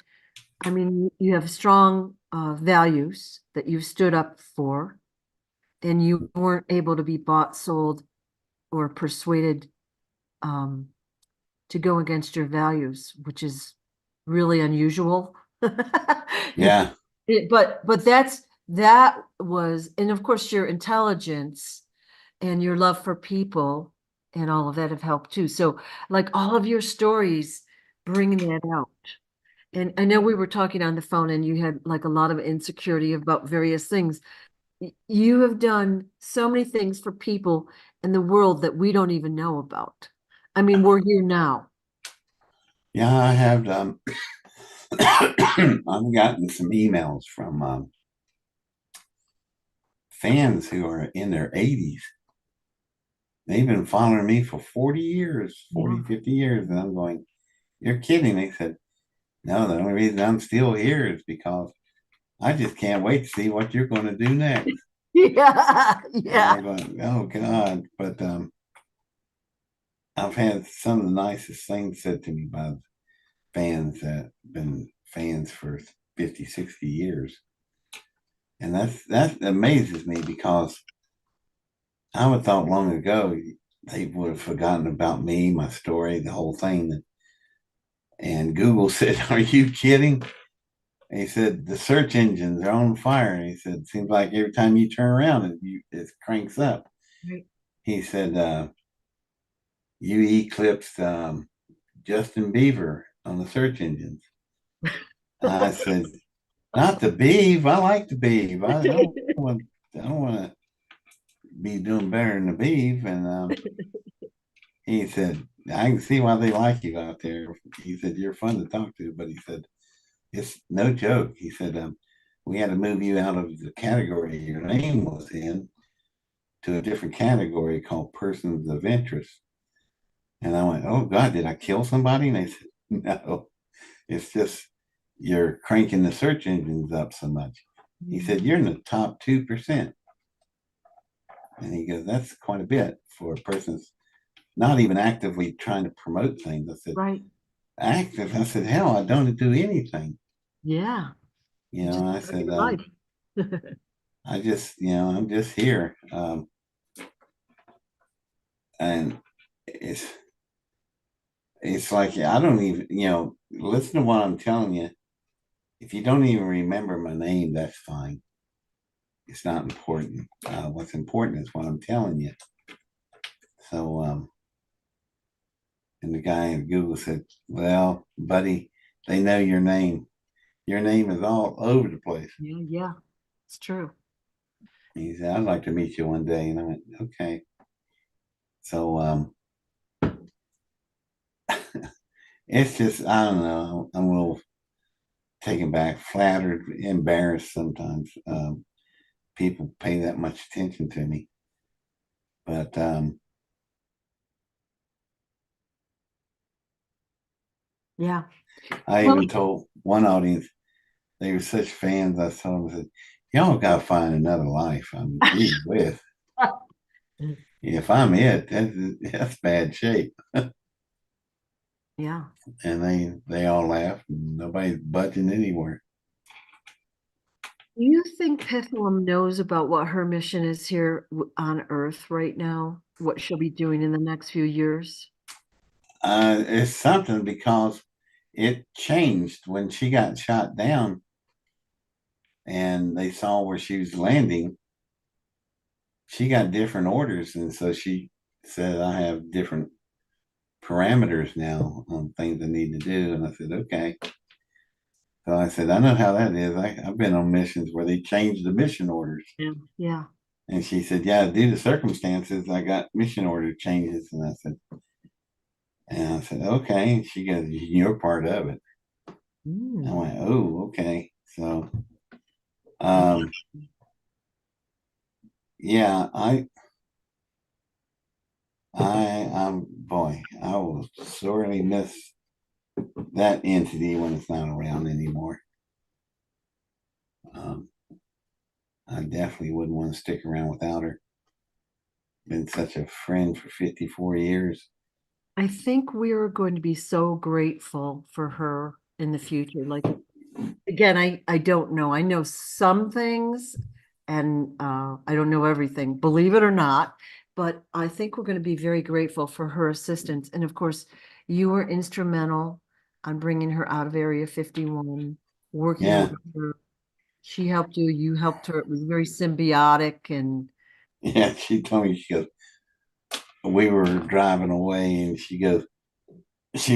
I mean, you have strong values that you stood up for, and you weren't able to be bought, sold, or persuaded um, to go against your values, which is really unusual. Yeah. But that was, and of course your intelligence and your love for people and all of that have helped too. So like all of your stories bring that out. And I know we were talking on the phone and you had like a lot of insecurity about various things. You have done so many things for people in the world that we don't even know about. I mean, we're here now. Yeah, I have I've gotten some emails from fans who are in their 80s. They've been following me for 40 years, 40, Yeah. 50 years. And I'm going, you're kidding. They said, no, the only reason I'm still here is because I just can't wait to see what you're going to do next. Yeah. And Yeah. I'm going, oh God. But I've had some of the nicest things said to me by fans that have been fans for 50, 60 years. And that amazes me because I would have thought long ago they would have forgotten about me, my story, the whole thing. And Google said, are you kidding? And he said, the search engines are on fire. And he said, it seems like every time you turn around, it cranks up. Right. He said, you eclipsed Justin Bieber on the search engines. I said, not the Beeve. I like the Beeve. I don't want to be doing better than the Beeve. And he said, I can see why they like you out there. He said, you're fun to talk to. But he said, it's no joke. He said, we had to move you out of the category your name was in to a different category called persons of interest. And I went, oh God, did I kill somebody? And they said, no, it's just you're cranking the search engines up so much. He said, you're in the top 2%. And he goes, that's quite a bit for a person's not even actively trying to promote things. I said, Right. active? I said, hell, I don't do anything. Yeah. You Just know, I living said, your life. I just, I'm just here. And it's, it's like, I don't even, listen to what I'm telling you. If you don't even remember my name, that's fine. It's not important. What's important is what I'm telling you. So, and the guy at Google said, well, buddy, they know your name. Your name is all over the place. Yeah. Yeah. It's true. He said, I'd like to meet you one day. And I went, okay. So, it's just, I don't know. I'm a little taken back, flattered, embarrassed sometimes. People pay that much attention to me. But Yeah. I Well, even told one audience, they were such fans, I told them, I said, y'all got to find another life. I'm gee whiz. If I'm it, that's bad shape. yeah. And they all laughed. And nobody's budging anywhere. Do you think Pitholem knows about what her mission is here on Earth right now? What she'll be doing in the next few years? It's something because it changed when she got shot down and they saw where she was landing. She got different orders. And so she said, I have different parameters now on things I need to do. And I said, okay. So I said, I know how that is. I've been on missions where they change the mission orders. Yeah. Yeah. And she said, yeah, due to circumstances, I got mission order changes. And I said, okay. And she goes, you're part of it. I went, oh, okay. So, um, yeah, boy, I will sorely miss that entity when it's not around anymore. Um, I definitely wouldn't want to stick around without her. Been such a friend for 54 years. I think we are going to be so grateful for her in the future. Like again, I don't know. I know some things and I don't know everything, believe it or not, but I think we're going to be very grateful for her assistance. And of course, you were instrumental on bringing her out of Area 51, working Yeah, with her. She helped you, you helped her. It was very symbiotic and yeah. She told me, she goes, we were driving away and she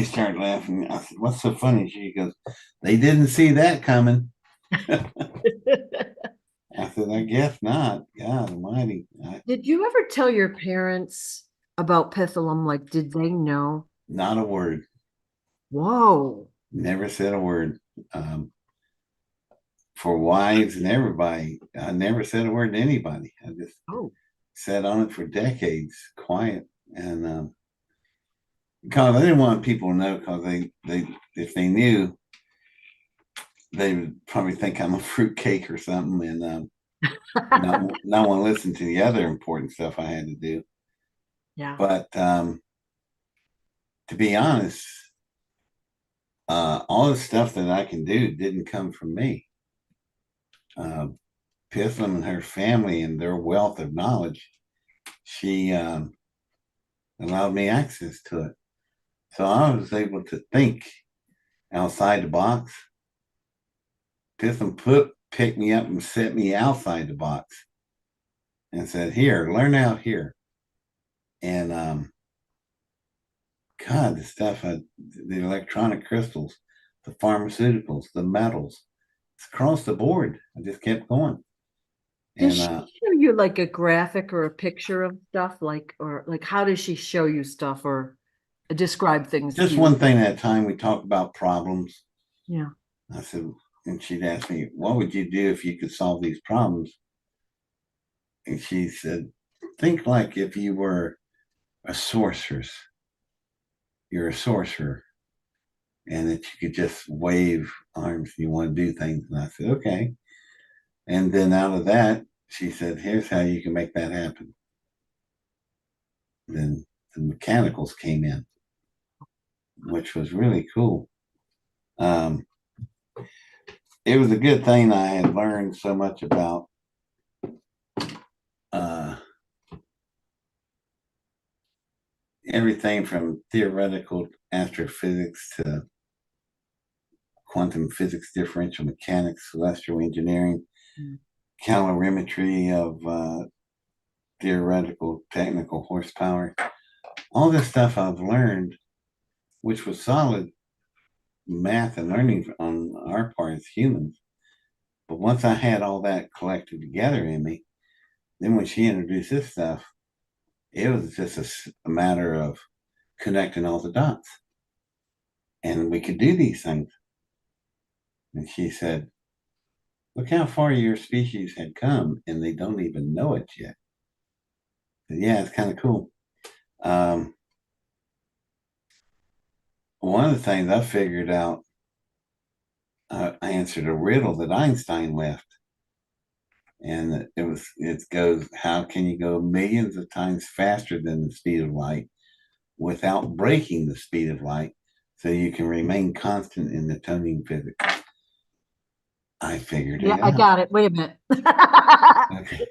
started laughing. I said, what's so funny? She goes, they didn't see that coming. I said, I guess not. God almighty. Did you ever tell your parents about Pitholem? Like, did they know? Not a word. Whoa. Never said a word. For wives and everybody. I never said a word to anybody. I just Oh, sat on it for decades, quiet, and because I didn't want people to know, because they if they knew, they would probably think I'm a fruitcake or something, and not want to listen to the other important stuff I had to do. yeah. But to be honest, all the stuff that I can do didn't come from me. Uh, Pithum and her family and their wealth of knowledge, she allowed me access to it. So I was able to think outside the box. Pithum picked me up and set me outside the box and said, "Here, learn out here." And God, the stuff, the electronic crystals, the pharmaceuticals, the metals, it's across the board. I just kept going. Does And she show you like a graphic or a picture of stuff, like, or like, how does she show you stuff or describe things to just you? one thing at a time, we talked about problems. Yeah. I said, and she'd ask me, "What would you do if you could solve these problems?" And she said, "Think like if you were a sorceress. You're a sorcerer, and that you could just wave arms and you want to do things." And I said, "Okay." And then out of that, she said, "Here's how you can make that happen." Then the mechanicals came in, which was really cool. Um, it was a good thing I had learned so much about uh, everything from theoretical astrophysics to quantum physics, differential mechanics, celestial engineering, Mm. calorimetry of theoretical technical horsepower. All this stuff I've learned, which was solid math and learning on our part as humans. But once I had all that collected together in me, then when she introduced this stuff, it was just a matter of connecting all the dots. And we could do these things. And she said, "Look how far your species had come, and they don't even know it yet." And yeah, it's kind of cool. Um, One of the things I figured out, I answered a riddle that Einstein left. And it goes, how can you go millions of times faster than the speed of light without breaking the speed of light so you can remain constant in Newtonian physics? I figured Yeah, it I out. got it. Wait a minute. Okay.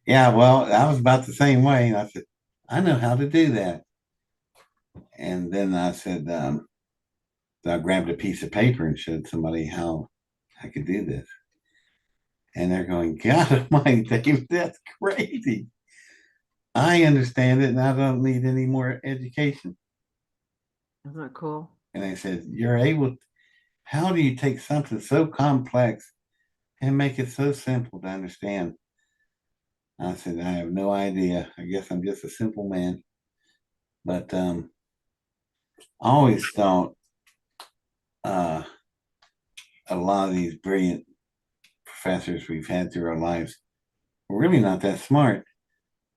Yeah, well, I was about the same way. And I said, "I know how to do that." And then I said, so I grabbed a piece of paper and showed somebody how I could do this. And they're going, "God almighty, Dave, that's crazy. I understand it and I don't need any more education." Isn't that cool? And I said, "You're able, how do you take something so complex and make it so simple to understand?" I said, "I have no idea. I guess I'm just a simple man." But I always thought uh, a lot of these brilliant professors we've had through our lives were really not that smart,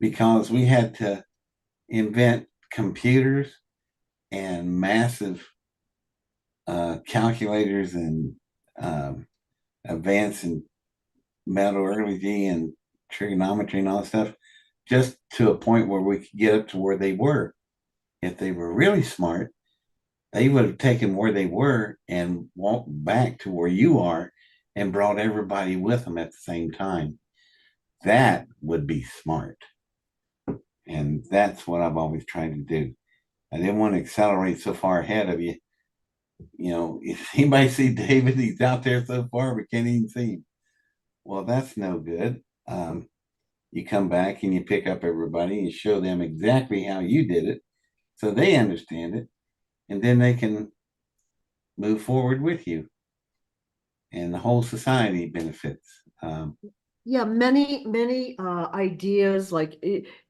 because we had to invent computers and massive calculators and um, advanced in metallurgy and trigonometry and all that stuff, just to a point where we could get up to where they were. If they were really smart, they would have taken where they were and walked back to where you are and brought everybody with them at the same time. That would be smart. And that's what I've always tried to do. I didn't want to accelerate so far ahead of you. You know, if anybody see David, he's out there so far, we can't even see him. Well, that's no good. You come back and you pick up everybody and show them exactly how you did it so they understand it, and then they can move forward with you, and the whole society benefits. Yeah, many ideas, like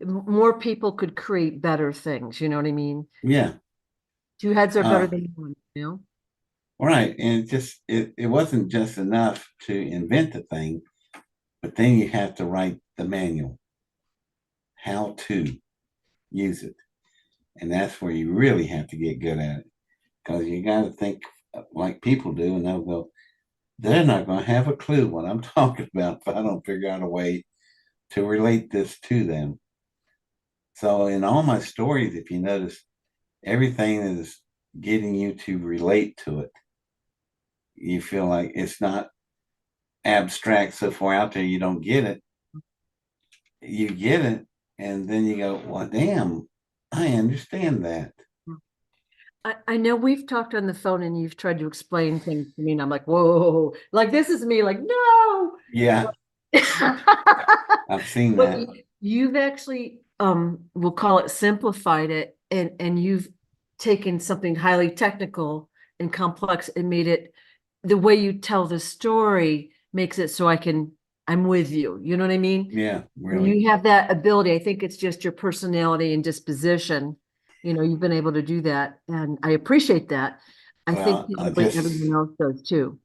more people could create better things, you know what I mean? Yeah. Two heads are better Uh, than one, you know? Right. And it wasn't just enough to invent the thing, but then you have to write the manual, how to use it. And that's where you really have to get good at it. Because you got to think like people do, and they'll go, they're not going to have a clue what I'm talking about if I don't figure out a way to relate this to them. So, in all my stories, if you notice, everything is getting you to relate to it. You feel like it's not abstract so far out there you don't get it. You get it, and then you go, well, damn, I understand that. I know we've talked on the phone and you've tried to explain things to me, and I'm like, whoa, like this is me, like, no. Yeah, I've seen But that. you've actually, we'll call it simplified it, and you've taken something highly technical and complex and made it the way you tell the story makes it so I'm with you. You know what I mean? Yeah, And really. you have that ability. I think it's just your personality and disposition. You know, you've been able to do that, and I appreciate that. I think Well, probably everyone else does too.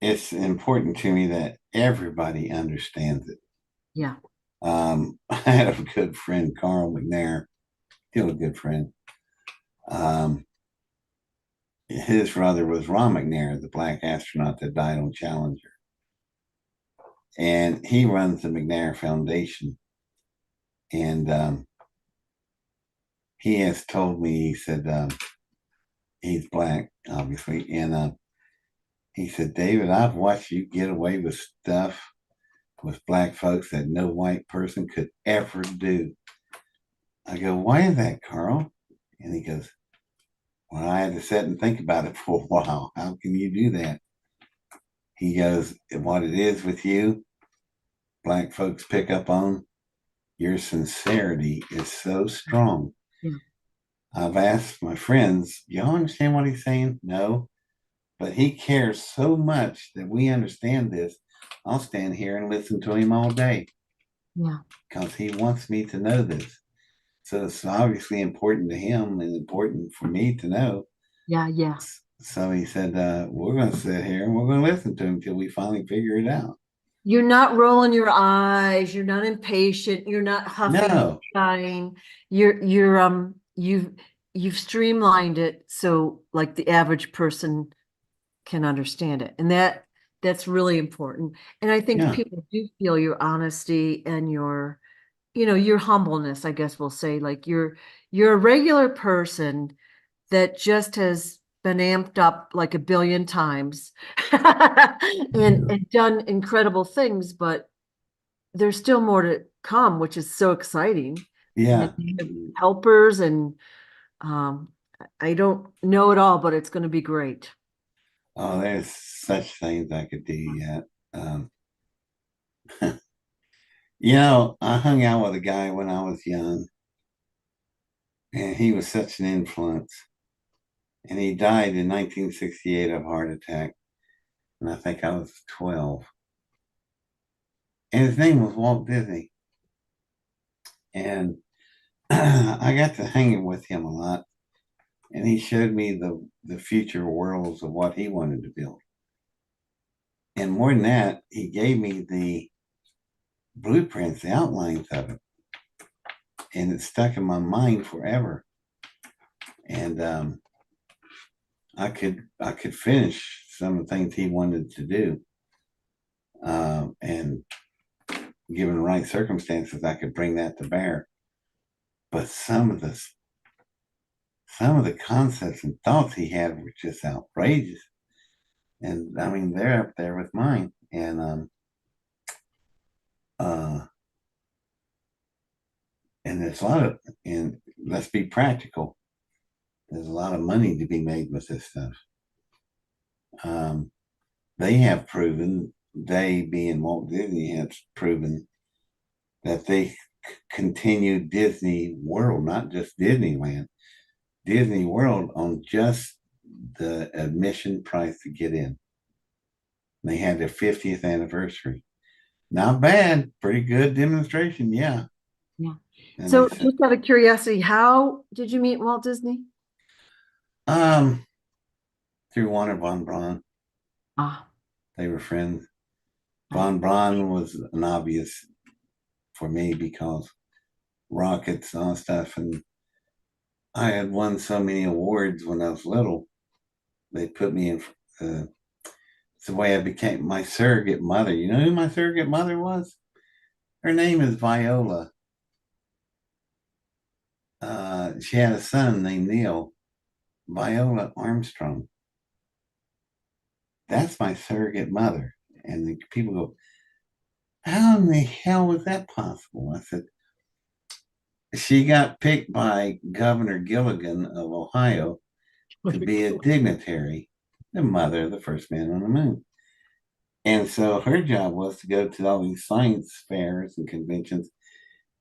it's important to me that everybody understands it. Yeah. I had a good friend, Carl McNair, still a good friend. Um, his brother was Ron McNair, the black astronaut that died on Challenger. And he runs the McNair Foundation. And he has told me, he said, he's black, obviously. And he said, David, I've watched you get away with stuff with black folks that no white person could ever do. I go, why is that, Carl? And he goes, well, I had to sit and think about it for a while. How can you do that? He goes, what it is with you, black folks pick up on, your sincerity is so strong. Yeah. I've asked my friends, y'all understand what he's saying? No. But he cares so much that we understand this. I'll stand here and listen to him all day Yeah. because he wants me to know this. So it's obviously important to him and important for me to know. Yeah. Yeah. So he said, we're going to sit here and we're going to listen to him until we finally figure it out. You're not rolling your eyes, you're not impatient, you're not huffing and No, shying. You've streamlined it so like the average person can understand it. And that's really important. And I think yeah, people do feel your honesty and your humbleness, I guess we'll say, like you're a regular person that just has been amped up like a billion times and done incredible things, but there's still more to come, which is so exciting. And yeah. you have helpers and um, I don't know it all, but it's going to be great. Oh, there's such things I could do yet. Um, I hung out with a guy when I was young, and he was such an influence. And he died in 1968 of a heart attack. And I think I was 12. And his name was Walt Disney. And I got to hanging with him a lot. And he showed me the future worlds of what he wanted to build. And more than that, he gave me the blueprints, the outlines of it. And it stuck in my mind forever. And I could finish some of the things he wanted to do. And given the right circumstances, I could bring that to bear. But some of the concepts and thoughts he had were just outrageous. And I mean, they're up there with mine. Uh, and there's a lot of, and let's be practical. There's a lot of money to be made with this stuff. Um, they have proven, they being Walt Disney, have proven that they continue Disney World, not just Disneyland, Disney World on just the admission price to get in. They had their 50th anniversary. Not bad, pretty good demonstration, yeah. Yeah. And they So said, just out of curiosity, how did you meet Walt Disney? um, through Warner von Braun. Ah, They were friends. I, Von Braun was an obvious for me because rockets and all stuff. And I had won so many awards when I was little. They put me in. It's the way I became my surrogate mother. You know who my surrogate mother was? Her name is Viola. She had a son named Neil. Viola Armstrong. That's my surrogate mother. And the people go, how in the hell was that possible? I said, she got picked by Governor Gilligan of Ohio to very be a cool. dignitary, the mother of the first man on the moon. And so her job was to go to all these science fairs and conventions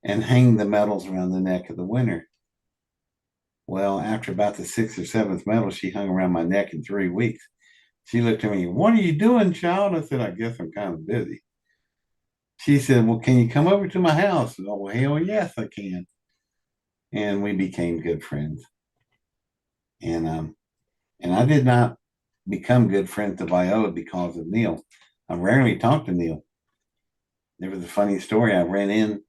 and hang the medals around the neck of the winner. Well, after about the sixth or seventh medal, she hung around my neck in 3 weeks. She looked at me, what are you doing, child? I said, I guess I'm kind of busy. She said, well, can you come over to my house? Oh, well, hell yes, I can. And we became good friends. And I did not become good friends with Viola because of Neil. I rarely talked to Neil. There was a funny story. I ran in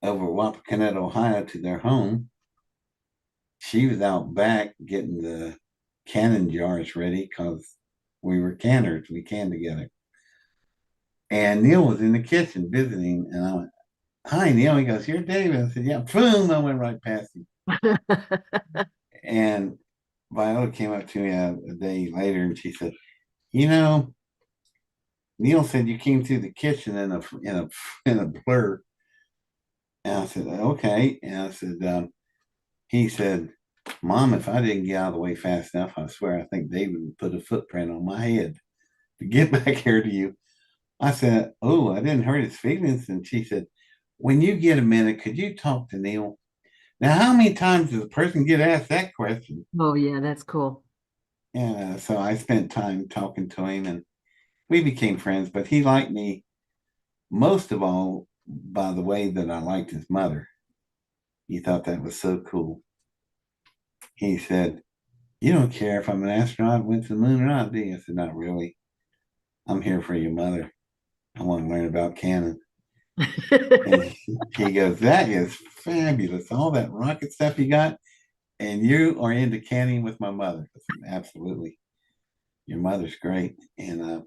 over Wapakoneta, Ohio to their home. She was out back getting the canning jars ready because we were canners. We canned together. And Neil was in the kitchen visiting. And I went, hi, Neil. He goes, you're David. I said, yeah. Boom. I went right past him. And Viola came up to me a day later and she said, you know, Neil said you came through the kitchen in a blur. And I said, okay. And I said, he said, Mom, if I didn't get out of the way fast enough, I swear I think David would put a footprint on my head to get back here to you. I said, oh, I didn't hurt his feelings. And she said, when you get a minute, could you talk to Neil? Now, how many times does a person get asked that question? Oh, yeah, that's cool. And so I spent time talking to him and we became friends, but he liked me most of all by the way that I liked his mother. He thought that was so cool. He said, you don't care if I'm an astronaut, went to the moon or not, do you? I said, not really. I'm here for your mother. I want to learn about cannon. And he goes, that is fabulous. All that rocket stuff you got, and you are into canning with my mother. I said, absolutely. Your mother's great. And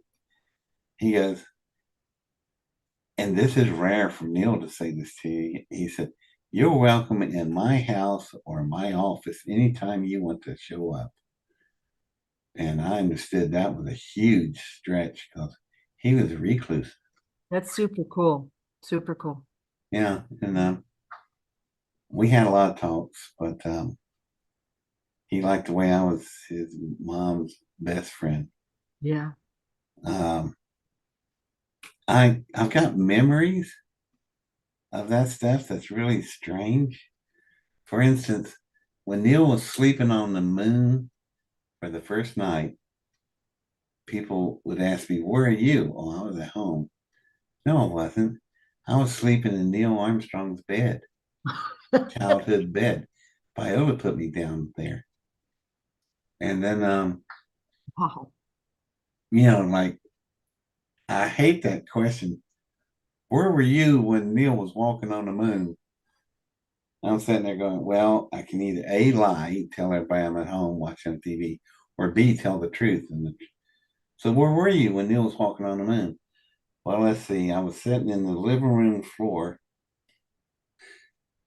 he goes, and this is rare for Neil to say this to you. He said, you're welcome in my house or my office anytime you want to show up. And I understood that was a huge stretch because he was a recluse. That's super cool. Super cool. Yeah. And we had a lot of talks, but he liked the way I was his mom's best friend. Yeah. Um, I've got memories of that stuff that's really strange. For instance, when Neil was sleeping on the moon for the first night, people would ask me, where are you? Oh, I was at home. No, I wasn't. I was sleeping in Neil Armstrong's bed, childhood bed. Viola put me down there. And then, Wow. like, I hate that question. Where were you when Neil was walking on the moon? I'm sitting there going, well, I can either A, lie, tell everybody I'm at home watching TV, or B, tell the truth. So where were you when Neil was walking on the moon? Well, let's see. I was sitting in the living room floor,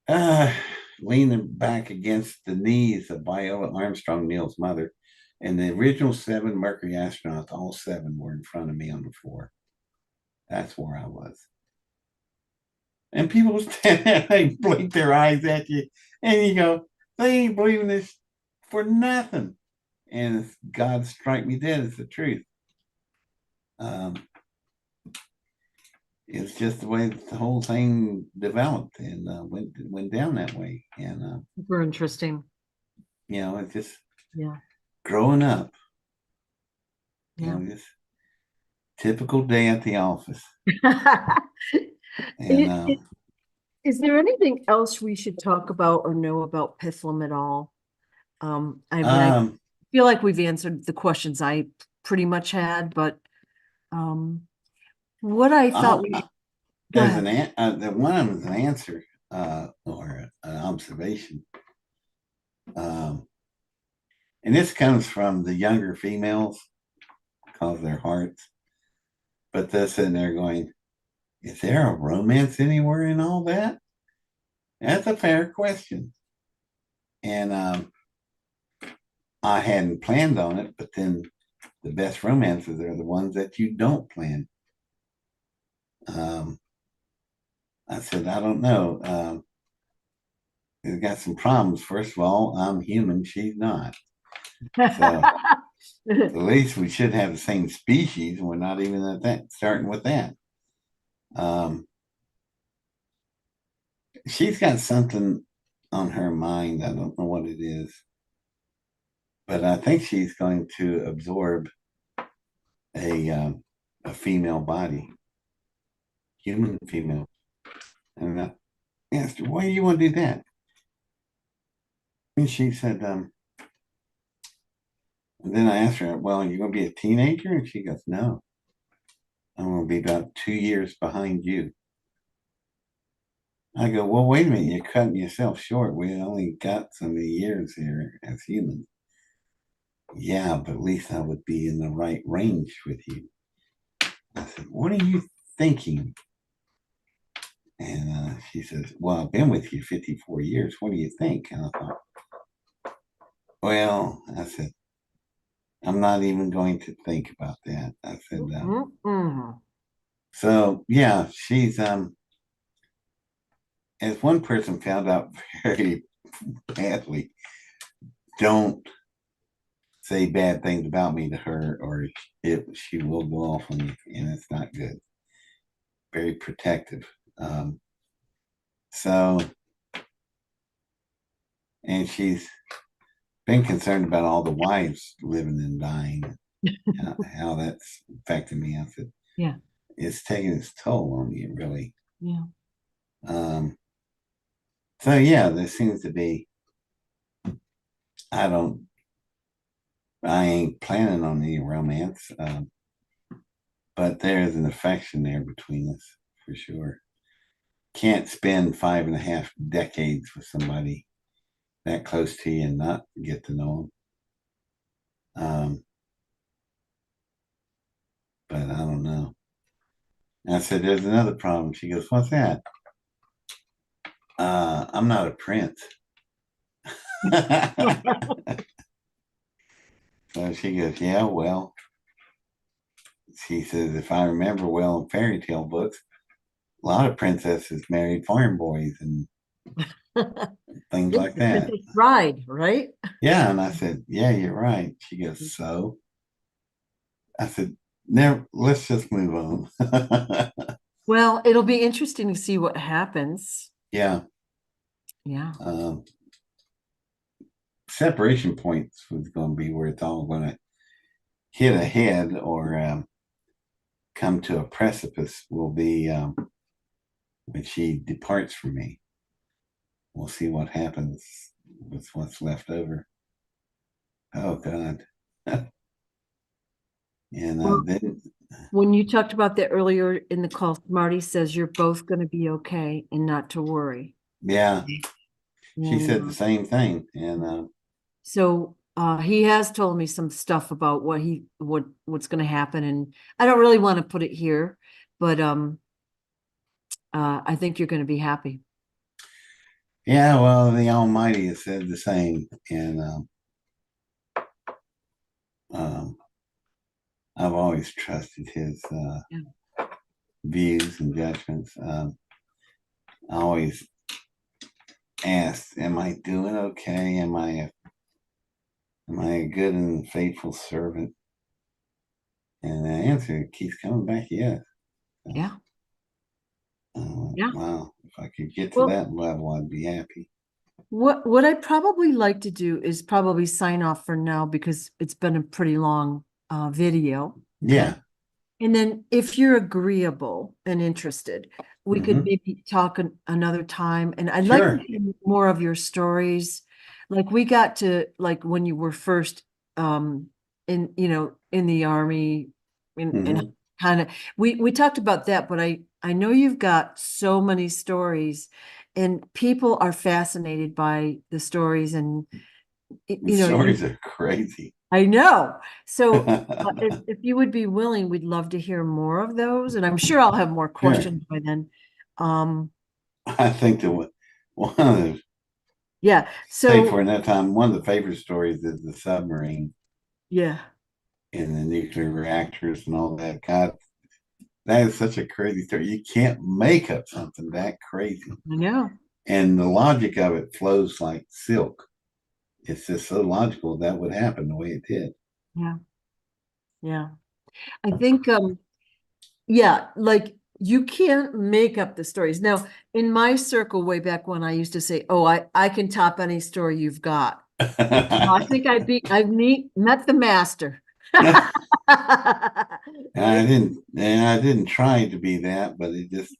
uh, leaning back against the knees of Viola Armstrong, Neil's mother. And the original 7 Mercury astronauts, all 7 were in front of me on the floor. That's where I was. And people stand there, they blink their eyes at you, and you go, they ain't believing this for nothing. And God strike me dead, it's the truth. Um, it's just the way the whole thing developed and went down that way. And Super interesting. it's just Yeah. growing up. Yeah. Just typical day at the office. And I- i- Is there anything else we should talk about or know about Pitholem at all? I mean, um, feel like we've answered the questions I pretty much had, but what I thought we, go There's ahead. the one of them is an answer or an observation. And this comes from the younger females because their hearts. But they're sitting there going, is there a romance anywhere in all that? That's a fair question. And I hadn't planned on it, but then the best romances are the ones that you don't plan. I said, I don't know. It's got some problems. First of all, I'm human, she's not. So at least we should have the same species, and we're not even at that starting with that. She's got something on her mind. I don't know what it is, but I think she's going to absorb a female body, human female. And I asked her, why do you want to do that? And she said, and then I asked her, well, you're going to be a teenager? And she goes, no, I'm going to be about 2 years behind you. I go, well, wait a minute, you're cutting yourself short. We only got so many years here as humans. Yeah, but at least I would be in the right range with you. I said, what are you thinking? And she says, well, I've been with you 54 years. What do you think? And I thought, well, I said, I'm not even going to think about that. I said, so yeah, she's, as one person found out very badly, don't say bad things about me to her or she will go off on you, and it's not good. Very protective. So, and she's been concerned about all the wives living and dying, how that's affected me. I said, yeah, it's taking its toll on you, really. yeah. So yeah, there seems to be, I ain't planning on any romance, but there's an affection there between us for sure. Can't spend 5.5 decades with somebody that close to you and not get to know them. But I don't know. And I said, there's another problem. She goes, what's that? I'm not a prince. So she goes, yeah, well, she says, if I remember well in fairy tale books, a lot of princesses married farm boys and things like The that. Princess Bride, right? Yeah. And I said, yeah, you're right. She goes, so I said, never, let's just move on. Well, it'll be interesting to see what happens. Yeah. Yeah. Separation points was going to be where it's all going to hit a head or come to a precipice will be when she departs from me. We'll see what happens with what's left over. Oh God. And Well, then, when you talked about that earlier in the call, Marty says you're both going to be okay and not to worry. yeah, she And said the same thing. And so he has told me some stuff about what's going to happen, and I don't really want to put it here, but I think you're going to be happy. yeah, well, the Almighty has said the same. And um, I've always trusted his Yeah. views and judgments. I always asked, am I doing okay? Am I a good and faithful servant? And the answer keeps coming back, yes. Yeah. Yeah. Wow, if I could get to Well, that level, I'd be happy. what I'd probably like to do is probably sign off for now because it's been a pretty long video. Yeah. And then if you're agreeable and interested, we could maybe talk another time. And I'd like to Sure. hear more of your stories. Like we got to like when you were first in, in the army, and Mhm. kind of, we talked about that, but I know you've got so many stories, and people are fascinated by the stories, and The you, stories are crazy. I know. So if you would be willing, we'd love to hear more of those, and I'm sure I'll have more Sure. questions by then. Um, I think that one of the, yeah. say for So that time, one of the favorite stories is the submarine yeah, and the nuclear reactors and all that. God, that is such a crazy story. You can't make up something that crazy. I know. And the logic of it flows like silk. It's just so logical that would happen the way it did. Yeah, yeah. I think yeah, like you can't make up the stories. Now, in my circle way back when, I used to say, "Oh, I can top any story you've got." Well, I think met the master. Yeah, I didn't try to be that, but it just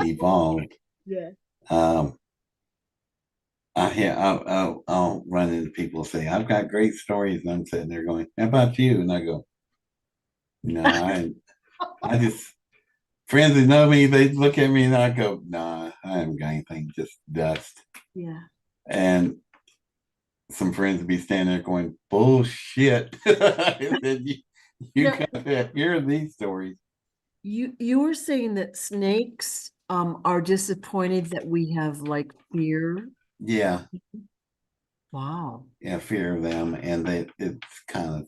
evolved. yeah. Um, I'll run into people and say, I've got great stories. And I'm sitting there going, how about you? And I go, no, I just, friends that know me, they look at me and I go, nah, I haven't got anything, just dust. Yeah. And some friends would be standing there going, bullshit. I said, you Now, got to hear these stories. you were saying that snakes are disappointed that we have like fear. Yeah, Wow. yeah, fear of them. And it's kind of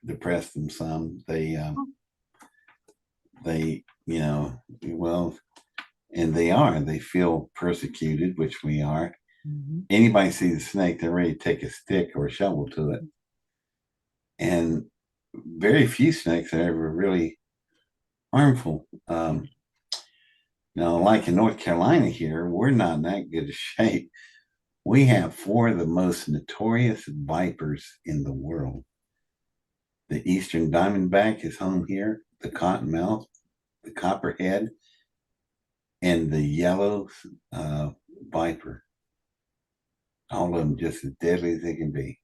depressed them some. They, well, and they feel persecuted, which we are. Mhm. Anybody sees a snake, they're ready to take a stick or a shovel to it. And very few snakes are ever really harmful. Now, like in North Carolina here, we're not in that good a shape. We have four of the most notorious vipers in the world. The eastern diamondback is home here, the cottonmouth, the copperhead, and the yellow uh, viper. All of them just as deadly as they can be.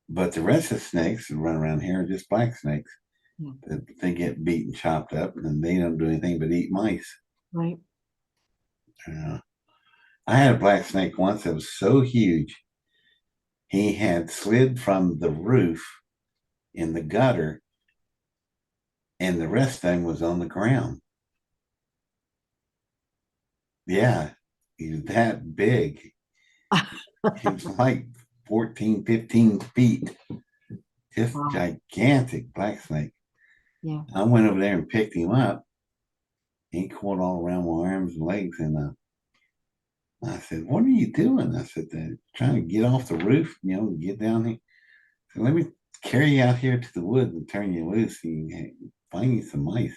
But the rest of the snakes that run around here are just black snakes. Yeah. They get beaten, chopped up, and they don't do anything but eat mice. Right. Uh, I had a black snake once that was so huge, he had slid from the roof in the gutter, and the rest of them was on the ground. Yeah, he was that big. He was like 14, 15 feet, just Wow. gigantic black snake. Yeah. I went over there and picked him up. He caught all around my arms and legs, and I said, "What are you doing?" I said, "Trying to get off the roof, get down here. So let me carry you out here to the woods and turn you loose and find you some mice."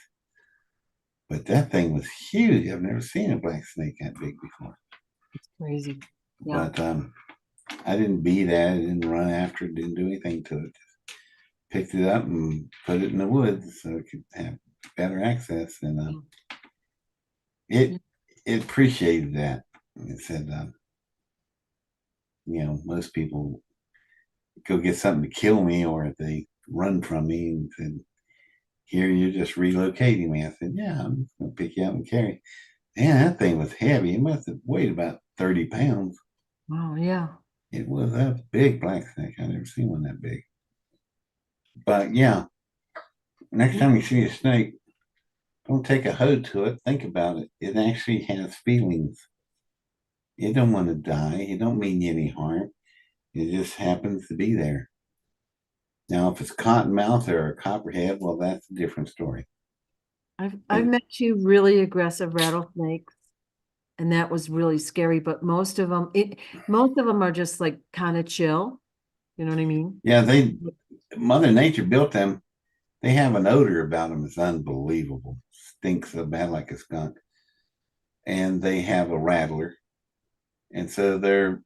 But that thing was huge. I've never seen a black snake that big before. It's crazy. Yeah. But I didn't beat at it, didn't run after it, didn't do anything to it. Picked it up and put it in the woods so it could have better access. And Yeah. it it appreciated that. It said, most people go get something to kill me or they run from me and said, "Here, you're just relocating me." I said, "Yeah, I'm just going to pick you up and carry." Man, that thing was heavy. It must have weighed about 30 pounds. Wow. Yeah. It was a big black snake. I've never seen one that big. But yeah, next time you see a snake, don't take a hoe to it. Think about it. It actually has feelings. It don't want to die. It don't mean you any harm. It just happens to be there. Now, if it's cottonmouth or a copperhead, well, that's a different story. I've But met two really aggressive rattlesnakes, and that was really scary. But most of them are just like kind of chill. You know what I mean? yeah, Mother Nature built them. They have an odor about them that's unbelievable. Stinks so bad like a skunk. And they have a rattler. And so they're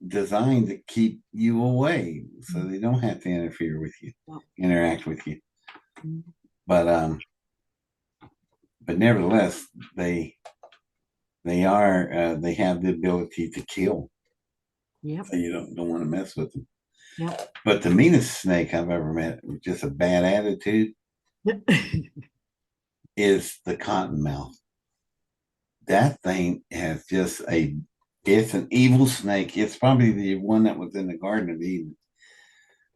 designed to keep you away so they don't have to interfere with you, interact with you. Mhm. But nevertheless, they have the ability to kill. Yep. So you don't want to mess with them. Yep. But the meanest snake I've ever met with just a bad attitude is the cottonmouth. That thing has just it's an evil snake. It's probably the one that was in the Garden of Eden.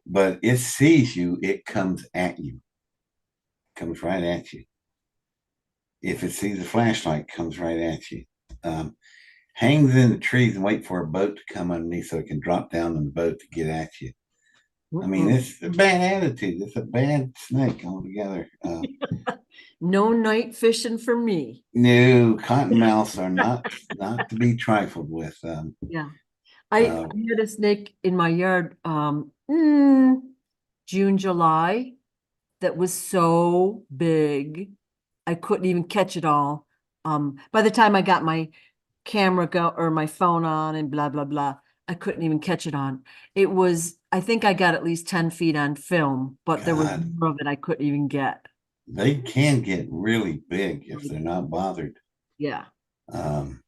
But it sees you, it comes at you, comes right at you. If it sees a flashlight, comes right at you. Um, Hangs in the trees and wait for a boat to come underneath so it can drop down in the boat to get at you. I mean, it's a bad attitude. It's a bad snake altogether. No night fishing for me. No, cottonmouths are not to be trifled with. Yeah. I had a snake in my yard June, July that was so big I couldn't even catch it all. By the time I got my camera go or my phone on and blah blah blah, I couldn't even catch it on. It was, I think I got at least 10 feet on film, but there was God, more of it I couldn't even get. they can get really big if they're not bothered. Yeah. Um,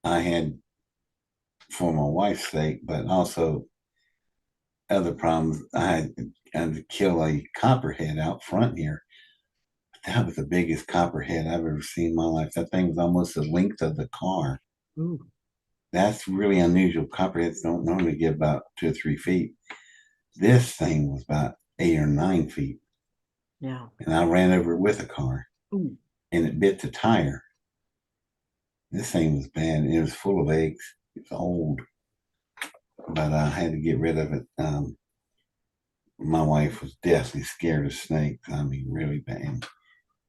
I had, for my wife's sake, but also other problems. I had to kill a copperhead out front here. That was the biggest copperhead I've ever seen in my life. That thing was almost the length of the car. Ooh. That's really unusual. Copperheads don't normally get about 2 or 3 feet. This thing was about 8 or 9 feet. Yeah. And I ran over it with a car. Ooh. And it bit the tire. This thing was bad. It was full of eggs. It's old. But I had to get rid of it. My wife was deathly scared of snakes. I mean, really bad.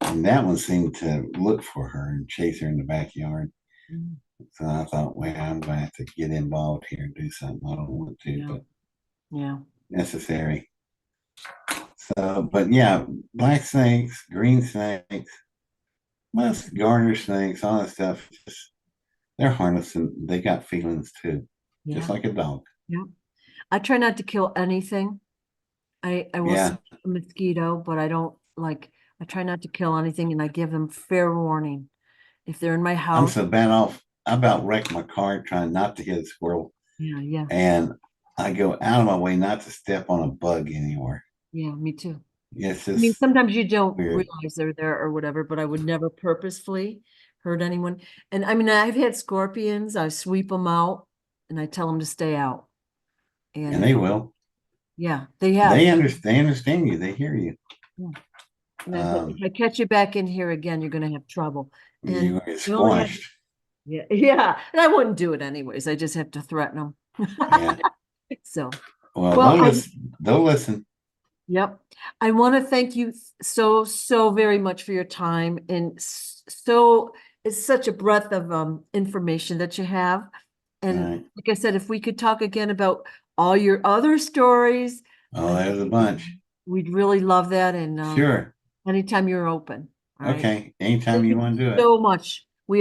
And that one seemed to look for her and chase her in the backyard. Mm. So I thought, well, I'm going to have to get involved here and do something. I don't want to, Yeah. but Yeah. necessary. So, but yeah, black snakes, green snakes, most garter snakes, all that stuff, just, they're harmless and they got feelings too, just Yeah. like a dog. Yeah. I try not to kill anything. I will Yeah, see a mosquito, but I don't like, I try not to kill anything and I give them fair warning. If they're in my I'm house, so bad off. I about wrecked my car trying not to hit a squirrel, yeah, yeah, and I go out of my way not to step on a bug anywhere. yeah, me too. It's I mean, just sometimes you don't weird. realize they're there or whatever, but I would never purposefully hurt anyone. And I mean, I've had scorpions, I sweep them out and I tell them to stay out. And And they will. yeah, they have. They understand you. They hear you. Yeah. And I said, if Um, I catch you back in here again, you're gonna have trouble. And you get I only had, squashed. yeah, yeah, and I wouldn't do it anyways. I just have to threaten them. Yeah. So, Well, well, they'll listen. yep. I want to thank you so very much for your time and so it's such a breadth of information that you have. All And right. like I said, if we could talk again about all your other stories, Oh, I there's a think bunch. we'd really love that. And Sure. anytime you're open. All right. Okay. Anytime Thank you you want to do it. so much.